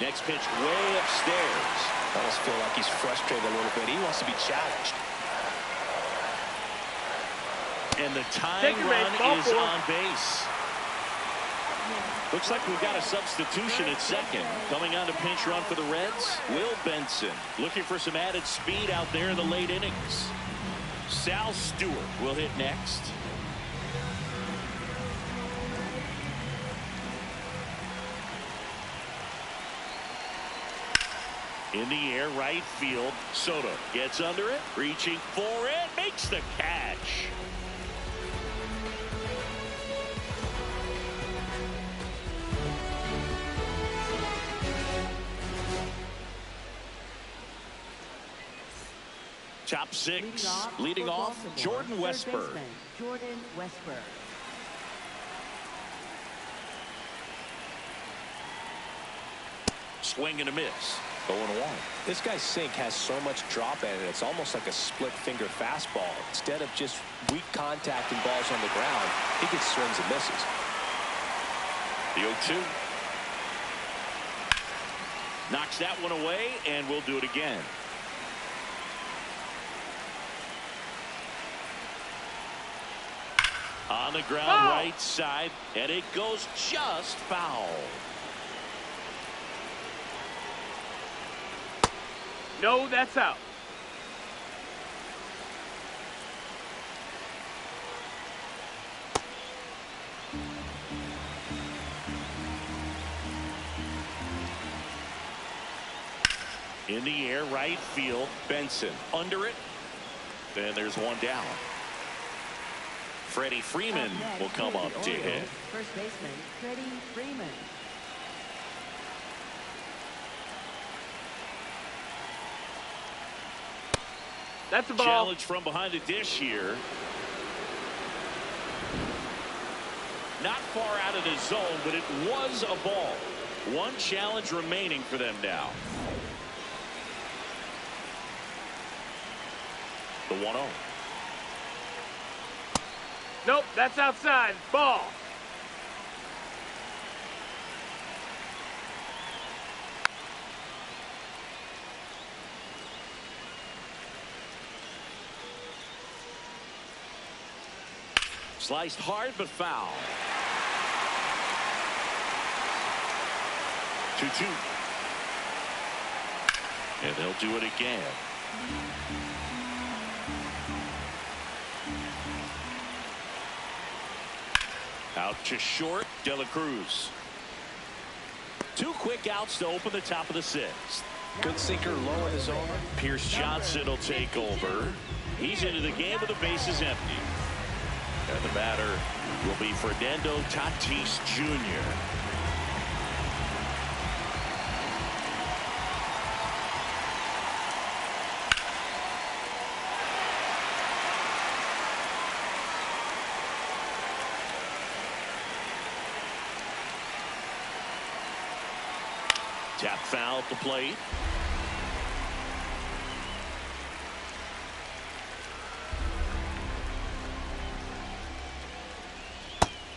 Next pitch way upstairs. I almost feel like he's frustrated a little bit. He wants to be challenged. And the tying run is on base. Looks like we've got a substitution at second. Coming on to pinch run for the Reds, Will Benson. Looking for some added speed out there in the late innings. Sal Stewart will hit next. In the air, right field. Soto gets under it, reaching for it, makes the catch. Top six, leading off, Jordan Westburg. Jordan Westburg. Swing and a miss. 0-1. This guy's sink has so much drop in it. It's almost like a split finger fastball. Instead of just weak contact and balls on the ground, he gets swings and misses. The 0-2. Knocks that one away, and we'll do it again. On the ground, right side, and it goes just foul. No, that's out. In the air, right field, Benson under it. Then there's one down. Freddie Freeman will come up to hit. First baseman, Freddie Freeman. That's a ball. Challenge from behind the dish here. Not far out of the zone, but it was a ball. One challenge remaining for them now. The 1-0. Nope, that's outside. Ball. Sliced hard but foul. 2-2. And they'll do it again. Out to short, De La Cruz. Two quick outs to open the top of the sixth. Good sinker low in the zone. Pierce Johnson will take over. He's into the game with the bases empty. And the batter will be Fernando Tatis Jr. Tap foul at the plate.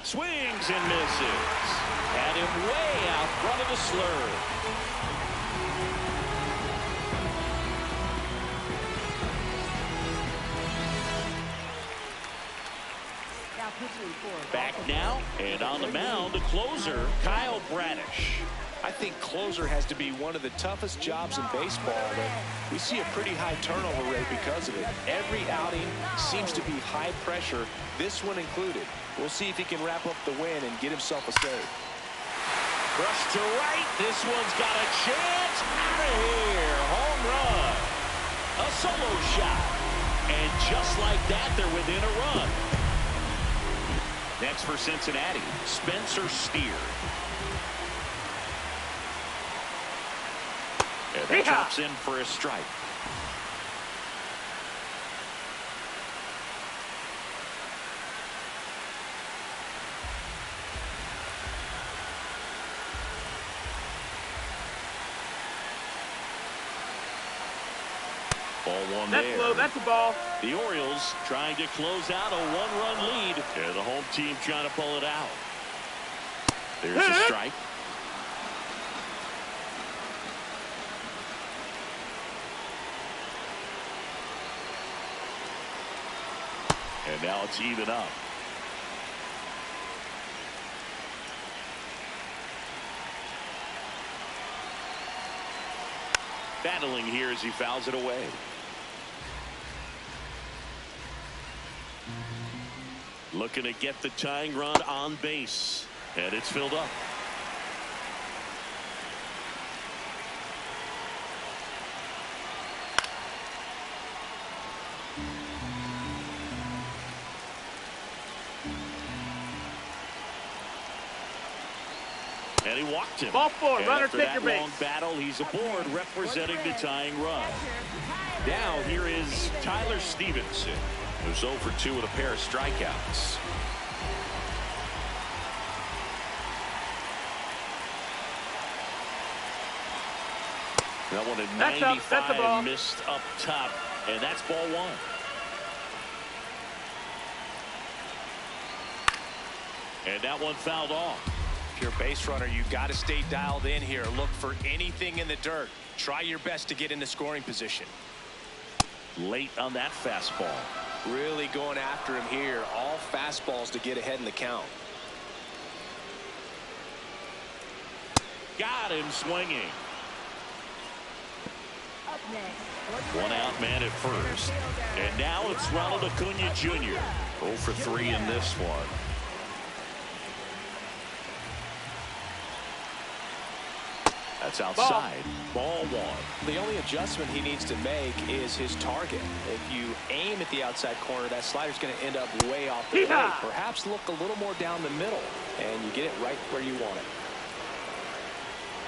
Swings and misses. Had him way out front of the slurve. Back now, and on the mound, the closer, Kyle Bradish. I think closer has to be one of the toughest jobs in baseball, but we see a pretty high turnover rate because of it. Every outing seems to be high pressure, this one included. We'll see if he can wrap up the win and get himself a save. Brush to right. This one's got a chance. Out of here. Home run. A solo shot. And just like that, they're within a run. Next for Cincinnati, Spencer Steer. And that drops in for a strike. Ball one That's there. low. That's a ball. The Orioles trying to close out a one-run lead. And the home team trying to pull it out. There's a strike. And now it's even up. Battling here as he fouls it away. Looking to get the tying run on base. And it's filled up. And he walked him. Ball four. Runner after take that your base. long battle, he's aboard representing the tying run. Now here is Tyler Stevenson, who's 0 for 2 with a pair of strikeouts. That one at 95, that's a ball. missed up top, and that's ball one. And that one fouled off. If you're a base runner, you've got to stay dialed in here. Look for anything in the dirt. Try your best to get into scoring position. Late on that fastball. Really going after him here. All fastballs to get ahead in the count. Got him swinging. Up next. One out man at first. And now it's Ronald Acuna Jr. 0 for 3 in this one. That's outside. Ball one. The only adjustment he needs to make is his target. If you aim at the outside corner, that slider's going to end up way off the plate. Perhaps look a little more down the middle, and you get it right where you want it.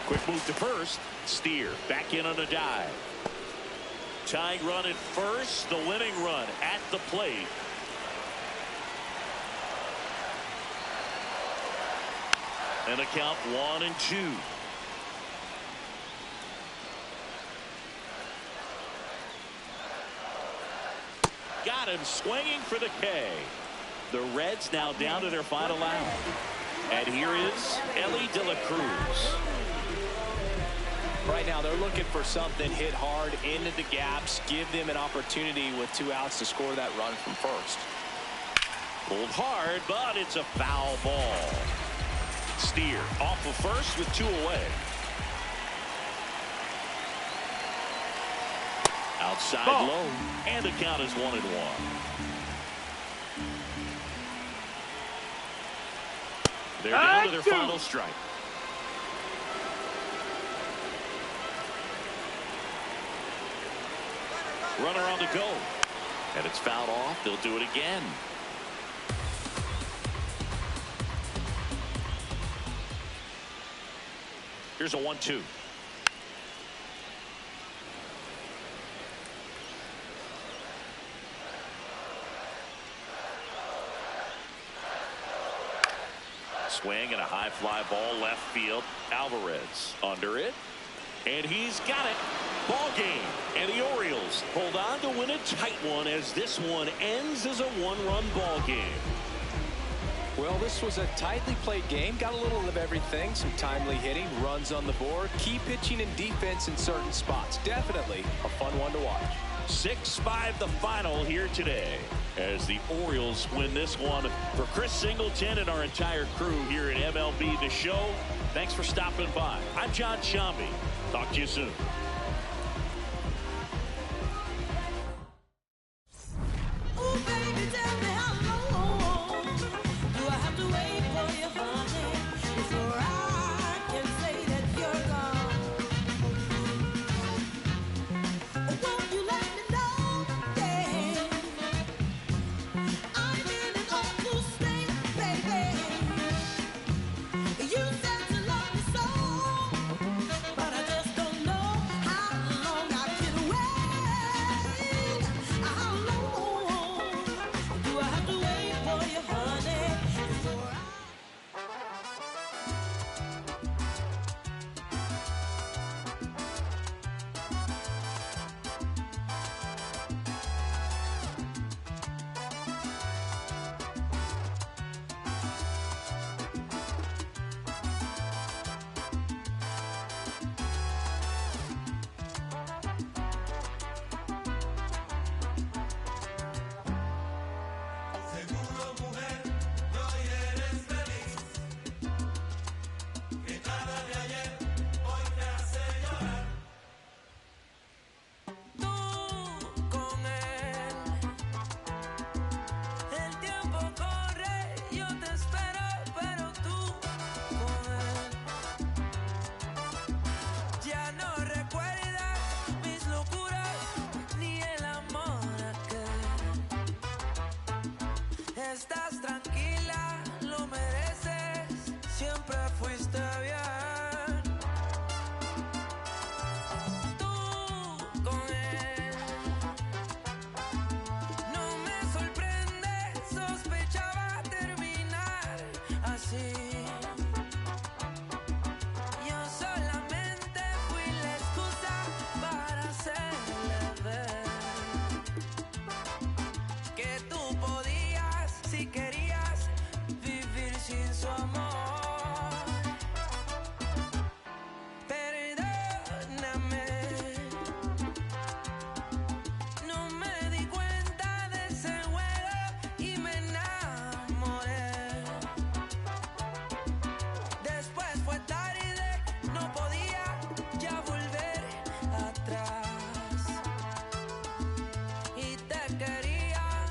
Quick move to first. Steer back in on a dive. Tying run at first. The winning run at the plate. And a count 1-2. Got him swinging for the K. The Reds now down to their final out. And here is Elly De La Cruz. Right now they're looking for something, hit hard into the gaps, give them an opportunity with 2 outs to score that run from first. Pulled hard, but it's a foul ball. Steer off of first with 2 away. Outside low, and the count is 1-1. They're down to their final strike. Runner on the go. And it's fouled off. They'll do it again. Here's a 1-2. Swing and a high fly ball left field. Alvarez under it. And he's got it. Ball game. And the Orioles hold on to win a tight one as this one ends as a 1-run ball game. Well, this was a tightly played game. Got a little of everything. Some timely hitting, runs on the board, key pitching and defense in certain spots. Definitely a fun one to watch. 6-5 the final here today as the Orioles win this one. For Chris Singleton and our entire crew here at MLB The Show, thanks for stopping by. I'm John Sciambi. Talk to you soon. no podía ya volver atrás. Y te quería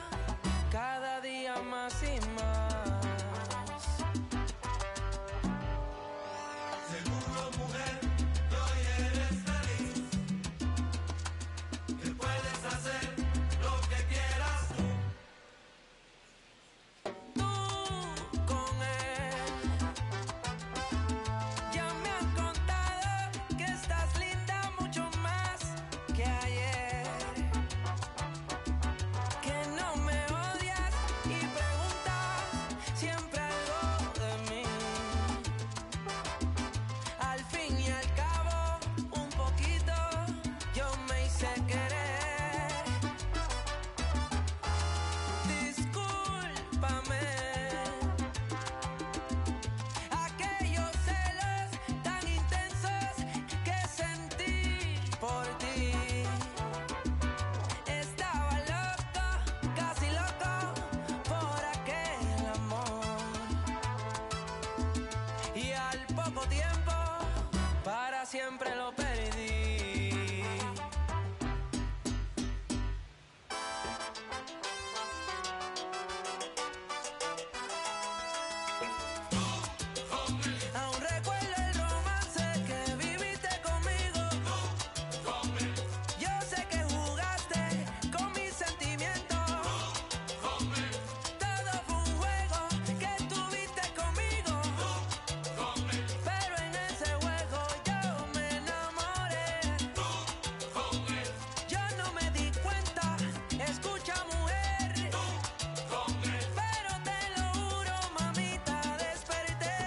cada día más y más. Seguro, mujer, que hoy eres feliz, que puedes hacer lo que quieras Tú con él. Ya me han contado que estás linda mucho más que ayer, que no me odias y preguntas siempre algo de mí. Al fin y al cabo, un poquito yo me hice querer. Discúlpame aquellos celos tan intensos que sentí por ti. Estaba loco, casi loco por aquel amor. Y al poco tiempo, para siempre lo perdí. Aún recuerdo el romance que viviste conmigo. Yo sé que jugaste con mis sentimientos. Todo fue un juego que tuviste conmigo. Pero en ese juego yo me enamoré. Yo no me di cuenta, escucha mujer. Pero te lo juro, mamita, desperté.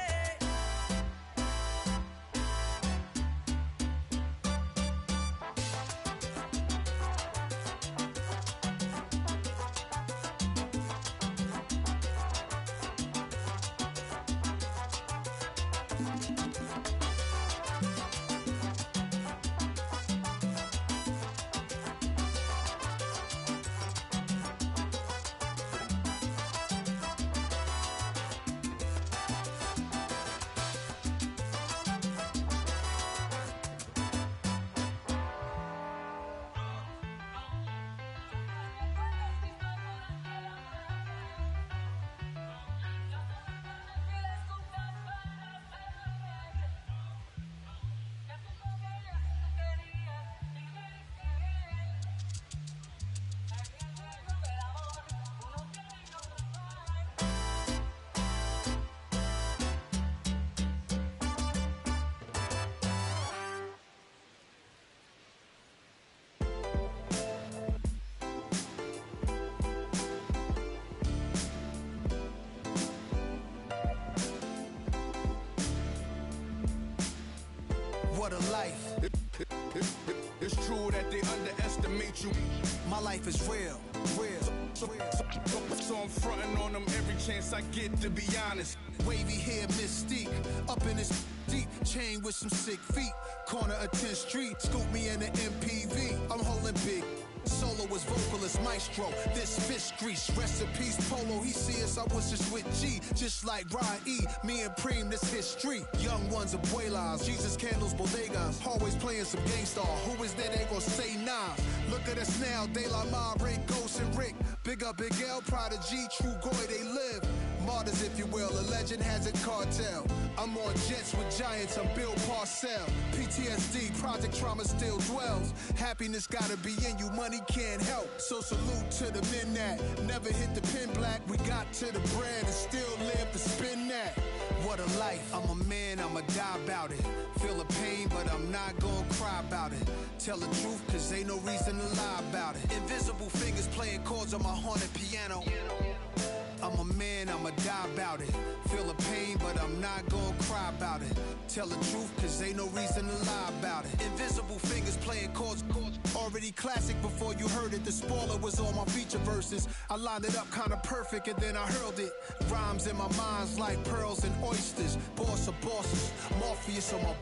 What a life. It's true that they underestimate you. My life is real, real. So I'm fronting on them every chance I get, to be honest. Wavy hair, mystique, up in his deep chain with some sick feet. Corner of 10th Street, scoop me in the MPV. I'm holding big. Soloist, vocalist, maestro. This fish grease, recipes, polo. He see us, I was just with G. Just like Ryan E, me and Preem, this history. Young ones, abuelas, Jesus candles, bodegas. Always playing some gangstar. Who is there? They gon' say nah. Look at us now, De La Ma, Ray, Ghost, and Rick. Big up, Big L, Prodigy, True Goy, they live. Martyrs, if you will, a legend has a cartel. I'm on jets with giants, I'm Bill Parcell. PTSD, project trauma still dwells. Happiness gotta be in you, money can't help. So salute to the men that never hit the pin black. We got to the bread and still live to spin that. What a life, I'm a man, I'ma die about it. Feel the pain, but I'm not gonna cry about it. Tell the truth, cause ain't no reason to lie about it. Invisible fingers playing chords on my haunted piano. I'm a man, I'ma die about it. Feel the pain, but I'm not gonna cry about it. Tell the truth, cause ain't no reason to lie about it. Invisible fingers playing chords. Already classic before you heard it. The spoiler was on my feature verses. I lined it up kinda perfect and then I hurled it. Rhymes in my mind's like pearls and oysters. Boss of bosses, Morpheus on my...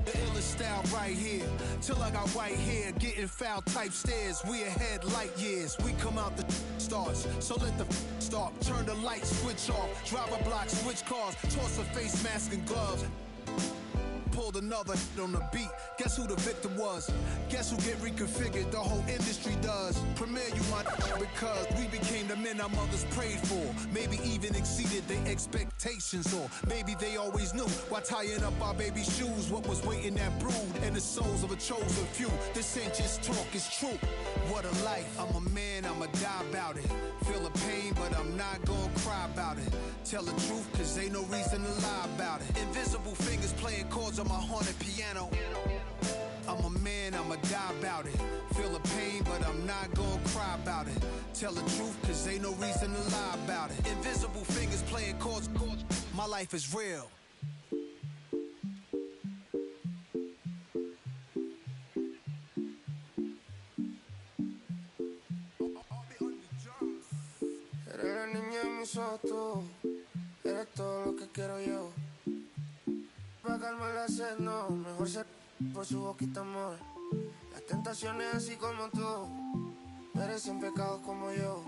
The illest style right here. Till I got white hair, getting foul type stares. We ahead light years. We come out the starts. So let the start. Turn the light switch off. Drive a block, switch cars. Toss a face mask and gloves. pulled another on the beat. Guess who the victim was? Guess who get reconfigured? The whole industry does. Premiere you my because we became the men our mothers prayed for. Maybe even exceeded their expectations, or maybe they always knew why tying up our baby shoes what was waiting that brood in the souls of a chosen few. This ain't just talk, it's true. What a life. I'm a man, I'ma die about it. Feel the pain, but I'm not gonna cry about it. Tell the truth, cause ain't no reason to lie about it. Invisible fingers playing chords on my haunted piano. I'm a man, I'ma die about it. Feel the pain, but I'm not gonna cry about it. Tell the truth, cause ain't no reason to lie about it. Invisible fingers playing chords. My life is real. Eres la niña en mis ojos, tú. Eres todo lo que quiero yo. Pa' calmar la sed, no. Mejor ser por su boquita, amor. Las tentaciones así como tú merecen pecados como yo.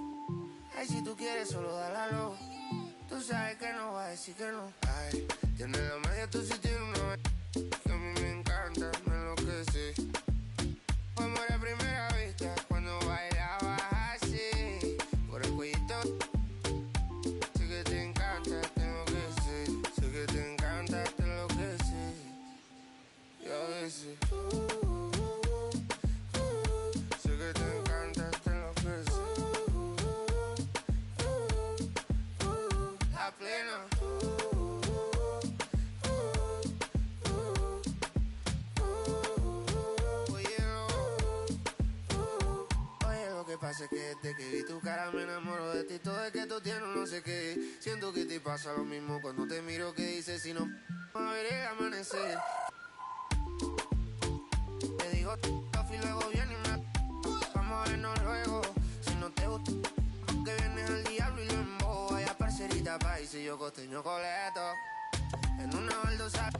Ay, si tú quieres, solo dale a luz. Tú sabes que no va a decir que no. Ay, tienes la magia, tú sí tienes una que a mí me encanta, me enloquece. Fue amor a primera vista cuando bailabas así. Por el cuellito. Sé que te encanta, tengo que ser. Sé que te encanta, te enloquece. Y a veces sé que te encanta, te enloquece. La plena. Oye, lo que pasa es que desde que vi tu cara me enamoro de ti. Todo es que tú tienes no sé qué. Siento que te pasa lo mismo cuando te miro. Que dices si no a ver el amanecer. Te digo y luego viene y me vamos a vernos luego. Si no te gusta que vienes al diablo y lo embobo. Vaya parcerita país y yo costeño coleto. En una baldosa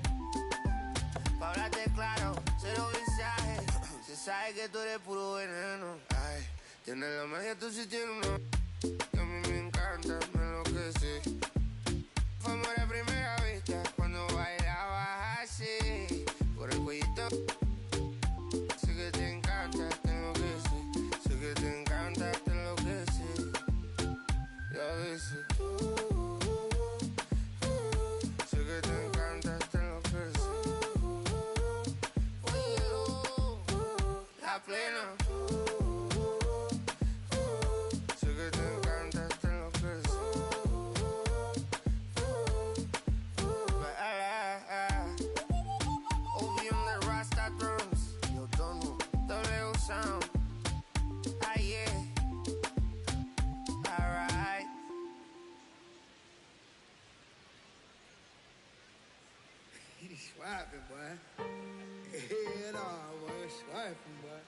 pa' hablarte claro, cero mensaje. Se sabe que tú eres puro veneno. Ay, tienes la magia, tú sí tienes una que a mí me encanta, me enloquece. Fue amor a primera vista cuando bailabas así. Por el cuellito. Sé que te encanta, te enloquece. Sé que te encanta, te enloquece. Y a veces sé que te encanta, te enloquece. La plena. Sé que te encanta, te enloquece. Obi on the Rasta drums. Yo tono, W sound. Ah yeah. Alright. He's swiping, boy. Hell no, boy. Swiping, boy.